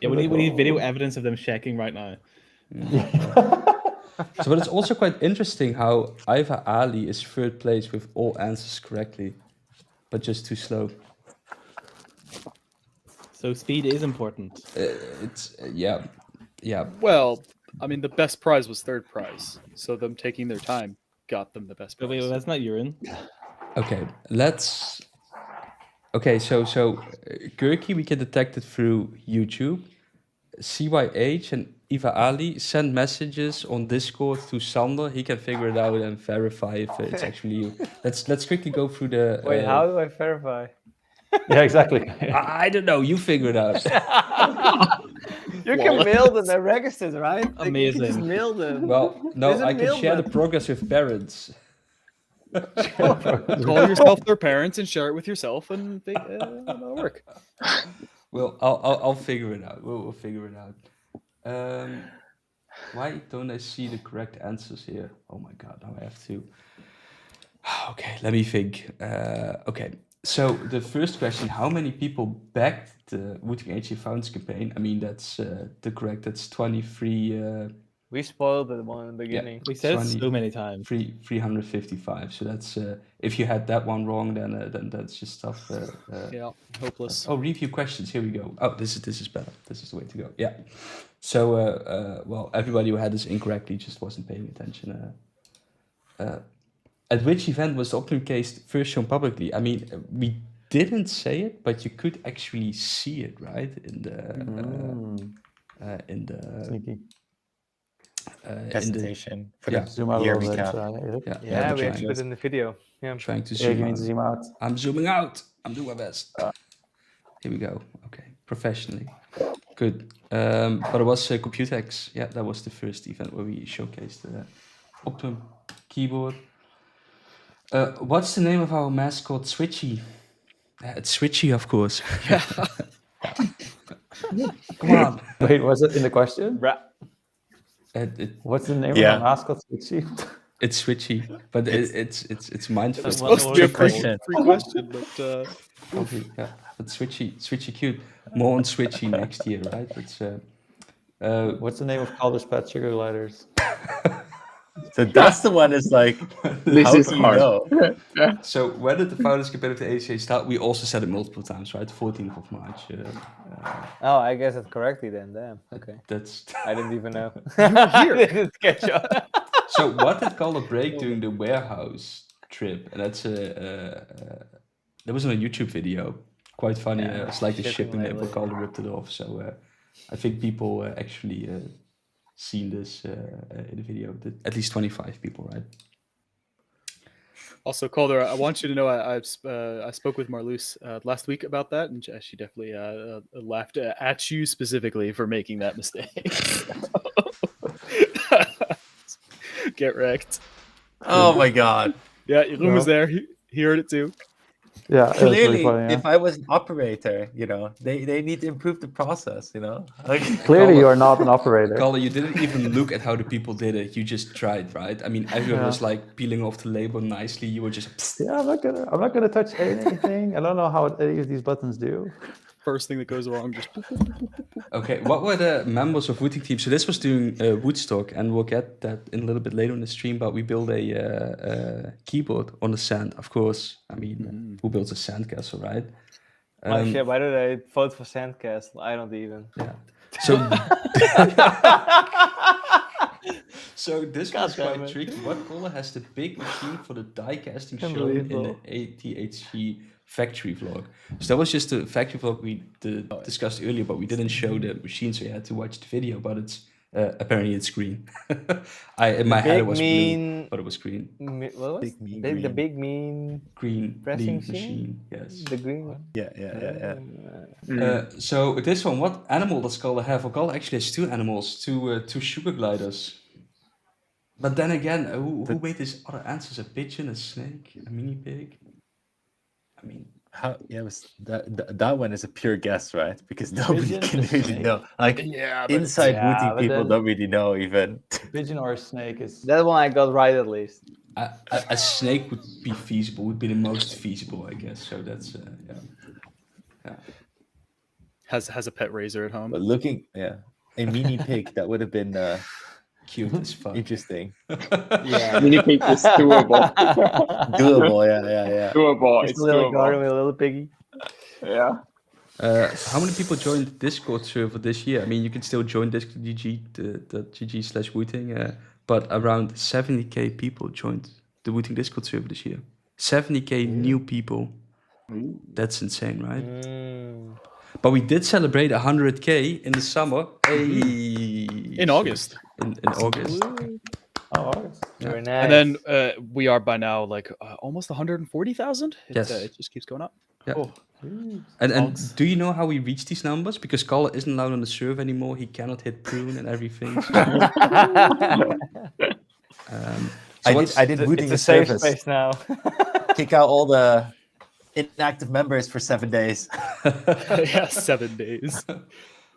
S7: Yeah, we need video evidence of them checking right now.
S5: So, but it's also quite interesting how Iva Ali is 3rd place with all answers correctly, but just too slow.
S7: So speed is important.
S5: It's yeah.
S2: Well, I mean, the best prize was 3rd prize, so them taking their time got them the best
S7: But
S2: prize.
S7: wait, that's not urine.
S5: Okay, let's. Okay, so Kirky we can detect it through YouTube. CYH and Iva Ali send messages on Discord to Sander. He can figure it out and verify if it's actually you. Let's quickly go through the.
S3: Wait, how do I verify?
S1: Yeah, exactly.
S5: I don't know. You figure it out.
S3: You can mail them. They're registered, right? Like, you can just
S7: Amazing.
S3: mail them.
S5: Well, no,
S3: There's a
S5: I can
S3: mail
S5: share the
S3: button.
S5: progress with parents.
S2: Call yourself their parents and share it with yourself, and that'll work.
S5: Well, I'll figure it out. We'll figure it out. Why don't I see the correct answers here? Oh my god, now I have to. Okay, let me think. Okay, so the first question: how many people backed the Wooting HC Founders campaign? I mean, that's the correct. That's 23.
S3: We spoiled it one in the beginning.
S7: We said it so many times.
S5: 355. So that's if you had that one wrong, then that's just tough.
S2: Yeah, hopeless.
S5: Oh, review questions. Here we go. Oh, this is better. This is the way to go. Yeah. So, well, everybody who had this incorrectly just wasn't paying attention. At which event was the Optimum case first shown publicly? I mean, we didn't say it, but you could actually see it, right? In the
S1: Sneaky.
S4: Presentation for
S5: yeah.
S4: the
S1: Zoom out a
S4: year
S1: little bit.
S4: recap.
S3: Yeah,
S5: I'm
S3: we
S5: trying.
S3: actually put it in the video. Yeah.
S5: I'm trying to
S1: Yeah,
S5: zoom
S1: you
S5: out.
S1: need to zoom out.
S5: I'm zooming out. I'm doing my best. Here we go. Okay, professionally. Good. But it was Computex. Yeah, that was the first event where we showcased the Optimum keyboard. What's the name of our mascot, Switchy? It's Switchy, of course. Come on.
S1: Wait, was it in the question? What's the name
S4: Yeah.
S1: of the mascot? Switchy?
S5: It's Switchy, but it's mindful.
S7: That's
S2: Supposed to be a
S7: What-
S2: free question, but
S5: Yeah, but Switchy cute. More on Switchy next year, right? It's
S1: What's the name of Calder's Pet Sugar Gliders?
S4: So that's the one is like,
S6: This
S4: how
S6: is
S4: do you
S6: hard.
S4: know?
S5: So when did the Founders Campaign of the ACA start? We also said it multiple times, right? 14th of March.
S3: Oh, I guess it correctly then. Damn. Okay.
S5: That's
S3: I didn't even know.
S2: here.
S3: I didn't catch up.
S5: so. What did Calder break during the warehouse trip? And that's that was on a YouTube video. Quite funny.
S3: Yeah,
S5: It's like the
S3: shipping
S5: shipping label.
S3: label.
S5: Calder ripped it off. So I think people actually seen this in the video. At least 25 people, right?
S2: Also, Calder, I want you to know I spoke with Marloes last week about that, and she definitely laughed at you specifically for making that mistake. Get wrecked.
S4: Oh my god.
S2: Yeah, Jeroen was there. He heard it too.
S1: Yeah, it was really
S4: Clearly,
S1: funny. Yeah.
S4: if I was an operator, they need to improve the process, Like,
S1: Clearly, you are not an operator.
S5: Calder, you didn't even look at how the people did it. You just tried, right? I mean, everyone was like peeling off the label nicely. You were just. Psst.
S1: Yeah, I'm not gonna touch anything. I don't know how any of these buttons do.
S2: First thing that goes wrong, just.
S5: Okay, what were the members of Wooting team? So this was doing Woodstock, and we'll get that in a little bit later in the stream. But we built a keyboard on the sand, of course. I mean, who builds a sandcastle, right?
S3: Oh shit, why did I vote for Sandcastle? I don't even.
S5: Yeah. So, So this
S3: God
S5: was
S3: damn
S5: quite
S3: it.
S5: tricky. What caller has the big machine for the die casting shown in
S3: Unbelievable.
S5: the ATHG factory vlog? So that was just the factory vlog we discussed earlier, but we didn't show the machine, so you had to watch the video. But it's apparently it's green. In my head it was blue, but it was green.
S3: What was
S4: Big mean
S3: the
S4: green.
S3: big mean
S5: Green
S3: pressing
S5: machine. Yes.
S3: The green.
S4: Yeah.
S5: So this one, what animal does Carla have? Well, Carla actually has 2 animals, two sugar gliders. But then again, who made these other answers? A pigeon, a snake, a mini pig? I mean,
S4: that one is a pure guess, right? Because nobody
S1: Pigeon,
S4: can
S1: a
S4: really
S1: snake?
S4: know. Like
S2: Yeah, but
S4: inside
S1: Yeah,
S4: Wooting,
S1: but
S4: people
S1: then-
S4: don't really know even.
S1: Pigeon or a snake is.
S3: That one I got right at least.
S5: a snake would be feasible, would be the most feasible, I guess. So that's, yeah.
S2: Has a pet razor at home.
S4: But looking, a mini pig, that would have been
S5: Cute as fuck.
S4: interesting.
S3: Yeah.
S6: Mini pig is doable.
S4: Doable, yeah.
S6: Doable.
S3: Just
S6: It's
S3: a little garden
S6: doable.
S3: with a little piggy.
S6: Yeah.
S5: How many people joined the Discord server this year? I mean, you can still join discord.gg/Wooting, but around 70k people joined the Wooting Discord server this year. 70k new people. That's insane, right? But we did celebrate 100k in the summer. Hey,
S2: In August.
S5: In August.
S1: Oh, August.
S3: Very nice.
S2: And then we are by now like almost 140,000.
S5: Yes.
S2: It just keeps going up.
S5: Yeah.
S2: Oh.
S5: And do you know how we reach these numbers? Because Carla isn't allowed on the server anymore. He cannot hit prune and everything. So,
S4: I did Wooting
S3: it's a
S4: a
S3: safe
S4: service.
S3: space now.
S4: Kick out all the inactive members for 7 days.
S2: Yeah, 7 days.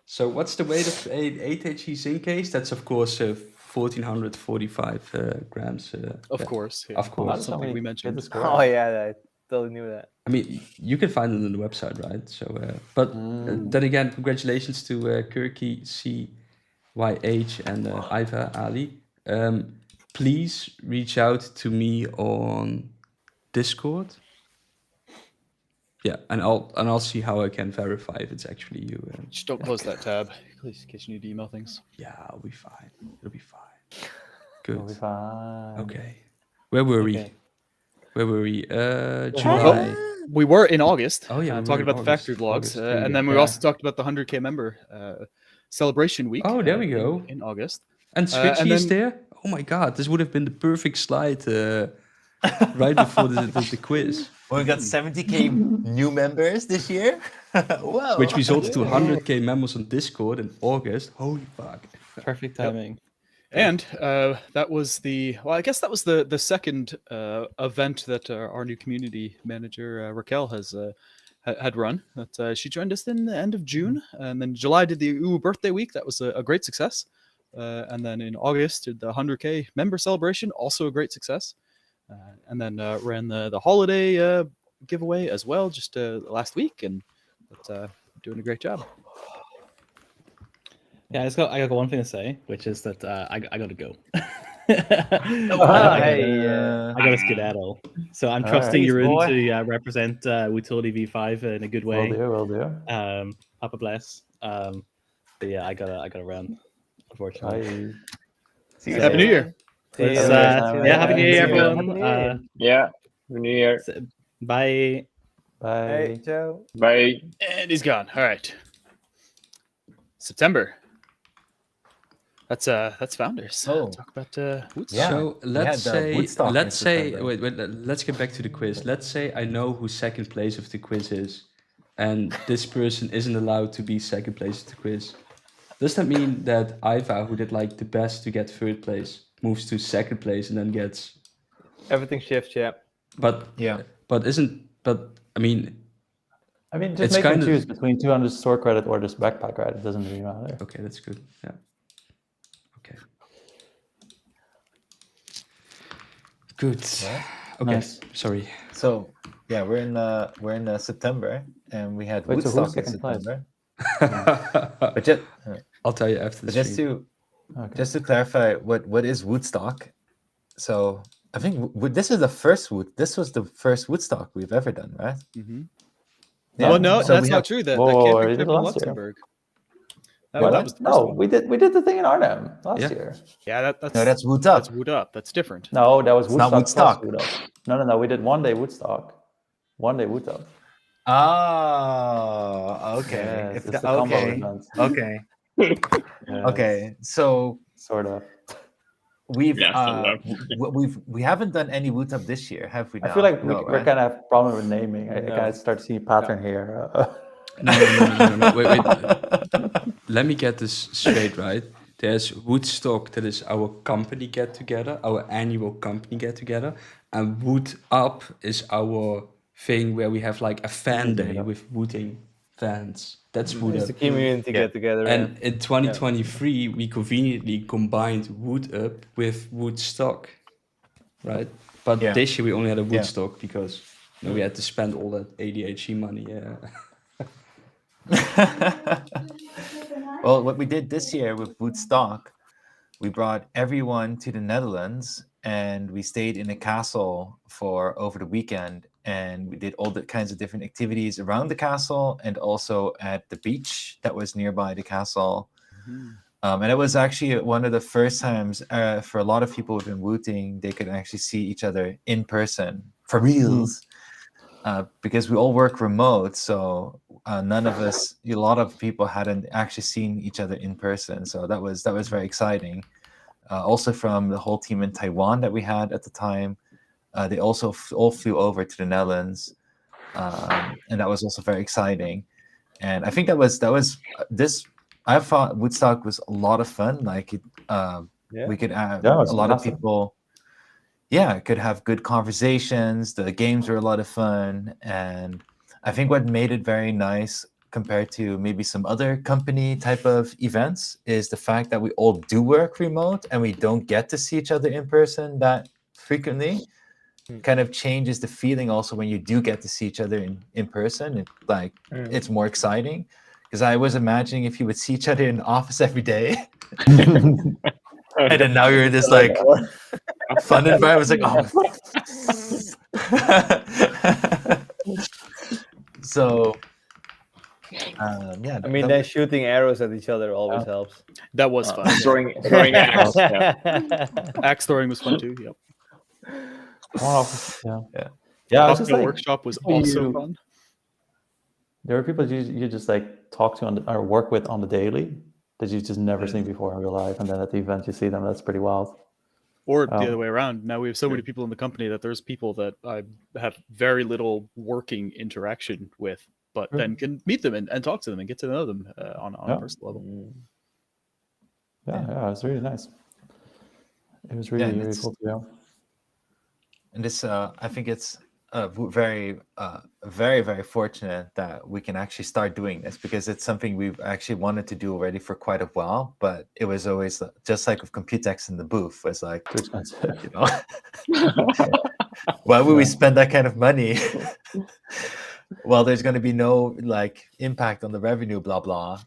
S5: So what's the weight of a 8HE zinc case? That's of course 1445 grams.
S2: Of course. Yeah.
S5: Of course.
S2: That's something we mentioned.
S3: Oh yeah, I totally knew that.
S5: I mean, you can find it on the website, right? So, but then again, congratulations to Kirky, CYH, and Iva Ali. Please reach out to me on Discord. Yeah, and I'll see how I can verify if it's actually you.
S2: Just don't close that tab, please, in case you need to email things.
S5: Yeah, I'll be fine. It'll be fine. Good.
S1: It'll be fine.
S5: Okay. Where were we?
S7: Okay.
S5: Where were we? July.
S2: We were in August.
S5: Oh, yeah, we were
S2: talking
S5: in
S2: about the
S5: August.
S2: factory vlogs,
S5: August, yeah,
S2: and then we
S5: yeah.
S2: also talked about the 100k member celebration week.
S5: Oh, there we go.
S2: In August.
S5: And Switchy
S2: and
S5: is
S2: then-
S5: there? Oh my god, this would have been the perfect slide right before the quiz.
S4: We got 70k new members this year. Whoa.
S5: Which resulted to 100k members on Discord in August. Holy fuck.
S7: Perfect timing.
S2: And that was I guess that was the second event that our new community manager Raquel had run. That she joined us in the end of June, and then July did the birthday week. That was a great success. And then in August did the 100k member celebration, also a great success. And then ran the holiday giveaway as well, just last week, and doing a great job.
S7: Yeah, I got one thing to say, which is that I got to go.
S3: Hey,
S7: I got to skedaddle. So I'm
S1: All
S7: trusting
S3: right.
S7: you're in
S3: Boy.
S7: to represent Utility V5 in a good way.
S1: Will do.
S7: Papa bless. But yeah, I gotta run. Unfortunately.
S1: Bye.
S2: Happy New Year.
S3: See
S7: Let's,
S3: you
S7: yeah, happy New Year,
S3: Happy New Year.
S7: everyone.
S6: Yeah. New Year.
S7: Bye.
S1: Bye.
S3: Hey, Joe.
S6: Bye.
S2: And he's gone. All right. September. That's founders.
S4: Oh.
S2: Talk about Woodstock.
S4: Yeah,
S5: So
S4: we had
S5: let's
S4: the
S5: say,
S4: Woodstock in
S5: wait,
S4: September.
S5: let's get back to the quiz. Let's say I know who second place of the quiz is, and this person isn't allowed to be second place of the quiz. Does that mean that Iva, who did like the best to get third place, moves to second place and then gets?
S3: Everything shifts, yeah.
S5: But
S4: Yeah.
S5: but I mean,
S1: Just
S5: It's
S1: make them
S5: kind of-
S1: choose between 200 store credit or this backpack credit. It doesn't really matter.
S5: okay, that's good. Yeah. Okay. Good. Okay.
S1: Nice.
S5: Sorry.
S4: So yeah, we're in September, and we had
S1: Wait, so who's
S4: Woodstock in
S1: second place?
S4: September. But just,
S5: I'll tell you after the
S4: but just
S5: stream.
S1: Okay.
S4: to clarify, what is Woodstock? So I think this is the first This was the first Woodstock we've ever done, right?
S2: Mm-hmm.
S4: Yeah.
S2: Well, no,
S4: So
S2: that's
S4: we
S2: not
S4: have-
S2: true. That
S1: Whoa,
S2: can't
S1: whoa,
S2: be
S1: you did
S2: from
S1: last year.
S2: Luxembourg. That was the first one.
S1: we did the thing in Arnhem last year.
S2: Yeah, that's
S4: No, that's Woot Up.
S2: That's Woot Up. That's different.
S1: No, that was
S4: It's not
S1: Woodstock plus
S4: Woodstock.
S1: Woot Up. No, we did one day Woodstock, one day Woot Up.
S4: Oh, okay.
S1: Yes, it's the combo event.
S4: Okay.
S1: Yes,
S4: Okay. So
S1: sort of.
S4: we haven't done any Woot Up this year, have we? Now?
S1: I feel like
S4: no,
S1: we're kind of have a problem with naming. I
S3: No.
S1: kind of start to see a pattern here.
S5: No. Wait. Let me get this straight, right? There's Woodstock, that is our company get together, our annual company get together, and Woot Up is our thing where we have like a fan day with Wooting fans. That's Woot
S3: It's
S5: Up.
S3: the community get together.
S5: And in 2023, we conveniently combined Woot Up with Woodstock, right? But this year we only had a Woodstock because we had to spend all that ADHD money.
S4: Well, what we did this year with Woodstock, we brought everyone to the Netherlands and we stayed in a castle for over the weekend, and we did all the kinds of different activities around the castle and also at the beach that was nearby the castle. And it was actually one of the first times for a lot of people who've been Wooting, they could actually see each other in person for reals. Because we all work remote, so none of us, a lot of people hadn't actually seen each other in person. So that was very exciting. Also from the whole team in Taiwan that we had at the time, they also all flew over to the Netherlands, and that was also very exciting. And I think that was this. I thought Woodstock was a lot of fun. Like we could have a lot of people. Yeah, could have good conversations. The games were a lot of fun. And I think what made it very nice compared to maybe some other company type of events is the fact that we all do work remote and we don't get to see each other in person that frequently. Kind of changes the feeling also when you do get to see each other in person. It's more exciting. Because I was imagining if you would see each other in the office every day. And then now you're in this like fun environment. It's like, so
S3: I mean, then shooting arrows at each other always helps.
S2: That was fun.
S6: Throwing axe.
S2: Axe throwing was fun too. Yep.
S1: Yeah. It's just
S2: the
S1: like,
S2: workshop was also fun.
S1: There are people you just like talk to or work with on the daily that you've just never seen before in real life, and then at the event you see them. That's pretty wild.
S2: Or the other way around. Now we have so many people in the company that there's people that I have very little working interaction with, but then can meet them and talk to them and get to know them on a personal level.
S1: Yeah, it was really nice. It was really cool to go.
S4: And this, I think it's very, very fortunate that we can actually start doing this, because it's something we've actually wanted to do already for quite a while, but it was always just like with Computex in the booth, was like
S1: too expensive.
S4: You know, why would we spend that kind of money? Well, there's going to be no like impact on the revenue, blah blah.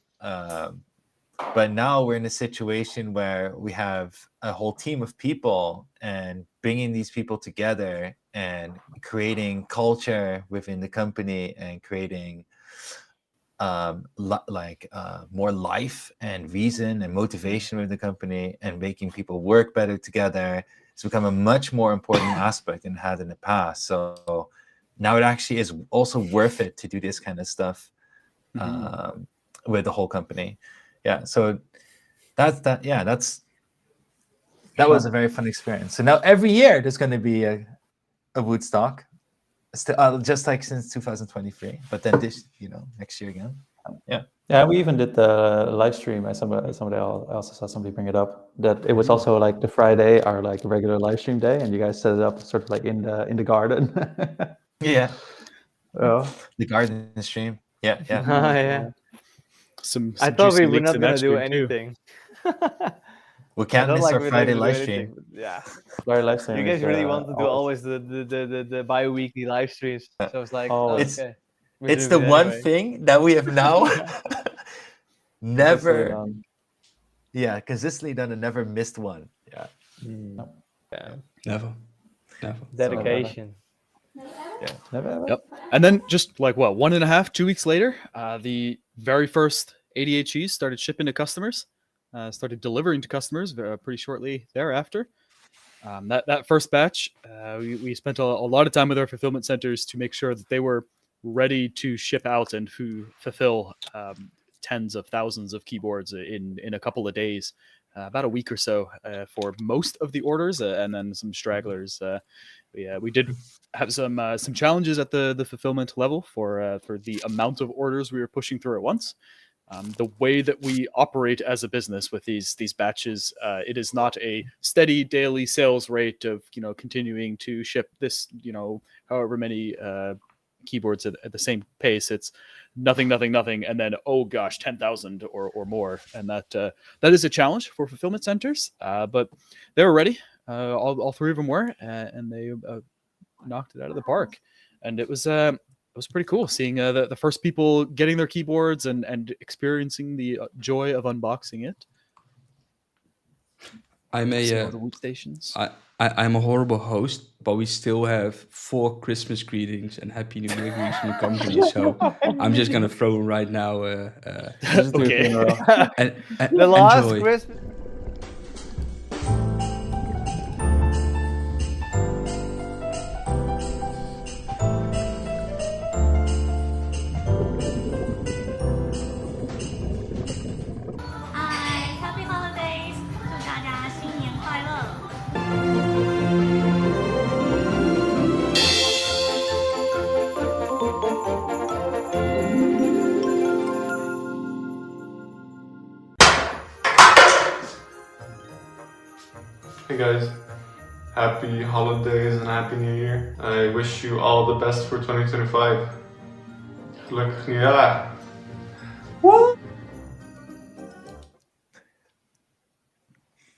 S4: But now we're in a situation where we have a whole team of people, and bringing these people together and creating culture within the company and creating more life and reason and motivation with the company and making people work better together. It's become a much more important aspect than it had in the past. So now it actually is also worth it to do this kind of stuff with the whole company. Yeah, so that was a very fun experience. So now every year there's going to be a Woodstock, just like since 2023. But then next year again.
S1: Yeah, we even did the live stream. Somebody also saw somebody bring it up, that it was also like the Friday, our like regular live stream day, and you guys set it up sort of like in the garden.
S4: Yeah.
S1: Oh.
S4: The garden stream. Yeah.
S3: Yeah.
S2: Some
S3: I thought we
S2: juicy
S3: were
S2: links
S3: not
S2: in
S3: going
S2: that
S3: to do
S2: stream, too.
S3: anything.
S4: We can't miss our Friday live stream.
S3: Yeah.
S1: Friday live stream.
S3: You guys really want to do
S1: always
S3: the bi-weekly live streams. So it's like, okay.
S4: It's the one thing that we have now never consistently done and never missed one. Yeah.
S5: Never.
S3: Dedication.
S1: Never.
S2: Yep. And then just like 1.5, 2 weeks later, the very first ADHEs started shipping to customers, started delivering to customers pretty shortly thereafter. That first batch, we spent a lot of time with our fulfillment centers to make sure that they were ready to ship out and fulfill tens of thousands of keyboards in a couple of days, about a week or so for most of the orders, and then some stragglers. We did have some challenges at the fulfillment level for the amount of orders we were pushing through at once. The way that we operate as a business with these batches, it is not a steady daily sales rate of continuing to ship this however many keyboards at the same pace. It's nothing, and then oh gosh, 10,000 or more, and that is a challenge for fulfillment centers. But they were ready. All three of them were, and they knocked it out of the park, and it was pretty cool seeing the first people getting their keyboards and experiencing the joy of unboxing it.
S5: I'm
S2: the workstations.
S5: I'm a horrible host, but we still have 4 Christmas greetings and Happy New Year greetings from the company. So I'm just gonna throw right now.
S2: Okay.
S5: And
S3: The last
S5: enjoy.
S3: Christmas.
S12: Hi, Happy Holidays！ 祝大家新年快乐！
S13: Hey guys, happy holidays and happy new year. I wish you all the best for 2025. Gelukkig nieuwjaar.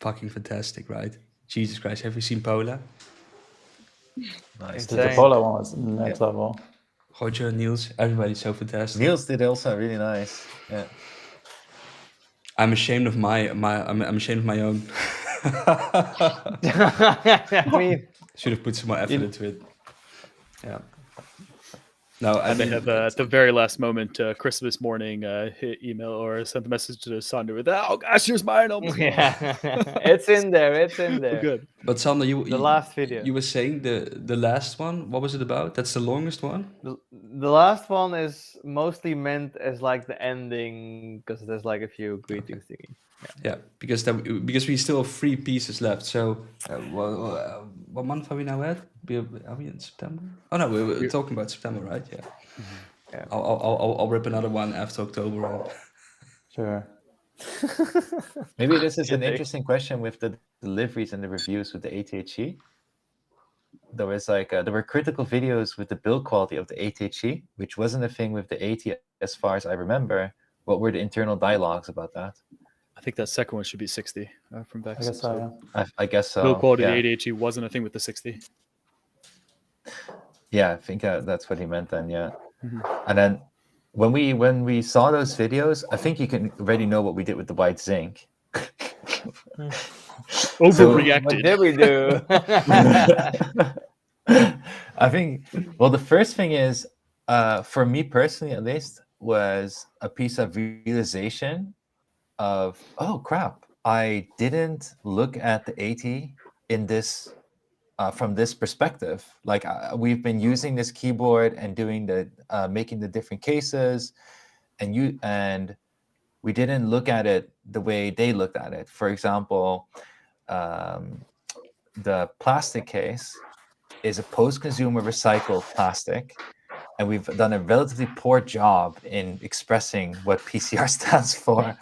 S5: Fucking fantastic, right? Jesus Christ, have you seen Pola?
S4: Nice.
S1: The Pola one was next level.
S5: Roger, Niels, everybody's so fantastic.
S4: Niels did also really nice. Yeah.
S5: I'm ashamed of I'm ashamed of my own.
S3: I mean,
S5: should have put some more effort into it. Yeah. No, I
S2: they
S5: mean,
S2: have at the very last moment, Christmas morning, hit email or sent a message to Sander with, "Oh gosh, here's mine."
S3: Yeah, it's in there. It's in there.
S2: Good.
S5: But Sander,
S3: the last video.
S5: You were saying the last one. What was it about? That's the longest one.
S3: The last one is mostly meant as like the ending because there's like a few greetings thingy.
S5: Yeah, because we still have 3 pieces left. So, what month are we now at? Are we in September? Oh no, we're talking about September, right? Yeah.
S3: Mm-hmm. Yeah.
S5: I'll rip another one after October.
S1: Sure.
S4: Maybe this is an interesting question with the deliveries and the reviews with the ATHE. There was like there were critical videos with the build quality of the ATHE, which wasn't a thing with the AT as far as I remember. What were the internal dialogues about that?
S2: I think that second one should be 60 from Vex.
S1: I guess so. Yeah.
S4: I guess so.
S2: Build quality
S4: yeah.
S2: of the ADHE wasn't a thing with the 60.
S4: Yeah, I think that's what he meant then. Yeah.
S2: Mm-hmm.
S4: And then when we saw those videos, I think you can already know what we did with the white zinc.
S2: Overreacted.
S3: What did we do?
S4: I think, well, the first thing is, for me personally at least, was a piece of realization of, oh crap, I didn't look at the AT in this from this perspective. Like we've been using this keyboard and doing the making the different cases, and we didn't look at it the way they looked at it. For example, the plastic case is a post-consumer recycled plastic, and we've done a relatively poor job in expressing what PCR stands for.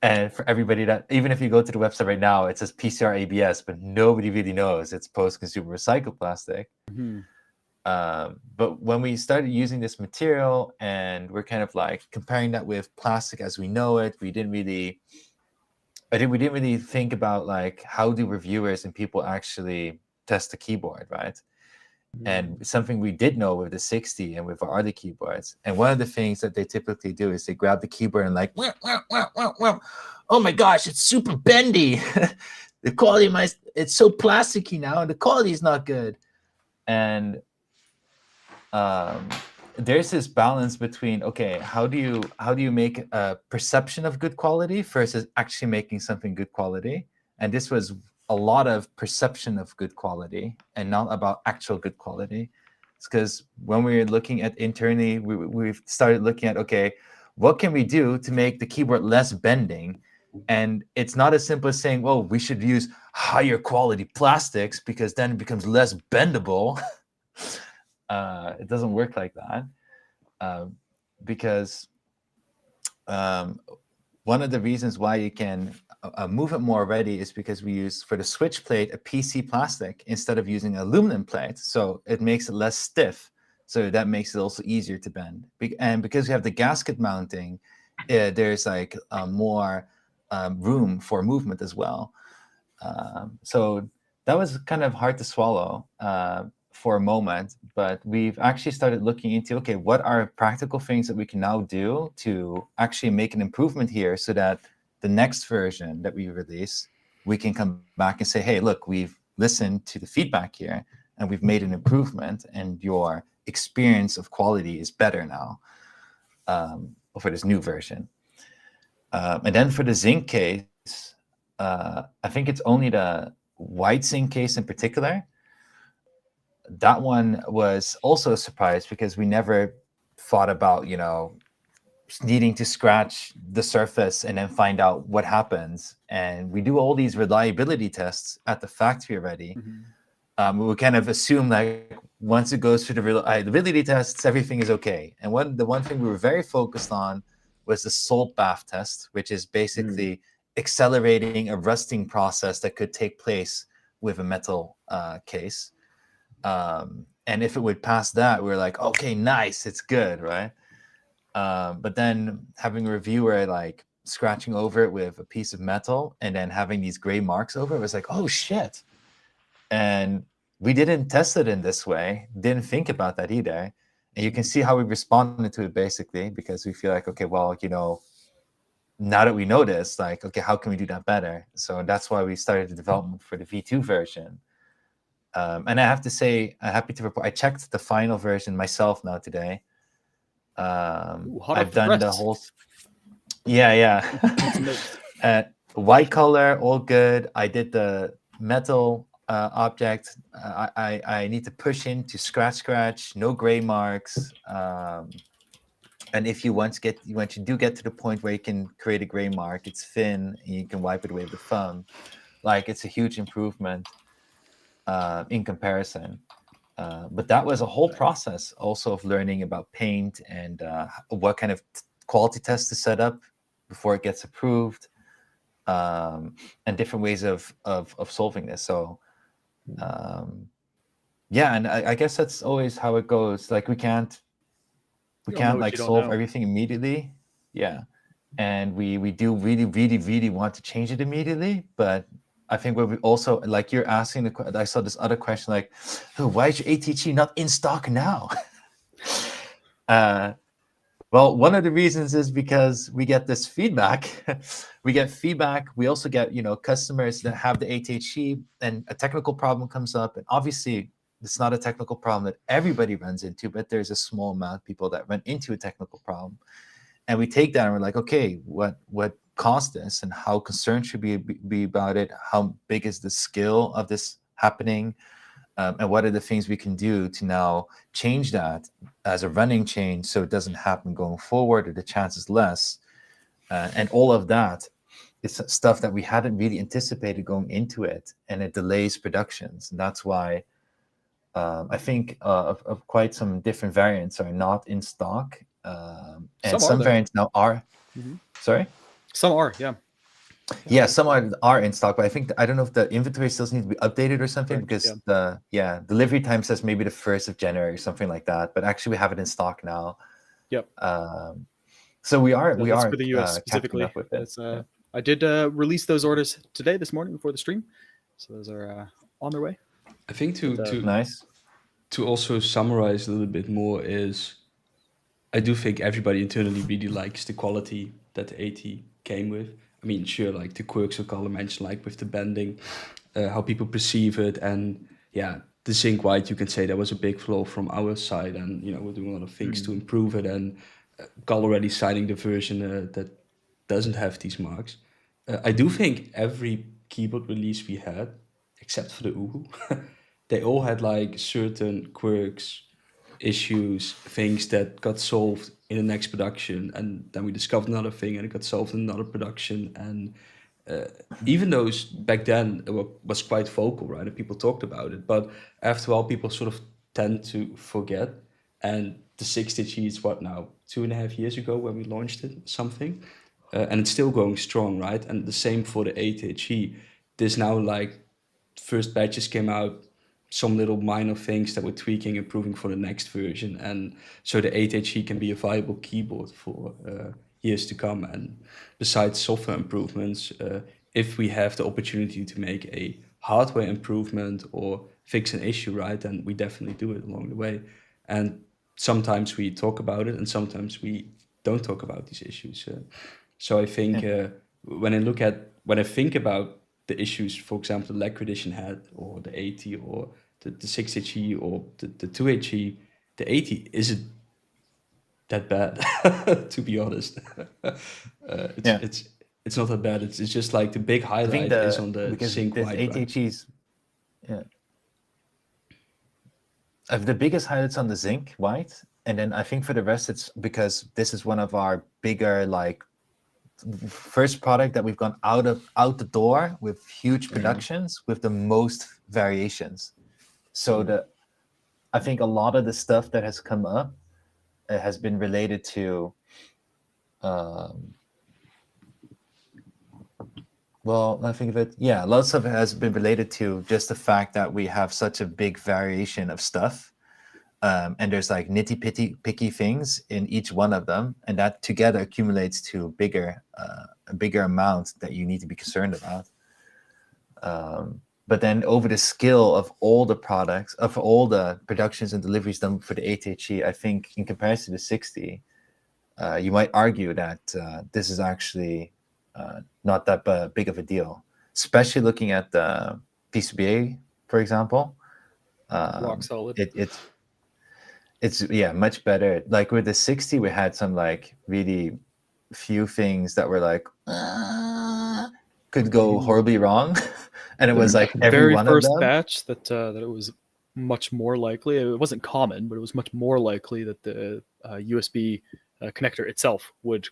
S4: And for everybody that, even if you go to the website right now, it says PCR ABS, but nobody really knows it's post-consumer recycled plastic.
S2: Mm-hmm.
S4: But when we started using this material and we're kind of like comparing that with plastic as we know it, we didn't really think about like how do reviewers and people actually test the keyboard, right? And something we did know with the 60 and with our other keyboards. And one of the things that they typically do is they grab the keyboard and like, oh my gosh, it's super bendy. The quality it's so plasticky now, and the quality is not good. And there's this balance between, okay, how do you make a perception of good quality versus actually making something good quality? And this was a lot of perception of good quality and not about actual good quality. It's because when we were looking at internally, we've started looking at, okay, what can we do to make the keyboard less bending? And it's not as simple as saying, well, we should use higher quality plastics because then it becomes less bendable. It doesn't work like that, because one of the reasons why you can move it more ready is because we use, for the switch plate, a PC plastic instead of using aluminum plate. So it makes it less stiff. So that makes it also easier to bend. And because we have the gasket mounting, there's like more room for movement as well. So that was kind of hard to swallow for a moment, but we've actually started looking into, okay, what are practical things that we can now do to actually make an improvement here so that the next version that we release, we can come back and say, hey, look, we've listened to the feedback here and we've made an improvement and your experience of quality is better now for this new version. And then for the zinc case, I think it's only the white zinc case in particular. That one was also a surprise because we never thought about, needing to scratch the surface and then find out what happens. And we do all these reliability tests at the factory already. We kind of assume like once it goes through the reliability tests, everything is okay. And the one thing we were very focused on was the salt bath test, which is basically accelerating a rusting process that could take place with a metal case. And if it would pass that, we were like, okay, nice, it's good, right? But then having a reviewer like scratching over it with a piece of metal and then having these gray marks over it was like, oh shit. And we didn't test it in this way, didn't think about that either. And you can see how we responded to it basically, because we feel like, okay, well, now that we know this, like, okay, how can we do that better? So that's why we started the development for the V2 version. And I have to say, I'm happy to report, I checked the final version myself now today. I've done the whole, yeah. White color, all good. I did the metal object. I need to push in to scratch, no gray marks. And if you once you do get to the point where you can create a gray mark, it's thin and you can wipe it away with the thumb. Like, it's a huge improvement in comparison. But that was a whole process also of learning about paint and what kind of quality tests to set up before it gets approved, and different ways of solving this. So yeah, and I guess that's always how it goes. Like, we can't like solve everything immediately. Yeah. And we do really want to change it immediately, but I think what we also, like, you're asking I saw this other question, like, oh, why is your ATG not in stock now? Well, one of the reasons is because we get this feedback. We get feedback. We also get, customers that have the ATG and a technical problem comes up. And obviously, it's not a technical problem that everybody runs into, but there's a small amount of people that run into a technical problem. And we take that and we're like, okay, what caused this and how concerned should we be about it? How big is the scale of this happening? And what are the things we can do to now change that as a running change so it doesn't happen going forward, or the chance is less? And all of that is stuff that we hadn't really anticipated going into it, and it delays productions. And that's why I think of quite some different variants are not in stock. And some variants now are. Sorry?
S2: Some are, yeah.
S4: Yeah, some are in stock, but I don't know if the inventory still needs to be updated or something, because the delivery time says maybe the 1st of January or something like that. But actually, we have it in stock now.
S2: Yep.
S4: So we are
S2: for the US specifically.
S4: Up with it.
S2: I did release those orders this morning before the stream, so those are on their way.
S5: I think
S4: nice.
S5: To also summarize a little bit more is, I do think everybody internally really likes the quality that the AT came with. I mean, sure, like the quirks of color mentioned, like with the bending, how people perceive it, and yeah, the zinc white, you can say that was a big flaw from our side, and we're doing a lot of things to improve it, and Gal already citing the version that doesn't have these marks. I do think every keyboard release we had, except for the Uhu, they all had like certain quirks, issues, things that got solved in the next production, and then we discovered another thing and it got solved in another production. And even those back then was quite vocal, right? And people talked about it, but after a while people sort of tend to forget. And the 6HE is what now, 2.5 years ago when we launched it, something, and it's still going strong, right? And the same for the 8HE. There's now like first batches came out, some little minor things that we're tweaking, improving for the next version, and so the 8HE can be a viable keyboard for years to come. And besides software improvements, if we have the opportunity to make a hardware improvement or fix an issue, right, then we definitely do it along the way. And sometimes we talk about it, and sometimes we don't talk about these issues. So I think when I think about the issues, for example, the Lacquer Edition had, or the 80, or the 6HE, or the 2HE, the 80 isn't that bad, to be honest. It's not that bad. It's just like the big highlight is on the zinc white.
S4: 8HEs, yeah. The biggest highlights on the zinc white, and then I think for the rest, it's because this is one of our bigger, like, first product that we've gone out the door with huge productions with the most variations. So I think a lot of the stuff that has come up has been related to well, I think of it, yeah, lots of it has been related to just the fact that we have such a big variation of stuff. And there's like picky things in each one of them, and that together accumulates to a bigger amount that you need to be concerned about. But then over the skill of all the products, of all the productions and deliveries done for the 8HE, I think in comparison to the 60, you might argue that this is actually not that big of a deal, especially looking at the PCBA, for example.
S2: Rock solid.
S4: It's much better. Like with the 60, we had some like really few things that were like could go horribly wrong, and it was like every one
S2: first
S4: of them.
S2: batch that it was much more likely. It wasn't common, but it was much more likely that the USB connector itself would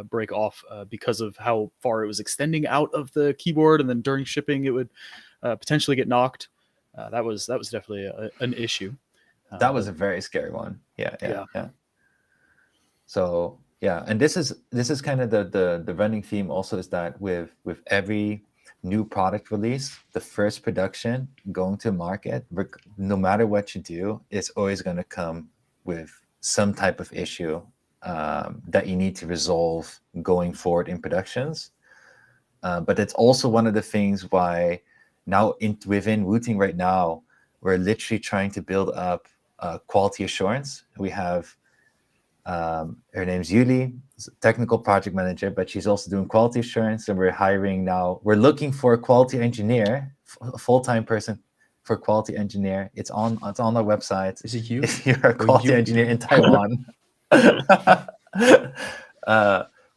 S2: break off because of how far it was extending out of the keyboard, and then during shipping it would potentially get knocked. That was definitely an issue.
S4: That was a very scary one. Yeah. So yeah, and this is kind of the running theme also, is that with every new product release, the first production going to market, no matter what you do, it's always going to come with some type of issue that you need to resolve going forward in productions. But it's also one of the things why now within Wooting right now, we're literally trying to build up quality assurance. We have her name's Yuli, technical project manager, but she's also doing quality assurance, and we're hiring now. We're looking for a quality engineer, a full-time person for quality engineer. It's on our website.
S5: Is it you?
S4: If you're a quality engineer in Taiwan.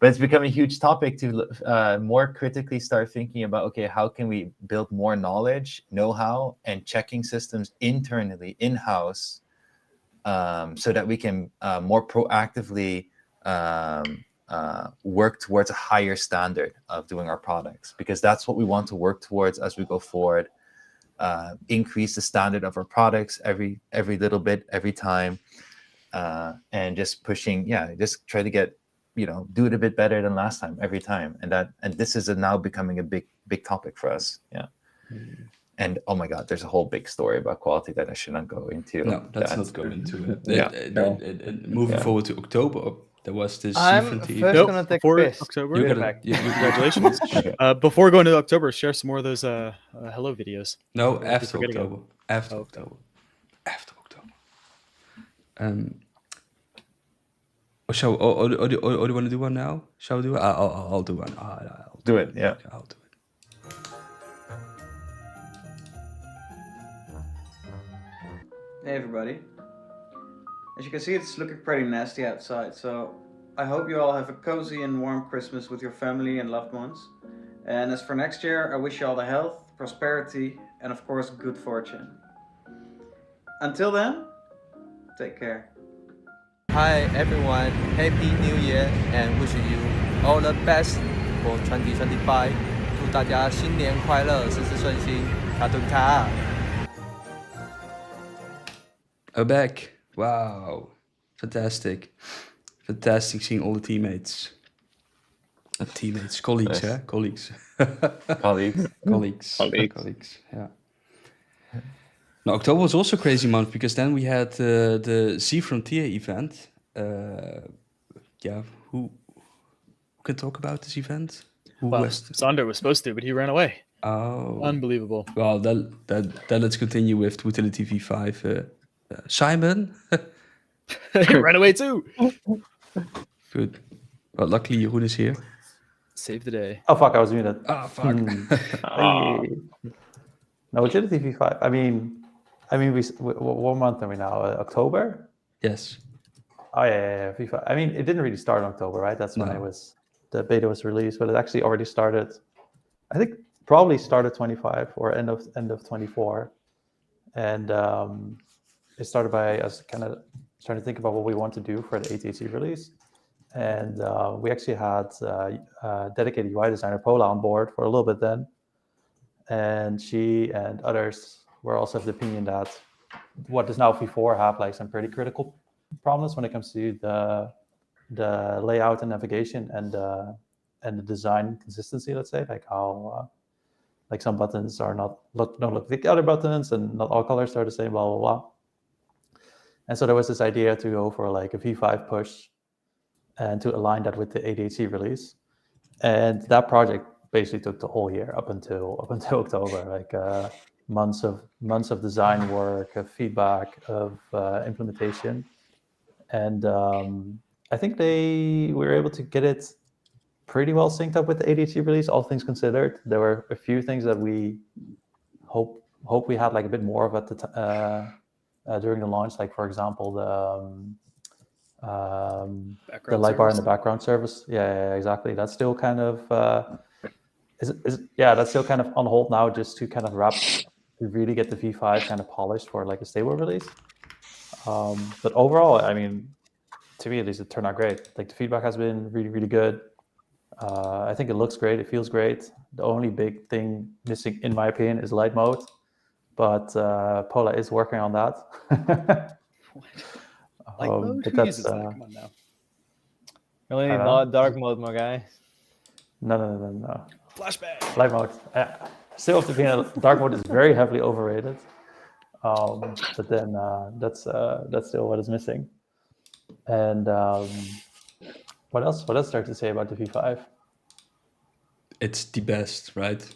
S4: But it's become a huge topic to more critically start thinking about, okay, how can we build more knowledge, know-how, and checking systems internally, in-house, so that we can more proactively work towards a higher standard of doing our products, because that's what we want to work towards as we go forward. Increase the standard of our products every little bit, every time, and just pushing, just try to get, do it a bit better than last time every time, and this is now becoming a big topic for us. And oh my God, there's a whole big story about quality that I shouldn't go into.
S5: No, let's not go into it. Moving forward to October, there was this
S3: I'm
S5: different
S3: first gonna take a piss.
S2: October.
S5: You're
S3: Be
S5: gonna,
S3: back.
S2: Congratulations. Before going to October, share some more of those hello videos.
S5: No,
S2: We're
S5: after
S2: forgetting
S5: October. After
S2: Oh,
S5: October. After October. Or do you want to do one now? Shall we do it? I'll do one. I'll
S4: Do it, yeah.
S5: I'll do it.
S14: Hey everybody. As you can see, it's looking pretty nasty outside, so I hope you all have a cozy and warm Christmas with your family and loved ones. And as for next year, I wish you all the health, prosperity, and of course, good fortune. Until then, take care.
S15: Hi everyone, Happy New Year and wishing you all the best for 2025. 祝大家新年快乐，事事顺心，卡顿卡。
S5: Back. Wow. Fantastic. Fantastic seeing all the teammates. Teammates, colleagues,
S4: Nice.
S5: huh? Colleagues.
S4: Colleagues.
S5: Colleagues, yeah. Now, October was also a crazy month because then we had the Z Frontier event. Who can talk about this event?
S2: Sander was supposed to, but he ran away.
S5: Oh.
S2: Unbelievable.
S5: Well, then let's continue with Utility V5. Simon?
S2: He ran away too.
S5: Good. Well, luckily Jeroen is here.
S2: Save the day.
S1: Oh, fuck, I was muted.
S5: Ah, fuck.
S1: Hey. No, Agility V5. I mean, what month are we now? October?
S5: Yes.
S1: Oh, yeah, V5. I mean, it didn't really start in October, right? That's when the beta was released, but it actually already started, I think probably started 25 or end of 24. And it started by us kind of trying to think about what we want to do for the ATC release. And we actually had a dedicated UI designer, Paula, on board for a little bit then. And she and others were also of the opinion that what is now V4 have like some pretty critical problems when it comes to the layout and navigation and the design consistency, let's say, like how like some buttons don't look like the other buttons and not all colors are the same, blah, blah, blah. And so there was this idea to go for like a V5 push and to align that with the ADHD release. And that project basically took the whole year up until October, like months of design work, of feedback, of implementation. And I think we were able to get it pretty well synced up with the ADHD release, all things considered. There were a few things that we hope we had like a bit more of at the during the launch, like for example the light bar in the background service. Yeah, exactly. That's still kind of that's still kind of on hold now, just to kind of really get the V5 kind of polished for like a stable release. But overall, I mean, to me at least, it turned out great. Like the feedback has been really, really good. I think it looks great. It feels great. The only big thing missing, in my opinion, is light mode. But Paula is working on that.
S2: Light mode?
S1: But
S2: Who uses that? Come on now.
S3: You only need dark mode, my guy.
S1: No.
S2: Flashback.
S1: Light mode. Still, to be in dark mode is very heavily overrated. But then that's still what is missing. And what else? What else is there to say about the V5?
S5: It's the best, right?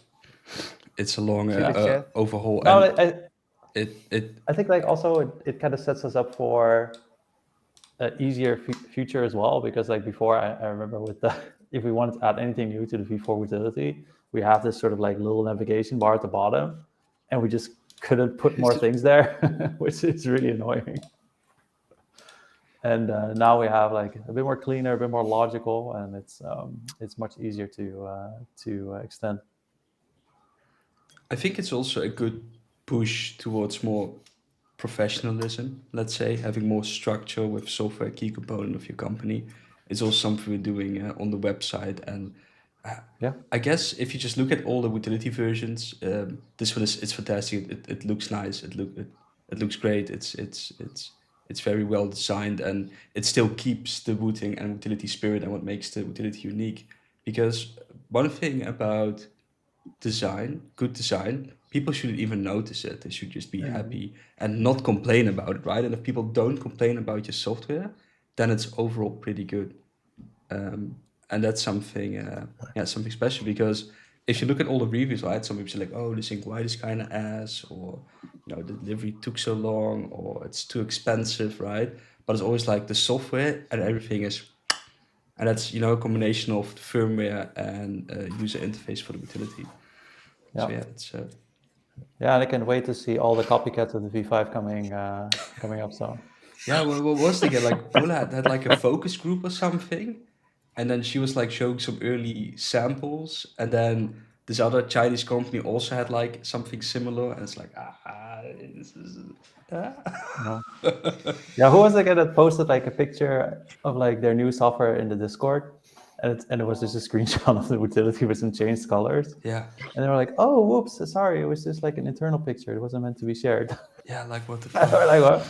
S5: It's a long overhaul.
S1: No,
S5: and
S1: I think like also it kind of sets us up for an easier future as well, because like before I remember with if we wanted to add anything new to the V4 utility, we have this sort of like little navigation bar at the bottom, and we just couldn't put more things there, which is really annoying. And now we have like a bit more cleaner, a bit more logical, and it's much easier to extend.
S5: I think it's also a good push towards more professionalism, let's say, having more structure with software key component of your company. It's also something we're doing on the website. And I guess if you just look at all the utility versions, this one it's fantastic. It looks nice. It looks great. It's very well designed, and it still keeps the Wooting and utility spirit and what makes the utility unique. Because one thing about good design, people shouldn't even notice it. They should just be happy and not complain about it, right? And if people don't complain about your software, then it's overall pretty good. And that's something, something special, because if you look at all the reviews, right, some people say like, oh, this thing white is kind of ass, or the delivery took so long, or it's too expensive, right? But it's always like the software and everything is, and that's a combination of the firmware and user interface for the utility.
S1: Yeah.
S5: So it's
S1: Yeah, and I can wait to see all the copycats of the V5 coming up. So
S5: Yeah, what was the game? Like Paula had like a focus group or something, and then she was like showing some early samples, and then this other Chinese company also had like something similar, and it's like this is
S1: yeah, who was the guy that posted like a picture of like their new software in the Discord, and it was just a screenshot of the utility with some changed colors.
S5: Yeah.
S1: And they were like, "Oh, whoops, sorry, it was just like an internal picture. It wasn't meant to be shared."
S5: Yeah, like what the
S1: fuck? Like what?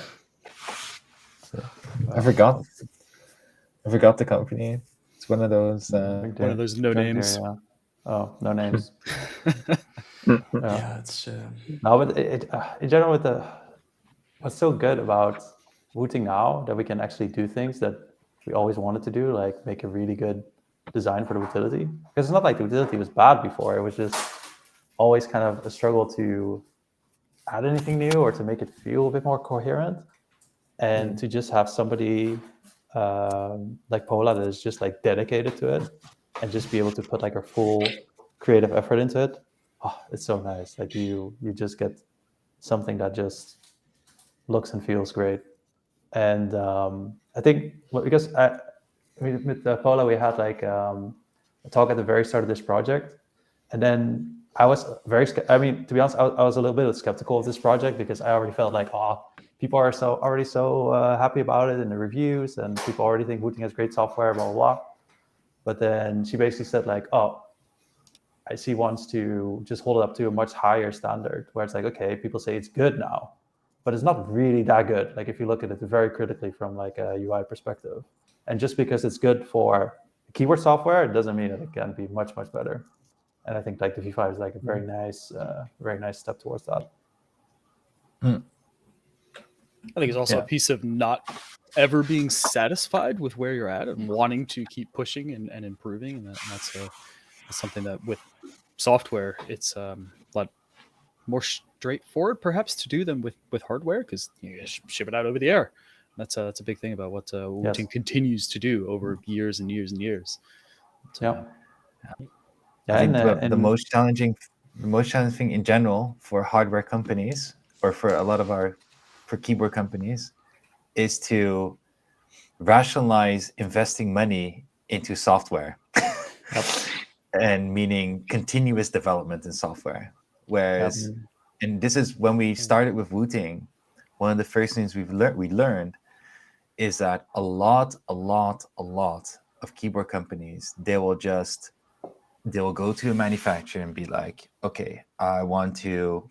S4: I forgot the company. It's one of those.
S2: One of those no names.
S1: Yeah. Oh, no names.
S5: Yeah, it's
S1: no, but in general, what's so good about Wooting now that we can actually do things that we always wanted to do, like make a really good design for the utility. Because it's not like the utility was bad before; it was just always kind of a struggle to add anything new or to make it feel a bit more coherent, and to just have somebody like Paula that is just like dedicated to it, and just be able to put like her full creative effort into it. Oh, it's so nice. Like you just get something that just looks and feels great. And I think because with Paula we had like a talk at the very start of this project, and then I was I mean, to be honest, I was a little bit skeptical of this project because I already felt like, people are already so happy about it in the reviews, and people already think Wooting has great software, blah blah blah. But then she basically said like, she wants to just hold it up to a much higher standard, where it's like, okay, people say it's good now, but it's not really that good. Like if you look at it very critically from like a UI perspective, and just because it's good for keyword software, it doesn't mean that it can be much better. And I think like the V5 is like a very nice step towards that.
S2: I think it's also a piece of not ever being satisfied with where you're at and wanting to keep pushing and improving, and that's something that with software it's a lot more straightforward perhaps to do than with hardware, because you ship it out over the air. That's a big thing about what Wooting continues to do over years and years and years.
S4: I think the most challenging thing in general for hardware companies, or for a lot of for keyboard companies, is to rationalize investing money into software. And meaning continuous development in software. Whereas, and this is when we started with Wooting, one of the first things we learned is that a lot of keyboard companies, they will go to a manufacturer and be like, okay, I want to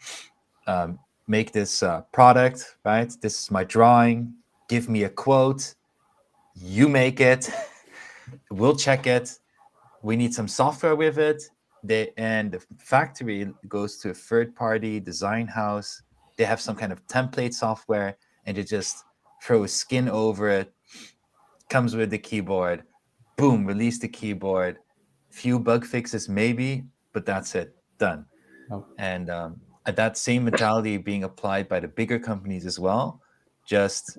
S4: make this product, right? This is my drawing. Give me a quote. You make it. We'll check it. We need some software with it. And the factory goes to a third-party design house. They have some kind of template software, and they just throw a skin over it. Comes with the keyboard. Boom, release the keyboard. Few bug fixes maybe, but that's it. Done. And that same mentality being applied by the bigger companies as well, just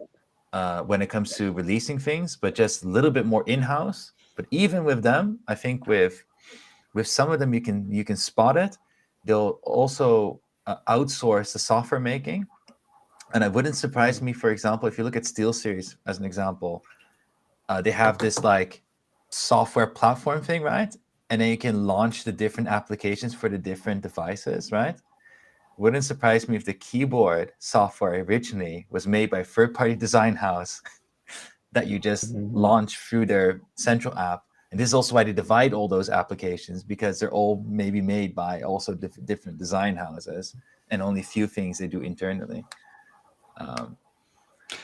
S4: when it comes to releasing things, but just a little bit more in-house. But even with them, I think with some of them, you can spot it. They'll also outsource the software making. And it wouldn't surprise me, for example, if you look at SteelSeries as an example, they have this like software platform thing, right? And then you can launch the different applications for the different devices, right? Wouldn't surprise me if the keyboard software originally was made by a third-party design house that you just launch through their central app. And this is also why they divide all those applications, because they're all maybe made by also different design houses, and only few things they do internally.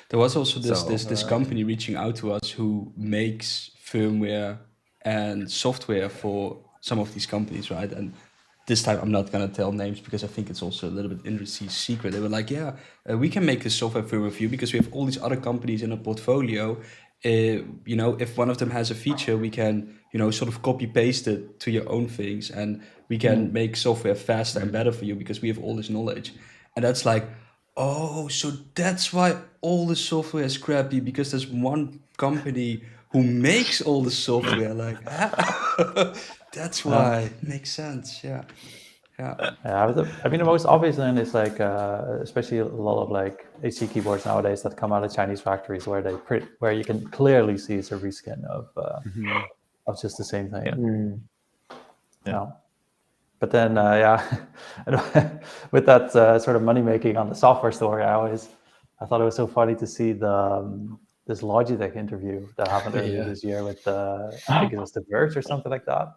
S5: There was also this company reaching out to us who makes firmware and software for some of these companies, right? And this time I'm not gonna tell names because I think it's also a little bit industry secret. They were like, we can make this software firmware for you because we have all these other companies in our portfolio. If one of them has a feature, we can, sort of copy paste it to your own things, and we can make software faster and better for you because we have all this knowledge. And that's like, oh, so that's why all the software is crappy, because there's one company who makes all the software. Like, that's why. Makes sense, yeah. Yeah.
S1: I mean, the most obvious thing is like, especially a lot of like HC keyboards nowadays that come out of Chinese factories, where you can clearly see it's a reskin of just the same thing.
S4: Yeah.
S1: But then, with that sort of money making on the software story, I thought it was so funny to see this Logitech interview that happened earlier this year with I think it was The Verge or something like that,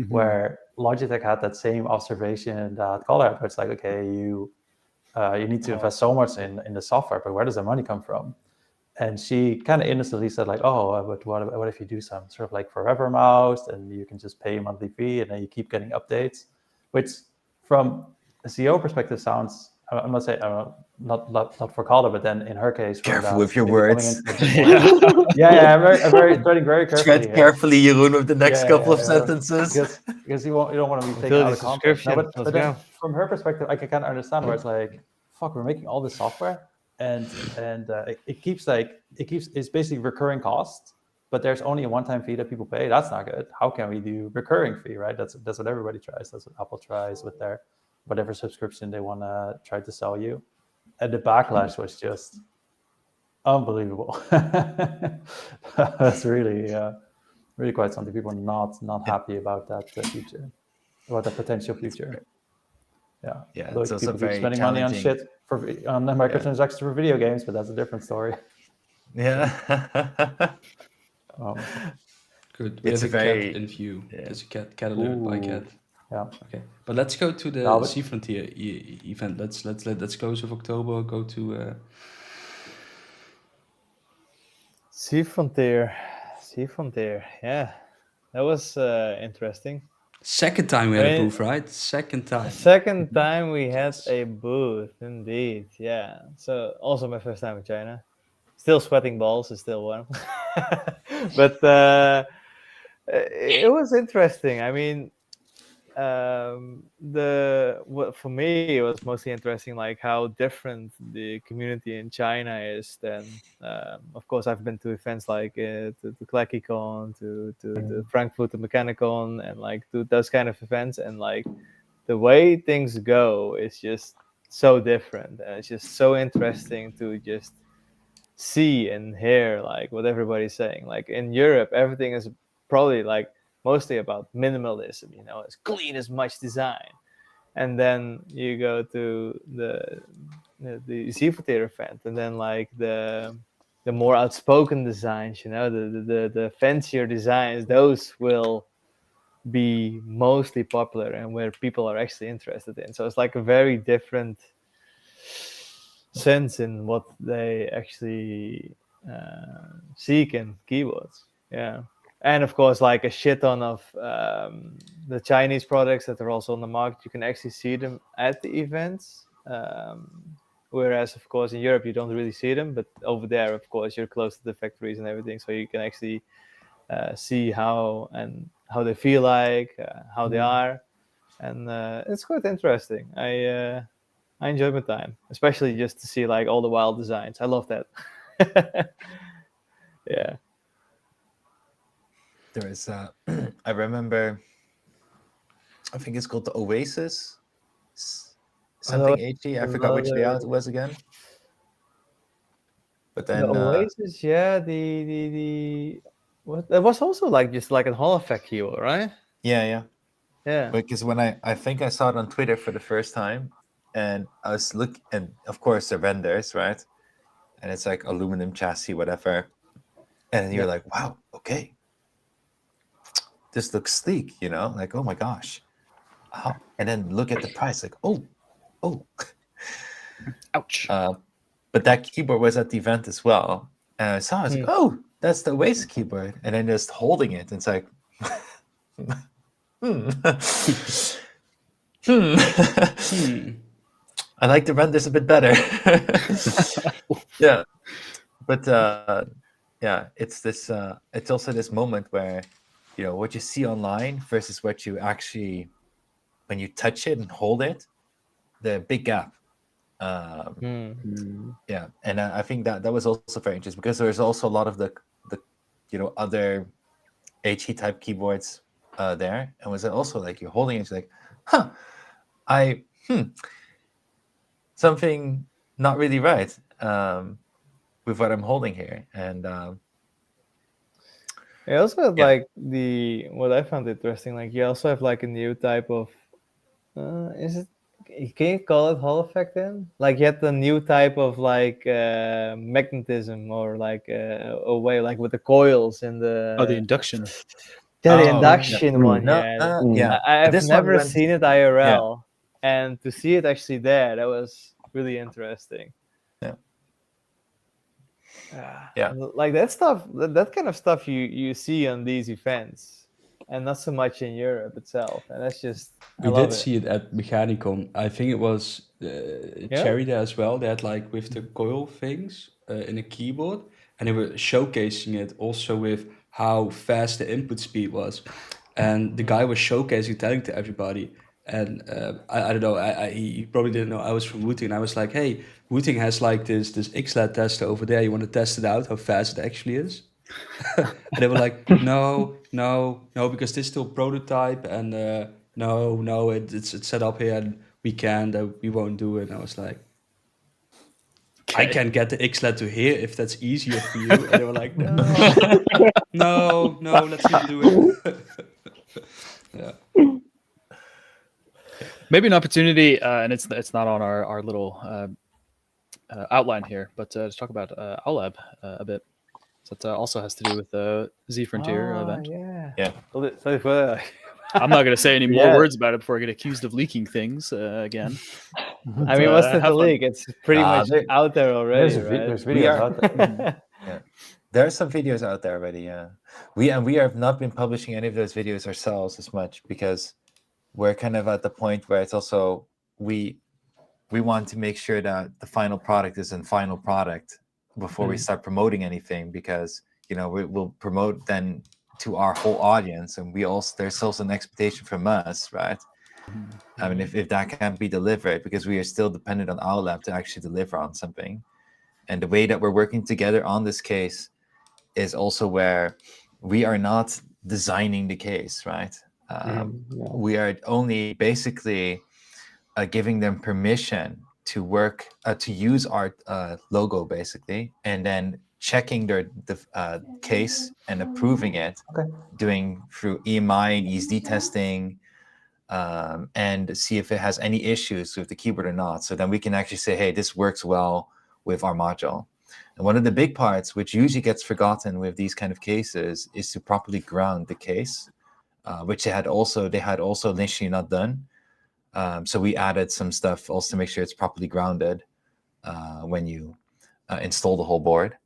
S1: where Logitech had that same observation that Color had, where it's like, okay, you need to invest so much in the software, but where does the money come from? And she kind of innocently said like, oh, but what if you do some sort of like forever mouse and you can just pay a monthly fee and then you keep getting updates, which from a CEO perspective sounds, I'm not saying, not for Calder, but then in her case,
S4: careful with your words.
S1: I'm treading very carefully.
S4: Tread carefully, Jeroen, with the next couple of sentences.
S1: Because you don't want to be taken out of context. No, but then from her perspective, I can kind of understand where it's like, fuck, we're making all this software. And it's basically recurring costs, but there's only a one-time fee that people pay. That's not good. How can we do recurring fee, right? That's what everybody tries. That's what Apple tries with their whatever subscription they want to try to sell you. And the backlash was just unbelievable. That's really quite something. People are not happy about that future, about the potential future. Yeah.
S4: It's also
S1: people
S4: very
S1: keep spending money on shit on the microtransactions for video games, but that's a different story.
S4: Yeah.
S5: Good. We have a cat in view. There's a cat alert by cat.
S1: Yeah.
S5: Okay. But let's go to the Sea Frontier event. Let's close of October. Go to
S3: Sea Frontier. Yeah, that was interesting.
S5: Second time we had a booth, right? Second
S3: time we had a booth, indeed. Yeah. So also my first time in China. Still sweating balls, it's still warm. But it was interesting. I mean, for me it was mostly interesting, like how different the community in China is than of course I've been to events like to ClackeyCon, to the Frankfurt Mechanicon, and like to those kind of events, and like the way things go is just so different, and it's just so interesting to just see and hear like what everybody's saying. Like in Europe, everything is probably like mostly about minimalism, it's clean as much design. And then you go to the Sea Frontier event, and then like the more outspoken designs, the fancier designs, those will be mostly popular and where people are actually interested in. So it's like a very different sense in what they actually seek in keyboards. Yeah. And of course, like a shit ton of the Chinese products that are also on the market, you can actually see them at the events. Whereas, of course, in Europe, you don't really see them. But over there, of course, you're close to the factories and everything. So you can actually see how they feel like, how they are. And it's quite interesting. I enjoyed my time, especially just to see like all the wild designs. I love that. Yeah.
S4: There is, I remember, I think it's called the Oasis, something HE. I forgot which layout it was again. But then
S3: the Oasis, yeah, the it was also like just like a Hall effect keyboard, right?
S4: Yeah.
S3: Yeah.
S4: Because when I think I saw it on Twitter for the first time, and I was looking, and of course the renders, right? And it's like aluminum chassis, whatever. And you're like, wow, okay. This looks sleek, like, oh my gosh. And then look at the price, like, oh.
S2: Ouch.
S4: But that keyboard was at the event as well. And I saw it, I was like, oh, that's the Oasis keyboard. And then just holding it, it's like, I like the renders a bit better. Yeah. But it's this it's also this moment where what you see online versus what you actually, when you touch it and hold it, the big gap. Yeah, and I think that was also very interesting, because there's also a lot of the other HE type keyboards there, and was also like you're holding it, you're like, something not really right with what I'm holding here, and
S3: I also have like what I found interesting. Like you also have like a new type of is it? Can you call it Hall effect then? Like you had the new type of like magnetism or like a way like with the coils and the
S2: the induction.
S3: Yeah, the
S4: Oh,
S3: induction
S4: yeah.
S3: one.
S4: No,
S3: Yeah,
S4: yeah.
S3: I've
S4: This one
S3: never
S4: went-
S3: seen it IRL, and to see it actually there, that was really interesting.
S4: Yeah.
S3: Like that stuff, that kind of stuff you see on these events, and not so much in Europe itself. And that's just I
S5: We
S3: love
S5: did
S3: it.
S5: see it at Mechanicon. I think it was Cherry there as well. They had like with the coil things in a keyboard, and they were showcasing it also with how fast the input speed was. And the guy was showcasing, telling to everybody. And I don't know, he probably didn't know I was from Wooting. And I was like, hey, Wooting has like this XLAD tester over there. You want to test it out, how fast it actually is? And they were like, no, because this is still prototype, and no, it's set up here, and we won't do it. And I was like, I can get the XLAD to here if that's easier for you. And they were like, no, let's not do it. Yeah.
S2: Maybe an opportunity, and it's not on our little outline here, but to talk about OLAB a bit. So it also has to do with the Z Frontier event.
S3: Yeah.
S2: I'm not going to say any more
S3: Yeah.
S2: words about it before I get accused of leaking things again.
S3: I mean, what's the leak? It's pretty much
S4: there-
S3: out there already,
S1: There's
S3: right?
S1: there's videos out there.
S4: Yeah, there are some videos out there already. Yeah, we have not been publishing any of those videos ourselves as much because we're kind of at the point where it's also we want to make sure that the final product is a final product before we start promoting anything, because we'll promote then to our whole audience, and there's also an expectation from us, right? I mean, if that can't be delivered, because we are still dependent on our lab to actually deliver on something. And the way that we're working together on this case is also where we are not designing the case, right? We are only basically giving them permission to work, to use our logo, basically, and then checking the case and approving it, doing through EMI and ESD testing, and see if it has any issues with the keyboard or not. So then we can actually say, hey, this works well with our module. And one of the big parts, which usually gets forgotten with these kind of cases, is to properly ground the case, which they had also initially not done. So we added some stuff also to make sure it's properly grounded when you install the whole board.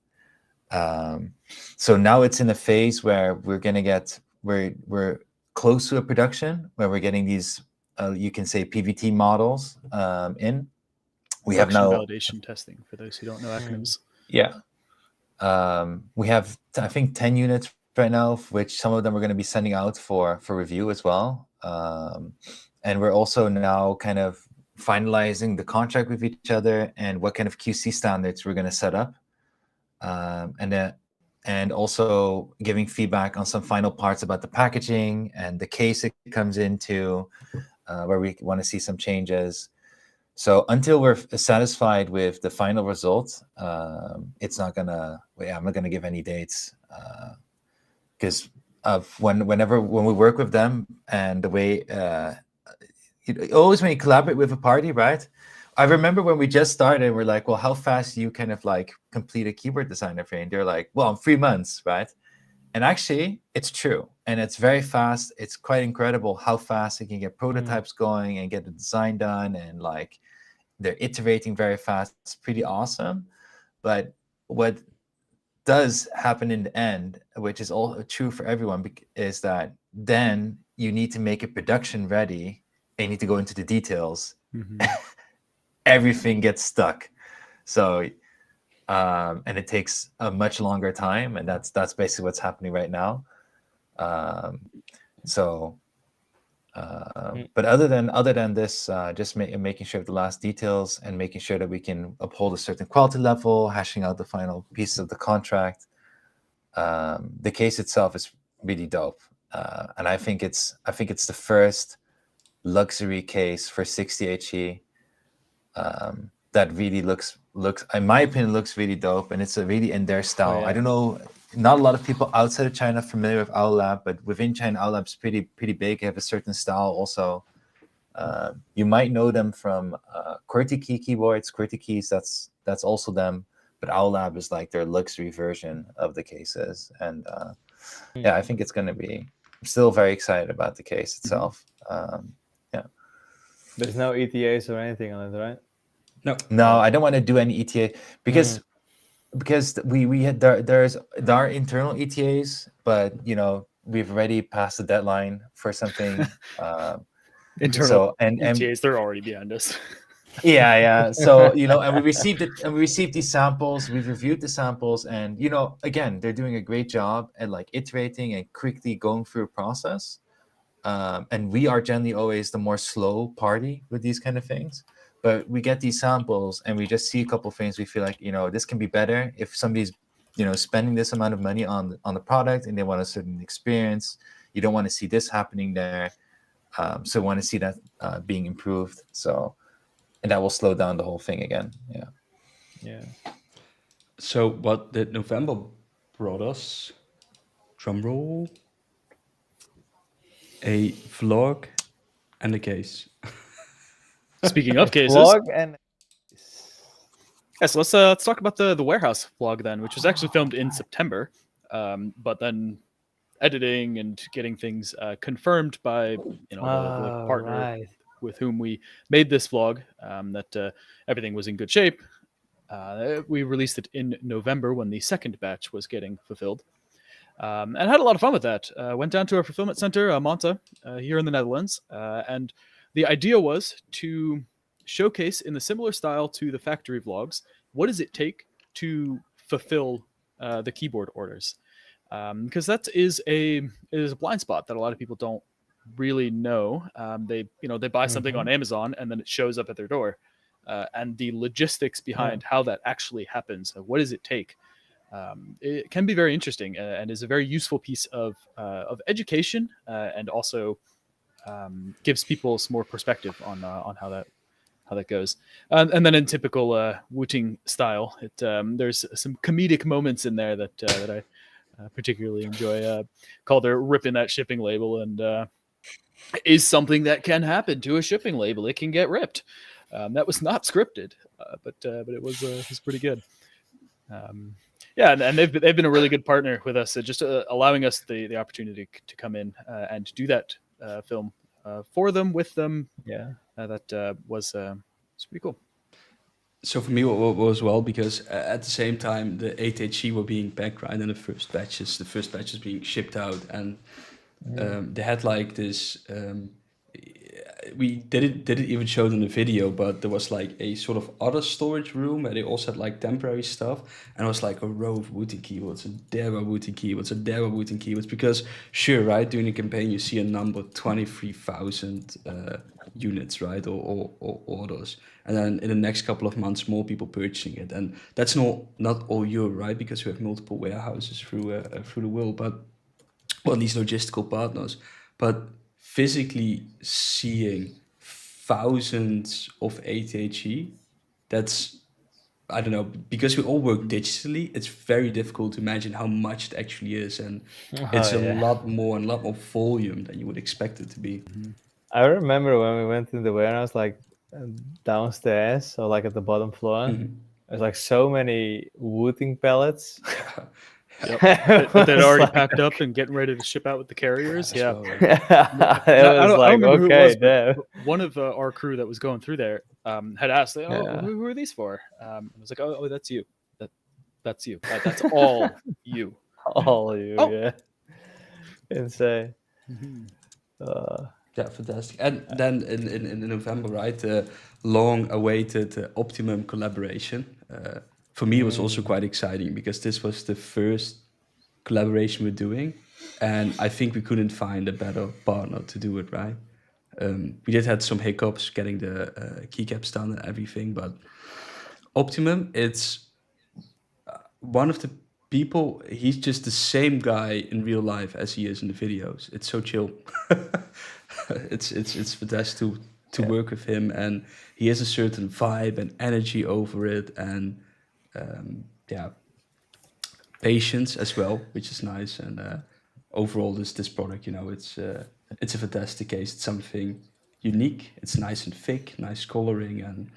S4: So now it's in a phase where we're close to a production where we're getting these, you can say, PVT models in. We have now
S2: validation testing for those who don't know acronyms.
S4: Yeah. We have, I think, 10 units right now, which some of them we're going to be sending out for review as well. And we're also now kind of finalizing the contract with each other and what kind of QC standards we're going to set up. And also giving feedback on some final parts about the packaging and the case it comes into, where we want to see some changes. So until we're satisfied with the final result, I'm not gonna give any dates, because when we work with them and the way always when you collaborate with a party, right? I remember when we just started, we're like, well, how fast do you kind of like complete a keyboard designer thing? They're like, well, in 3 months, right? And actually, it's true, and it's very fast. It's quite incredible how fast they can get prototypes going and get the design done, and like they're iterating very fast. It's pretty awesome. But what does happen in the end, which is all true for everyone, is that then you need to make it production ready and you need to go into the details. Everything gets stuck. So and it takes a much longer time, and that's basically what's happening right now. But other than this, just making sure of the last details and making sure that we can uphold a certain quality level, hashing out the final pieces of the contract. The case itself is really dope, and I think it's the first luxury case for 60HE that really looks, in my opinion, looks really dope, and it's a really in their style.
S3: yeah.
S4: I don't know, not a lot of people outside of China are familiar with Owl Lab, but within China, Owl Lab's pretty big. They have a certain style also. You might know them from QWERTY Key keyboards, QWERTY keys. That's also them. But Owl Lab is like their luxury version of the cases, and yeah, I think it's going to be. I'm still very excited about the case itself. Yeah.
S3: There's no ETAs or anything on it, right?
S4: No, I don't want to do any ETA because we had there are internal ETAs, but we've already passed the deadline for something.
S2: Internal
S4: so and
S2: ETAs, they're already behind us.
S4: yeah. So and we received it, and we received these samples. We've reviewed the samples, and again, they're doing a great job at like iterating and quickly going through a process. And we are generally always the more slow party with these kind of things. But we get these samples and we just see a couple of things. We feel like, this can be better if somebody's, spending this amount of money on the product and they want a certain experience. You don't want to see this happening there. So we want to see that being improved. And that will slow down the whole thing again. Yeah.
S3: Yeah.
S5: So what did November brought us? Drum roll. A vlog and a case.
S2: Speaking of cases,
S3: Vlog and
S2: yes, let's talk about the warehouse vlog then, which was actually filmed in September, but then editing and getting things confirmed by the partner with whom we made this vlog, that everything was in good shape. We released it in November when the second batch was getting fulfilled. And had a lot of fun with that. Went down to our fulfillment center, Manta, here in the Netherlands. And the idea was to showcase in the similar style to the factory vlogs, what does it take to fulfill the keyboard orders? Because that is a blind spot that a lot of people don't really know. They buy something on Amazon and then it shows up at their door. And the logistics behind how that actually happens, what does it take? It can be very interesting and is a very useful piece of education, and also gives people some more perspective on how that goes. And then in typical Wooting style, there's some comedic moments in there that I particularly enjoy. Calder ripping that shipping label, and is something that can happen to a shipping label. It can get ripped. That was not scripted, but it was pretty good. Yeah, and they've been a really good partner with us, just allowing us the opportunity to come in and do that film for them, with them.
S3: Yeah,
S2: that was pretty cool.
S5: So for me, what was well, because at the same time the 8HC were being packed, right, and the first batches being shipped out, and they had like this. We didn't even show it in the video, but there was like a sort of other storage room where they also had like temporary stuff, and it was like a row of Wooting keyboards, and there were Wooting keyboards, and there were Wooting keyboards. Because sure, right, during the campaign you see a number 23,000 units, right, or orders, and then in the next couple of months more people purchasing it, and that's not all Europe, right, because we have multiple warehouses through the world, but at least logistical partners, but physically seeing thousands of 8HE, that's, I don't know, because we all work digitally, it's very difficult to imagine how much it actually is, and it's a lot more volume than you would expect it to be.
S3: I remember when we went in the warehouse, like downstairs, so like at the bottom floor, there's like so many Wooting pallets.
S2: Yep. that they'd already packed up and getting ready to ship out with the carriers. Yeah.
S3: It was like, okay,
S2: but one of our crew that was going through there had asked, who are these for? I was like, oh, that's you. That's you. That's all you.
S3: All you, yeah. Insane.
S5: Yeah, fantastic. And then in November, right, the long-awaited Optimum collaboration. For me, it was also quite exciting because this was the first collaboration we're doing, and I think we couldn't find a better partner to do it, right? We did have some hiccups getting the keycaps done and everything, but Optimum, it's one of the people, he's just the same guy in real life as he is in the videos. It's so chill. it's fantastic to work with him, and he has a certain vibe and energy over it, and patience as well, which is nice. And overall, this product, it's a fantastic case. It's something unique. It's nice and thick, nice coloring, and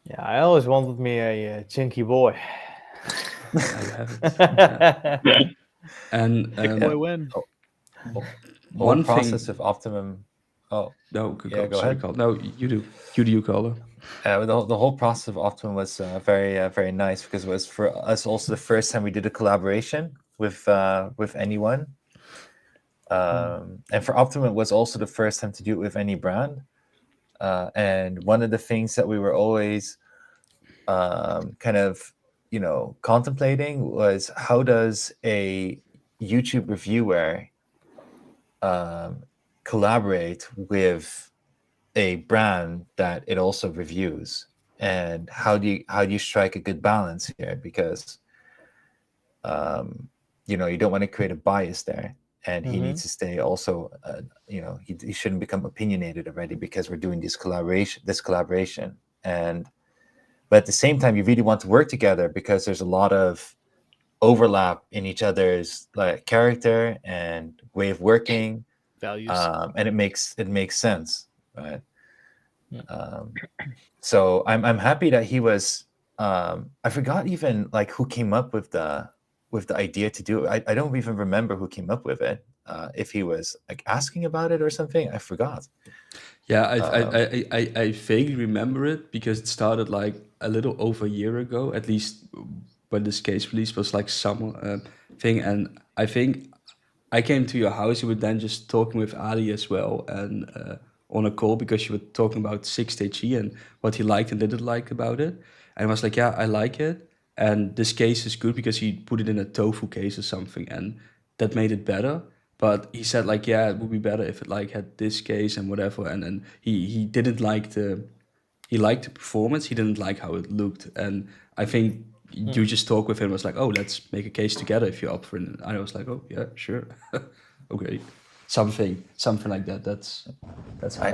S3: Yeah, I always wanted me a chunky boy.
S5: now you have it. Yeah. And
S2: Big boy win.
S4: One process of Optimum. Oh
S5: no,
S4: go
S5: sorry,
S4: ahead.
S5: Carl. No, you do. You, Carlo.
S4: The whole process of Optimum was very nice, because it was for us also the first time we did a collaboration with anyone. And for Optimum, it was also the first time to do it with any brand. And one of the things that we were always kind of contemplating was, how does a YouTube reviewer collaborate with a brand that it also reviews, and how do you strike a good balance here? Because you don't want to create a bias there, and he needs to stay also he shouldn't become opinionated already, because we're doing this collaboration. But at the same time, you really want to work together, because there's a lot of overlap in each other's character and way of working,
S2: values,
S4: and it makes sense, right? So I'm happy that he was. I forgot even who came up with the idea to do it. I don't even remember who came up with it. If he was asking about it or something, I forgot.
S5: Yeah, I vaguely remember it, because it started a little over a year ago, at least when this case release was summer thing. And I think I came to your house. You were then just talking with Ali as well, and on a call, because you were talking about 6TG and what he liked and didn't like about it. And I was like, yeah, I like it. And this case is good because he put it in a tofu case or something, and that made it better. But he said yeah, it would be better if it had this case and whatever. And then he didn't like he liked the performance. He didn't like how it looked. And I think you just talk with him, was oh, let's make a case together if you're up for it. And I was like, oh yeah, sure. Okay. Something like that. That's
S4: I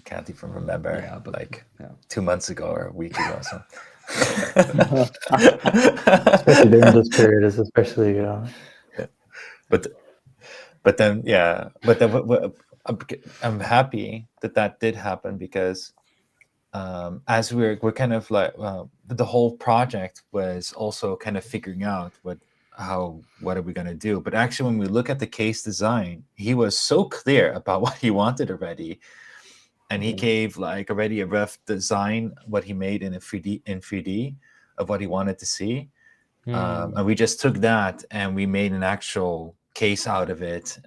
S4: can't even remember.
S5: Yeah, but
S4: 2 months ago or a week ago or something.
S3: Especially during this period, is especially
S4: but then I'm happy that did happen, because as we're kind of the whole project was also kind of figuring out what are we going to do. But actually, when we look at the case design, he was so clear about what he wanted already, and he gave already a rough design, what he made in 3D of what he wanted to see. And we just took that and we made an actual case out of it,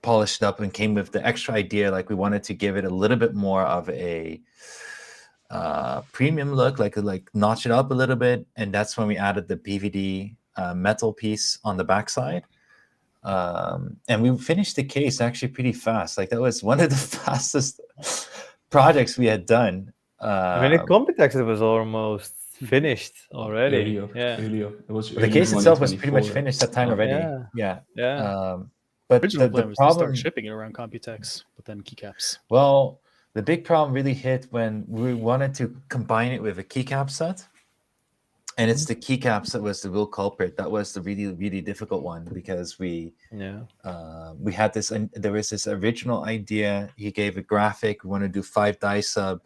S4: polished up, and came with the extra idea. We wanted to give it a little bit more of a premium look, notch it up a little bit. And that's when we added the PVD metal piece on the backside. And we finished the case actually pretty fast. That was one of the fastest projects we had done.
S3: When it Compitex, it was almost finished already.
S5: Earlier. It was
S4: the case itself was pretty much finished that time already. Yeah. But
S2: original plan
S4: the
S2: was
S4: problem,
S2: to start shipping it around Computex, but then keycaps.
S4: Well, the big problem really hit when we wanted to combine it with a keycap set. And it's the keycaps that was the real culprit. That was the really, really difficult one, because we had this, and there was this original idea. He gave a graphic. We want to do 5 die sub,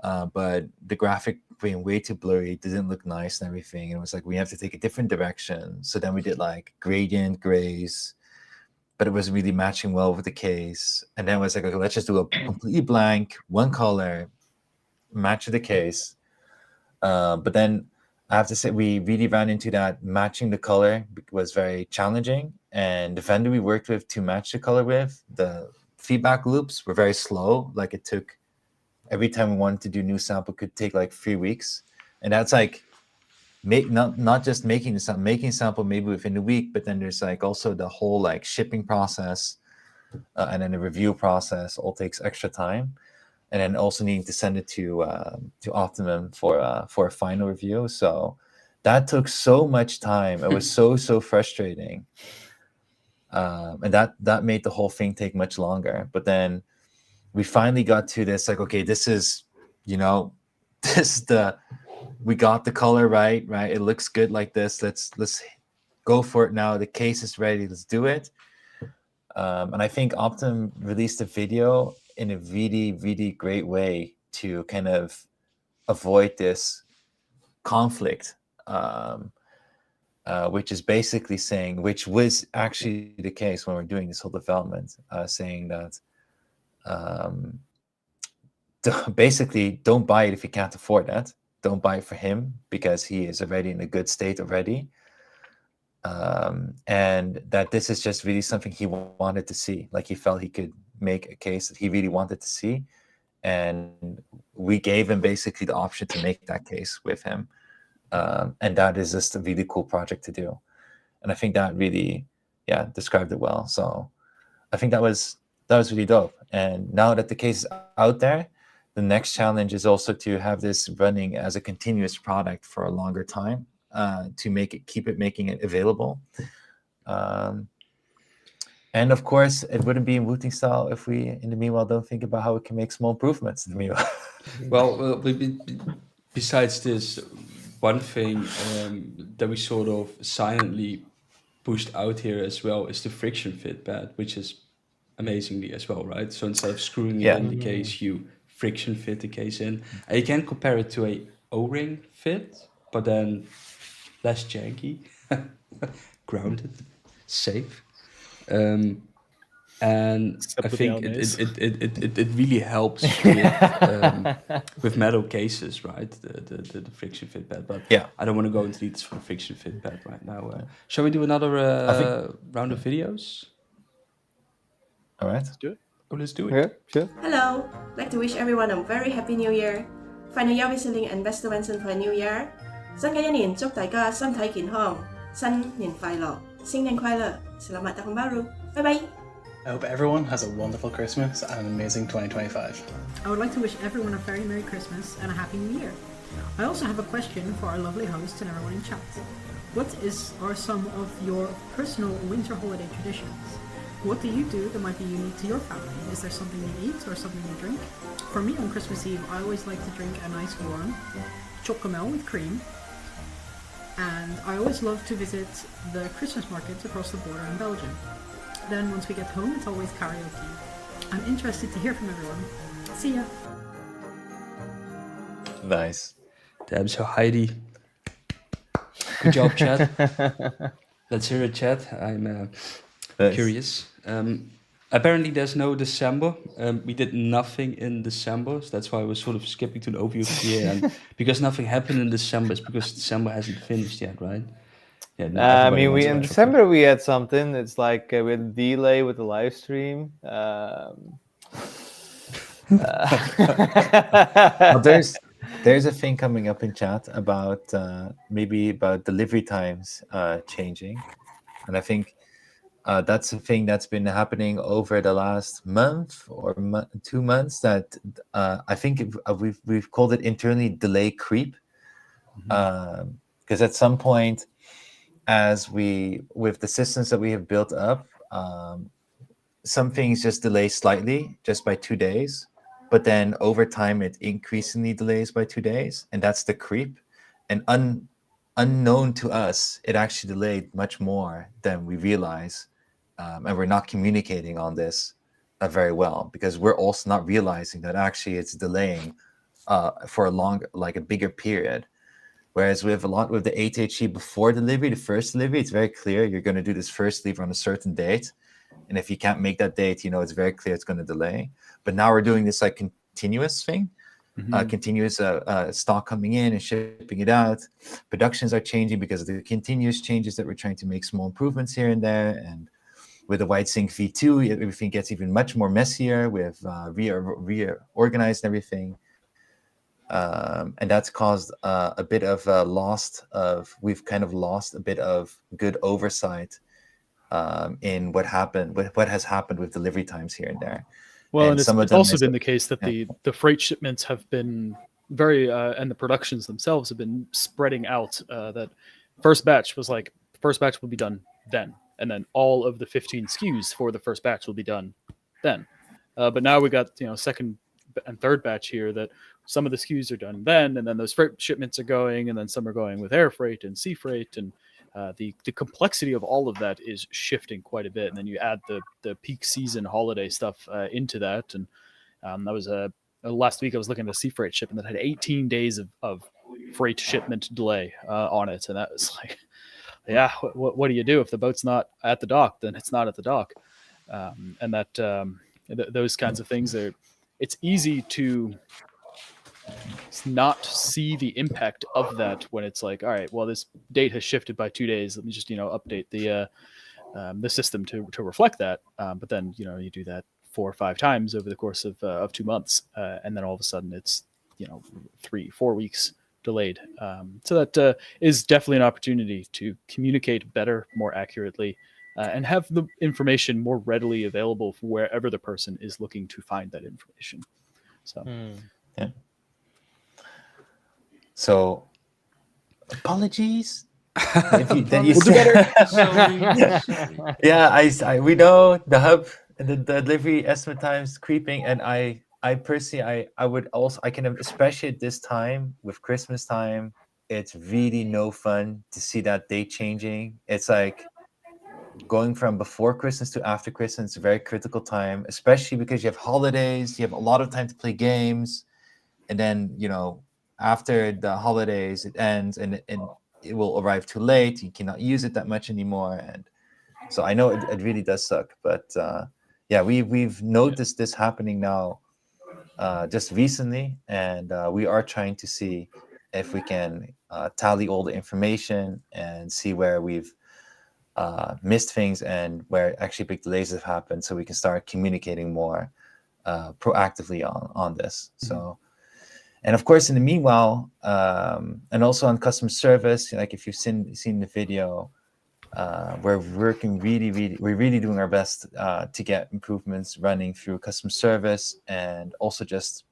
S4: but the graphic being way too blurry, it didn't look nice and everything. And it was we have to take a different direction. So then we did gradient grays, but it wasn't really matching well with the case. And then it was okay, let's just do a completely blank, one color, match the case. But then I have to say, we really ran into that matching the color was very challenging. And the vendor we worked with to match the color with, the feedback loops were very slow. It took, every time we wanted to do new sample, could take 3 weeks. And that's not just making sample maybe within a week, but then there's also the whole shipping process, and then the review process all takes extra time. And then also needing to send it to Optimum for a final review. So that took so much time. It was so frustrating. and that made the whole thing take much longer. But then we finally got to this, like, okay, this is, this is we got the color right? It looks good like this. Let's go for it now. The case is ready. Let's do it. And I think Optum released a video in a really, really great way to kind of avoid this conflict, which is basically saying, which was actually the case when we're doing this whole development, saying that basically don't buy it if you can't afford that. Don't buy it for him because he is already in a good state already. And that this is just really something he wanted to see. Like, he felt he could make a case that he really wanted to see. And we gave him basically the option to make that case with him. And that is just a really cool project to do. And I think that really, described it well. So I think that was really dope. And now that the case is out there, the next challenge is also to have this running as a continuous product for a longer time, to keep making it available. And of course, it wouldn't be in Wooting style if we, in the meanwhile, don't think about how we can make small improvements in the meanwhile.
S5: Well, besides this, one thing that we sort of silently pushed out here as well is the friction fit pad, which is amazingly as well, right? So instead of screwing it in the case, you friction fit the case in. And you can compare it to a O-ring fit, but then less janky, grounded, safe. And I think it really helps with metal cases, right? The friction fit pad. But I don't want to go into details for the friction fit pad right now. Shall we do another round of videos?
S4: All right.
S2: Let's do it.
S5: Oh, let's do it.
S3: Yeah, sure.
S16: Hello, I'd like to wish everyone a very happy New Year. 快樂有位勝利 and best Vincent for New Year。新嘅一年祝大家身體健康，新年快樂，新年快樂，Selamat Tahun Baru，拜拜。
S8: I hope everyone has a wonderful Christmas and an amazing 2025.
S17: I would like to wish everyone a very Merry Christmas and a Happy New Year. I also have a question for our lovely host and everyone in chat. What are some of your personal winter holiday traditions? What do you do that might be unique to your family? Is there something you eat or something you drink? For me, on Christmas Eve, I always like to drink a nice warm chocomel with cream. And I always love to visit the Christmas markets across the border in Belgium. Then once we get home, it's always karaoke. I'm interested to hear from everyone. See ya!
S4: Nice.
S5: Damn, so Heidi. Good job, chat. Let's hear it, chat. I'm curious. Apparently there's no December. We did nothing in December, so that's why I was sort of skipping to the overview of the year. And because nothing happened in December, it's because December hasn't finished yet, right? Yeah.
S3: I mean, in December we had something. It's like we had a delay with the live stream.
S4: There's a thing coming up in chat about maybe about delivery times changing, and I think that's a thing that's been happening over the last month or 2 months. That I think we've called it internally delay creep, because at some point, with the systems that we have built up, some things just delay slightly, just by 2 days. But then over time, it increasingly delays by 2 days, and that's the creep. And unknown to us, it actually delayed much more than we realize, and we're not communicating on this very well, because we're also not realizing that actually it's delaying for a bigger period. Whereas with the 8HE before delivery, the first delivery, it's very clear you're going to do this first delivery on a certain date. And if you can't make that date, it's very clear it's going to delay. But now we're doing this like continuous thing, continuous stock coming in and shipping it out. Productions are changing because of the continuous changes that we're trying to make small improvements here and there. And with the WhiteSync V2, everything gets even much more messier with reorganized and everything. And that's caused a bit of we've kind of lost a bit of good oversight in what has happened with delivery times here and there.
S2: Well, and it's also been the case that the freight shipments have been and the productions themselves have been spreading out. That first batch will be done then, and then all of the 15 SKUs for the first batch will be done then. But now we got second and third batch here that some of the SKUs are done then, and then those freight shipments are going, and then some are going with air freight and sea freight, and the complexity of all of that is shifting quite a bit. And then you add the peak season holiday stuff into that, and that was last week I was looking at a sea freight shipment that had 18 days of freight shipment delay on it, and that was like, yeah, what do you do if the boat's not at the dock? Then it's not at the dock, and that those kinds of things are. It's easy to not see the impact of that when it's like, all right, well, this date has shifted by 2 days. Let me just update the system to reflect that. But then you do that 4 or 5 times over the course of 2 months, and then all of a sudden it's 3-4 weeks delayed. So that is definitely an opportunity to communicate better, more accurately, and have the information more readily available for wherever the person is looking to find that information. So,
S4: yeah. So, apologies.
S2: We'll do better.
S4: Yeah, we know the hub, the delivery estimate times creeping, and I personally, I would also, I can, especially at this time with Christmas time, it's really no fun to see that date changing. It's like going from before Christmas to after Christmas. It's a very critical time, especially because you have holidays, you have a lot of time to play games, and then after the holidays it ends, and it will arrive too late. You cannot use it that much anymore, and so I know it really does suck. But yeah, we've noticed this happening now just recently, and we are trying to see if we can tally all the information and see where we've missed things and where actually big delays have happened, so we can start communicating more proactively on this. So. And of course, in the meanwhile, and also on customer service, like if you've seen the video, we're working we're really doing our best to get improvements running through customer service, and also just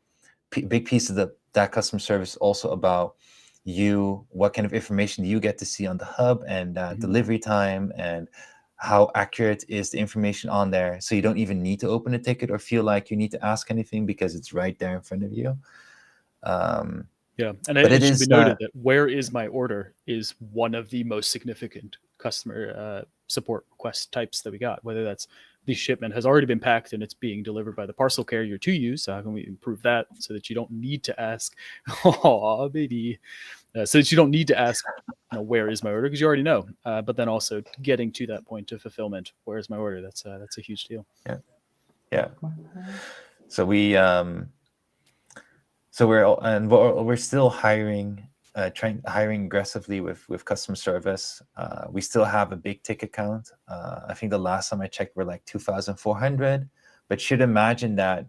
S4: big piece of that customer service also about what kind of information do you get to see on the hub, and delivery time, and how accurate is the information on there, so you don't even need to open a ticket or feel like you need to ask anything because it's right there in front of you.
S2: Yeah, and it should be noted that "where is my order" is one of the most significant customer support request types that we got. Whether that's the shipment has already been packed and it's being delivered by the parcel carrier to you, so how can we improve that so that you don't need to ask, "Oh, baby," so that you don't need to ask, "Where is my order?" because you already know. But then also getting to that point of fulfillment, "Where is my order?" That's a huge deal.
S4: Yeah. So we're still hiring aggressively with customer service. We still have a big ticket count. I think the last time I checked, we're like 2,400. But should imagine that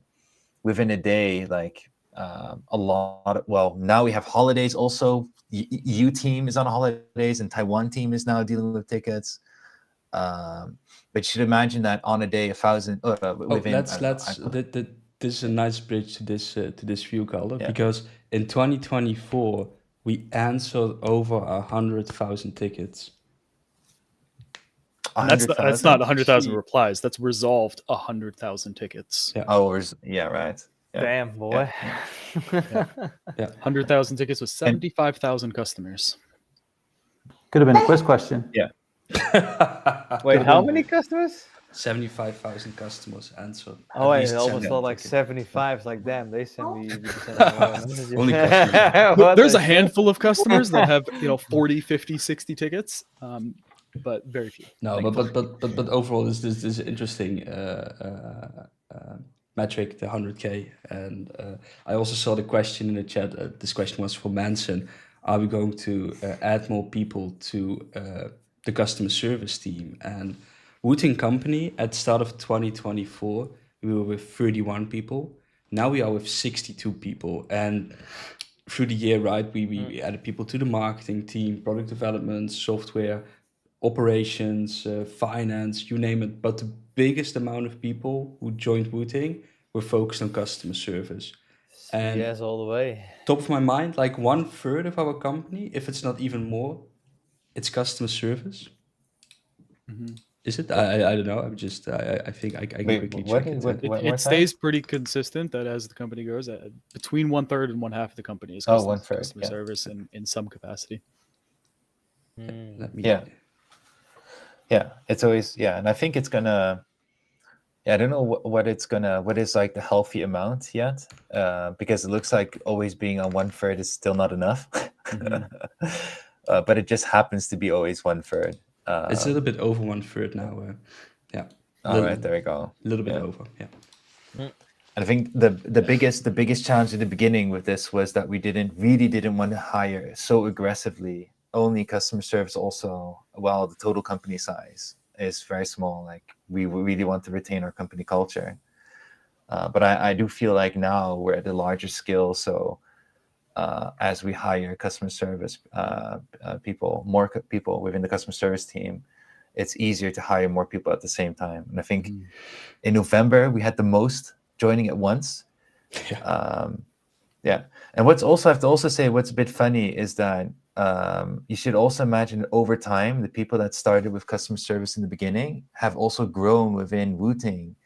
S4: within a day, like a lot of, well, now we have holidays also. U team is on holidays, and Taiwan team is now dealing with tickets. But you should imagine that on a day, 1,000 within.
S5: This is a nice bridge to this view, Calder, because in 2024 we answered over 100,000 tickets.
S2: That's not 100,000 replies. That's resolved 100,000 tickets.
S4: Yeah. Oh, yeah, right. Yeah.
S3: Damn, boy.
S2: Yeah. 100,000 tickets with 75,000 customers.
S1: Could have been a quiz question.
S4: Yeah.
S3: Wait, how many customers?
S5: 75,000 customers answered.
S3: Oh, I almost thought like 75. Like, damn, they send me.
S5: Only customers.
S2: There's a handful of customers that have 40, 50, 60 tickets, but very few.
S5: No, but overall, this is interesting metric, the 100K. And I also saw the question in the chat. This question was for Manson. Are we going to add more people to the customer service team? And Wooting company at the start of 2024, we were with 31 people. Now we are with 62 people. And through the year, right, we added people to the marketing team, product development, software, operations, finance, you name it. But the biggest amount of people who joined Wooting were focused on customer service. And
S3: yes, all the way.
S5: Top of my mind, like 1/3 of our company, if it's not even more, it's customer service.
S2: Mm-hmm.
S5: Is it? I don't know. I'm just I think I can
S4: Wait,
S5: quickly
S4: what
S5: check
S4: is-
S5: it.
S4: what-
S2: It,
S4: One
S2: it
S4: more time?
S2: stays pretty consistent that as the company grows, between 1/3 and 1/2 of the company is
S4: Oh,
S2: customer,
S4: 1/3,
S2: customer
S4: yeah.
S2: service in some capacity.
S5: Let me.
S4: Yeah, it's always and I think it's gonna. Yeah, I don't know what is like the healthy amount yet, because it looks like always being on 1/3 is still not enough. But it just happens to be always 1/3.
S5: It's a little bit over 1/3 now. Yeah.
S4: All right, there we go.
S5: A little bit
S4: Yeah.
S5: over. Yeah.
S4: And I think the biggest challenge at the beginning with this was that we didn't want to hire so aggressively only customer service also, while the total company size is very small. Like we really want to retain our company culture. But I do feel like now we're at a larger scale. So as we hire customer service people, more people within the customer service team, it's easier to hire more people at the same time. And I think in November, we had the most joining at once. And what's also, I have to also say, what's a bit funny is that you should also imagine over time, the people that started with customer service in the beginning have also grown within Wooting,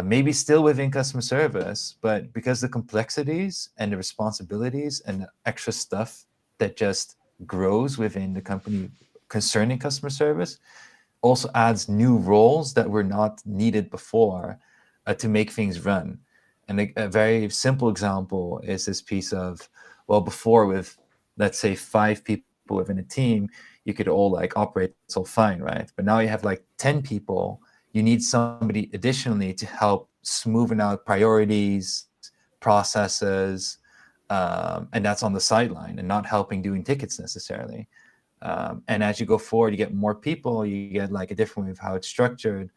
S4: maybe still within customer service, but because the complexities and the responsibilities and the extra stuff that just grows within the company concerning customer service also adds new roles that were not needed before to make things run. And a very simple example is this piece of, well, before with, let's say, 5 people within a team, you could all like operate it's all fine, right? But now you have like 10 people, you need somebody additionally to help smoothen out priorities, processes, and that's on the sideline and not helping doing tickets necessarily. And as you go forward, you get more people, you get like a different way of how it's structured.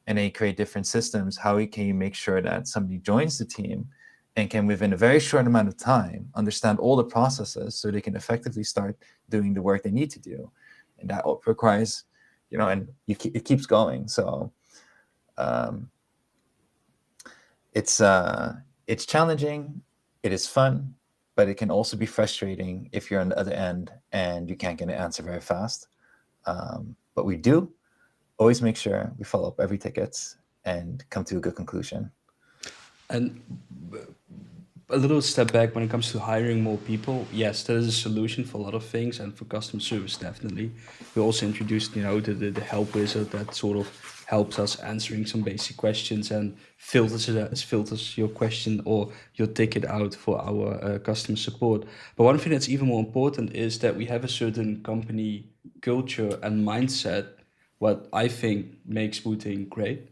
S4: And then you create different systems. How can you make sure that somebody joins the team and can, within a very short amount of time, understand all the processes so they can effectively start doing the work they need to do? And that requires, and it keeps going. So it's challenging, it is fun, but it can also be frustrating if you're on the other end and you can't get an answer very fast. But we do always make sure we follow up every ticket and come to a good conclusion.
S5: And a little step back when it comes to hiring more people, yes, that is a solution for a lot of things, and for customer service, definitely. We also introduced, the help wizard that sort of helps us answering some basic questions and filters your question or your ticket out for our customer support. But one thing that's even more important is that we have a certain company culture and mindset, what I think makes Wooting great.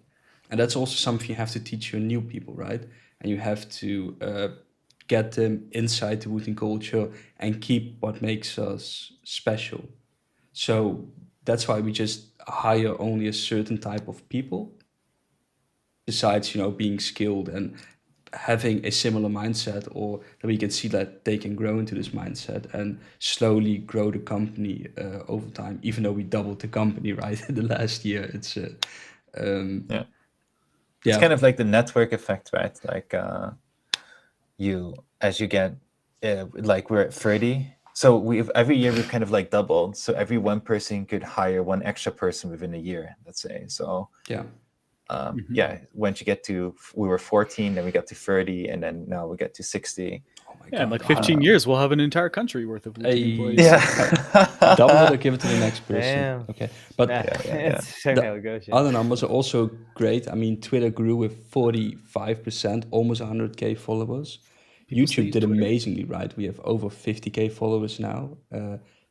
S5: And that's also something you have to teach your new people, right? And you have to get them inside the Wooting culture and keep what makes us special. So that's why we just hire only a certain type of people, besides, being skilled and having a similar mindset, or that we can see that they can grow into this mindset and slowly grow the company over time, even though we doubled the company, right, in the last year. It's
S4: It's kind of like the network effect, right? Like as you get, like we're at 30. So every year we've kind of like doubled. So every one person could hire one extra person within a year, let's say. So once you get to, we were 14, then we got to 30, and then now we get to 60.
S2: Yeah, in like 15 years, we'll have an entire country worth of Wooting employees.
S4: Yeah.
S5: Double it or give it to the next person.
S3: Damn.
S5: Okay, but
S3: It's so how it goes.
S5: other numbers are also great. I mean, Twitter grew with 45%, almost 100K followers. YouTube did amazingly, right? We have over 50K followers now.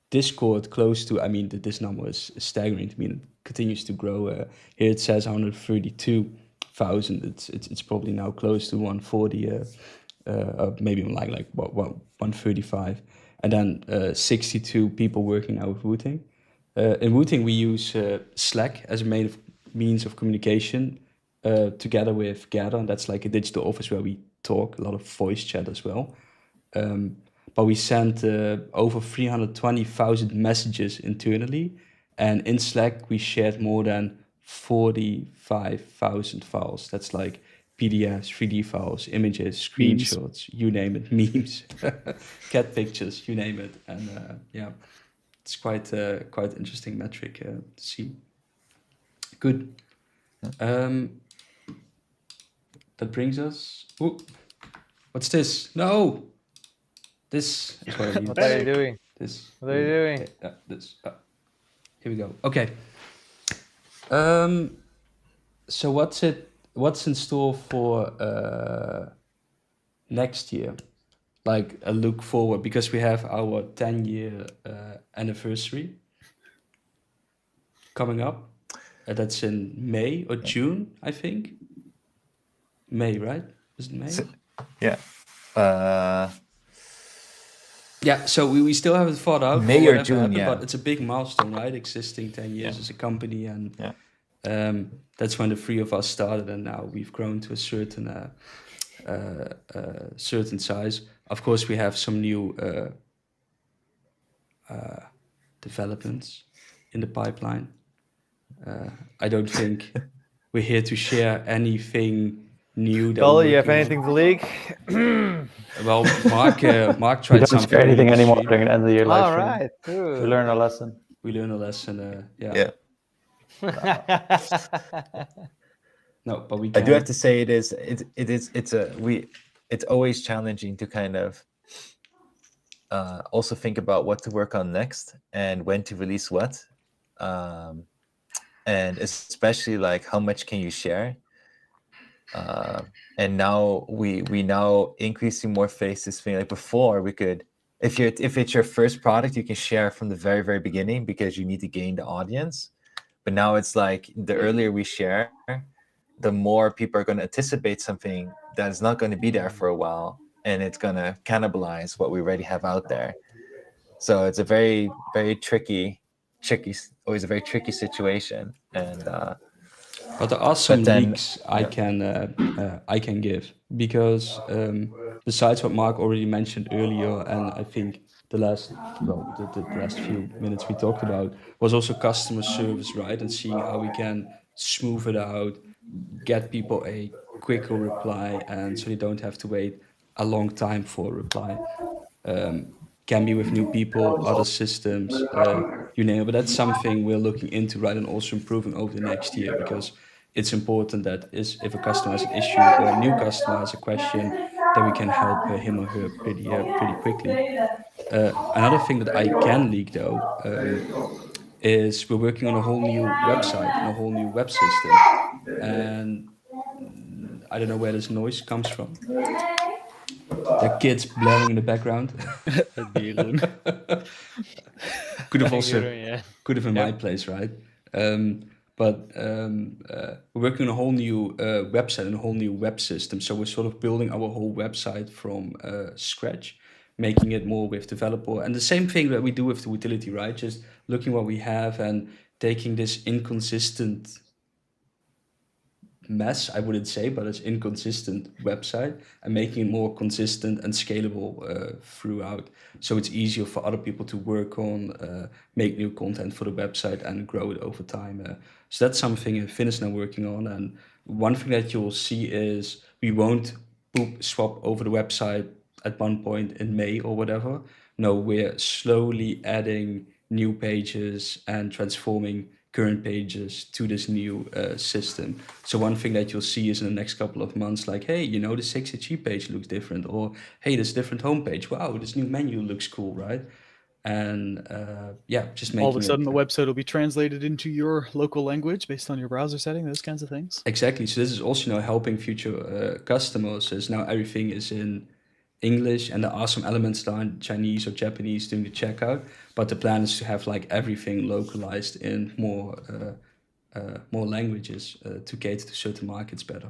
S5: Discord close to, I mean, this number is staggering to me, and it continues to grow. Here it says 132,000. It's probably now close to 140, maybe like 135. And then 62 people working now with Wooting. In Wooting, we use Slack as a means of communication together with Gather, and that's like a digital office where we talk, a lot of voice chat as well. But we sent over 320,000 messages internally, and in Slack we shared more than 45,000 files. That's like PDFs, 3D files, images, screenshots, you name it, memes, cat pictures, you name it. And it's quite interesting metric to see. Good. That brings us. Ooh, what's this? No. This is what I need.
S3: What are you doing?
S5: This.
S3: What are you doing?
S5: Okay, this. Here we go. Okay. So what's in store for next year? Like a look forward, because we have our 10-year anniversary coming up. That's in May or June, I think. May, right? Is it May?
S4: Yeah.
S5: Yeah, so we still haven't thought out
S4: May or
S5: whatever
S4: June,
S5: happened,
S4: yeah.
S5: but it's a big milestone, right? Existing 10 years as a company, and that's when the three of us started, and now we've grown to a certain size. Of course, we have some new developments in the pipeline. I don't think we're here to share anything new.
S3: Cole, you have anything to leak?
S5: Well, Mark
S1: We
S5: tried
S1: don't
S5: something
S1: share anything
S5: earlier this
S1: anymore
S5: stream.
S1: during the end of the year live
S3: All
S1: stream.
S3: right, good.
S1: We learned a lesson.
S5: We learned a lesson.
S4: Yeah.
S5: No, but we
S4: I
S5: can.
S4: do have to say it's always challenging to kind of also think about what to work on next and when to release what, and especially like how much can you share. And now we now increasing more face this thing. Like before, we could, if it's your first product, you can share from the very, very beginning because you need to gain the audience. But now it's like the earlier we share, the more people are going to anticipate something that is not going to be there for a while, and it's going to cannibalize what we already have out there. So it's a very, very tricky, always a very tricky situation. And
S5: but there are some leaks I can give, because besides what Mark already mentioned earlier, and I think the last few minutes we talked about was also customer service, right? And seeing how we can smooth it out, get people a quicker reply, and so they don't have to wait a long time for a reply. Can be with new people, other systems, you name it. But that's something we're looking into, right, and also improving over the next year, because it's important that if a customer has an issue or a new customer has a question, that we can help him or her pretty quickly. Another thing that I can leak, though, is we're working on a whole new website and a whole new web system. And I don't know where this noise comes from. The kids blaring in the background. Could have also could have been my place, right? But we're working on a whole new website and a whole new web system. So we're sort of building our whole website from scratch, making it more with developer. And the same thing that we do with the utility, right? Just looking what we have and taking this inconsistent mess, I wouldn't say, but it's inconsistent website, and making it more consistent and scalable throughout, so it's easier for other people to work on, make new content for the website and grow it over time. So that's something Finn is now working on. And one thing that you'll see is we won't swap over the website at one point in May or whatever. No, we're slowly adding new pages and transforming current pages to this new system. So one thing that you'll see is in the next couple of months, like, hey, the 6HE page looks different, or hey, this different homepage. Wow, this new menu looks cool, right? And just making
S2: all of a sudden the website will be translated into your local language based on your browser setting, those kinds of things.
S5: Exactly. So this is also helping future customers, as now everything is in English, and there are some elements that are in Chinese or Japanese during the checkout, but the plan is to have like everything localized in more languages to cater to certain markets better.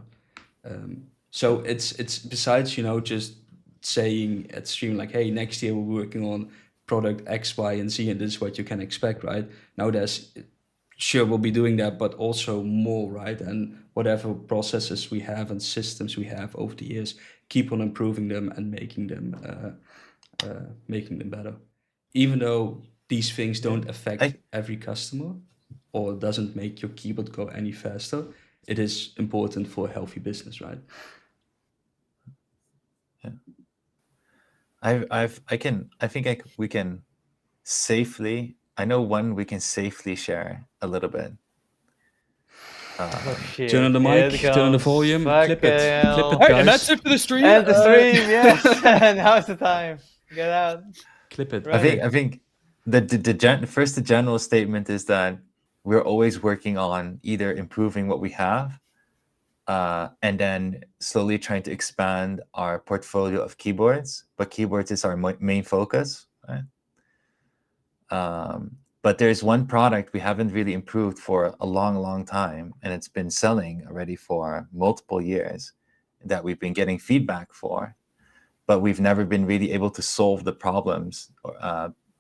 S5: So it's besides just saying at stream like, hey, next year we're working on product X, Y, and Z, and this is what you can expect, right? Now we'll be doing that, but also more, right? And whatever processes we have and systems we have over the years, keep on improving them and making them better. Even though these things don't affect every customer or doesn't make your keyboard go any faster, it is important for a healthy business, right?
S4: Yeah. We can safely. I know one we can safely share a little bit.
S3: Shit.
S5: Turn on the mic, turn on the volume, clip it,
S2: Hey,
S5: guys.
S2: and that's it for the stream.
S3: End the stream, yes. Now's the time. Get out.
S5: Clip it.
S3: Right.
S4: I think the general statement is that we're always working on either improving what we have, and then slowly trying to expand our portfolio of keyboards. But keyboards is our main focus, right? But there's one product we haven't really improved for a long time, and it's been selling already for multiple years that we've been getting feedback for, but we've never been really able to solve the problems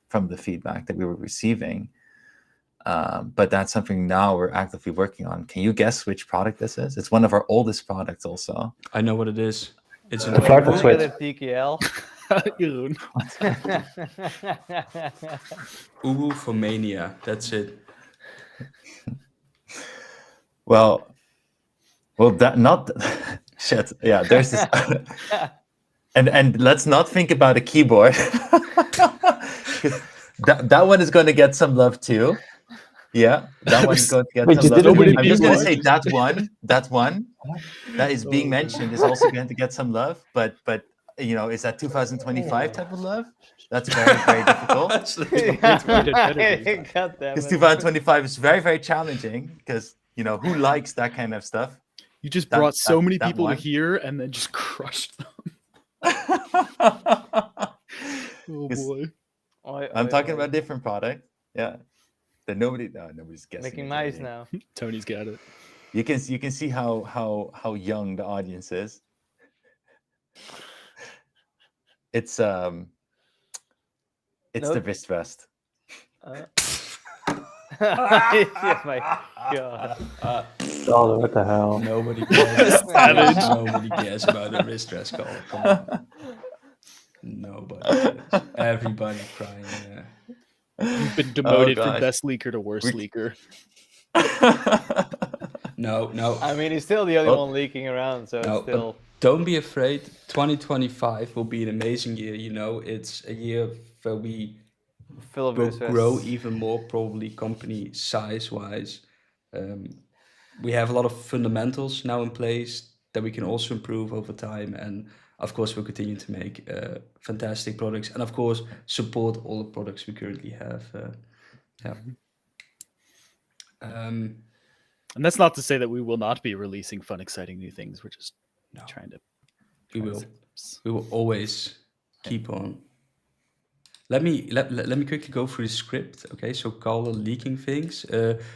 S4: from the feedback that we were receiving. But that's something now we're actively working on. Can you guess which product this is? It's one of our oldest products also.
S5: I know what it is. It's
S3: The Flarter Switch. TKL.
S2: Jeroen.
S5: Ubu for Mania. That's it.
S4: Well, that not shit. Yeah, there's this, and let's not think about a keyboard. that one is going to get some love too. Yeah, that one's going to get some love. I'm just going to say that one that is being mentioned is also going to get some love, but you know, is that 2025 type of love? That's very difficult. Because 2025 is very challenging, because you know, who likes that kind of stuff?
S2: You just brought so many people to here and then just crushed them. Oh boy.
S4: I'm talking about a different product. Yeah. That nobody's guessing.
S3: Making nice now.
S2: Tony's got it.
S4: You can see how young the audience is. It's the wrist vest.
S3: Oh my god.
S1: Oh, what the hell?
S5: Nobody cares. Nobody cares about the wrist dress call. Come on. Nobody cares. Everybody crying.
S2: You've been demoted from best leaker to worst leaker.
S5: No.
S3: I mean, he's still the only one leaking around, so it's still.
S5: Don't be afraid. 2025 will be an amazing year. You know, it's a year where we will grow even more, probably company size-wise. We have a lot of fundamentals now in place that we can also improve over time, and of course we'll continue to make fantastic products, and of course support all the products we currently have.
S2: And that's not to say that we will not be releasing fun, exciting new things. We're just trying to.
S5: We will always keep on. Let me quickly go through the script. Okay, so Carla leaking things.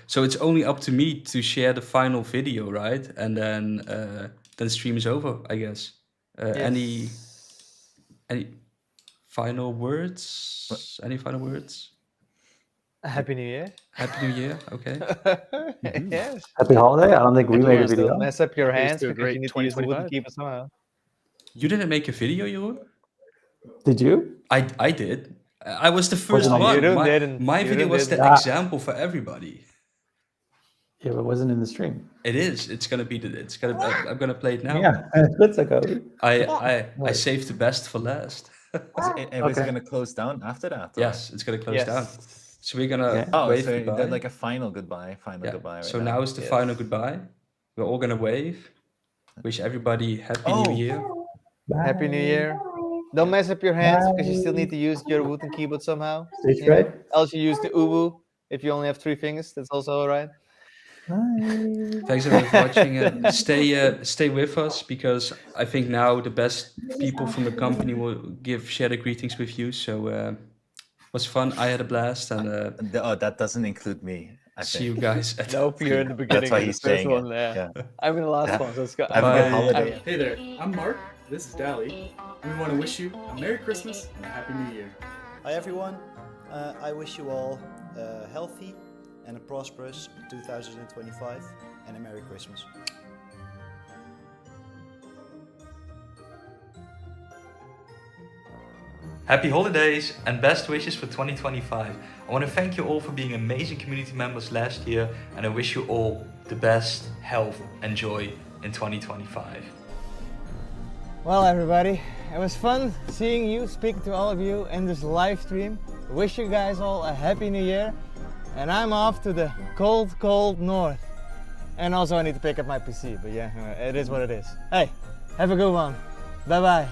S5: So it's only up to me to share the final video, right? And then the stream is over, I guess. Any final words? Any final words?
S3: Happy New Year.
S5: Happy New Year. Okay.
S3: Yes.
S1: Happy holiday. I don't think we made a video.
S3: Mess up your hands because
S2: great
S3: you need to use the wooden
S2: 2025.
S3: keyboard somehow.
S5: You didn't make a video, Jeroen?
S1: Did you?
S5: I did. I was the first
S1: Wasn't
S5: one.
S3: Jeroen didn't.
S5: My video was the
S1: didn't.
S5: example for everybody.
S1: Yeah, but it wasn't in the stream.
S5: It is. It's gonna be. I'm gonna play it now.
S1: Yeah, let's go.
S5: I saved the best for last.
S4: And was it going to close down after that? Or?
S5: Yes, it's gonna close down. So we're gonna wave
S4: so
S5: goodbye.
S4: like a final goodbye. Goodbye. Right
S5: so
S4: now.
S5: now is the final goodbye. We're all gonna wave. Wish everybody happy New Year.
S3: Happy New Year. Don't mess up your hands because you still need to use your wooden keyboard somehow.
S1: Stay straight.
S3: Else you use the Ubu if you only have 3 fingers. That's also alright.
S5: Thanks everyone for watching. Stay with us, because I think now the best people from the company will share the greetings with you. So it was fun. I had a blast, and
S4: that doesn't include me. I
S5: see you guys.
S3: Nope, you're in the beginning.
S4: That's why
S3: of
S4: he's
S3: the first
S4: saying
S3: one
S4: it.
S3: there.
S4: Yeah.
S3: I'm in the last one, so let's go.
S4: Have a good holiday.
S8: Hey there, I'm Mark. This is Dally. We want to wish you a Merry Christmas and a Happy New Year.
S18: Hi everyone. I wish you all a healthy and a prosperous 2025 and a Merry Christmas.
S5: Happy holidays and best wishes for 2025. I want to thank you all for being amazing community members last year, and I wish you all the best health and joy in 2025.
S3: Well, everybody, it was fun seeing you, speaking to all of you in this live stream. I wish you guys all a Happy New Year, and I'm off to the cold, cold north. And also I need to pick up my PC, but yeah, it is what it is. Hey, have a good one. Bye bye.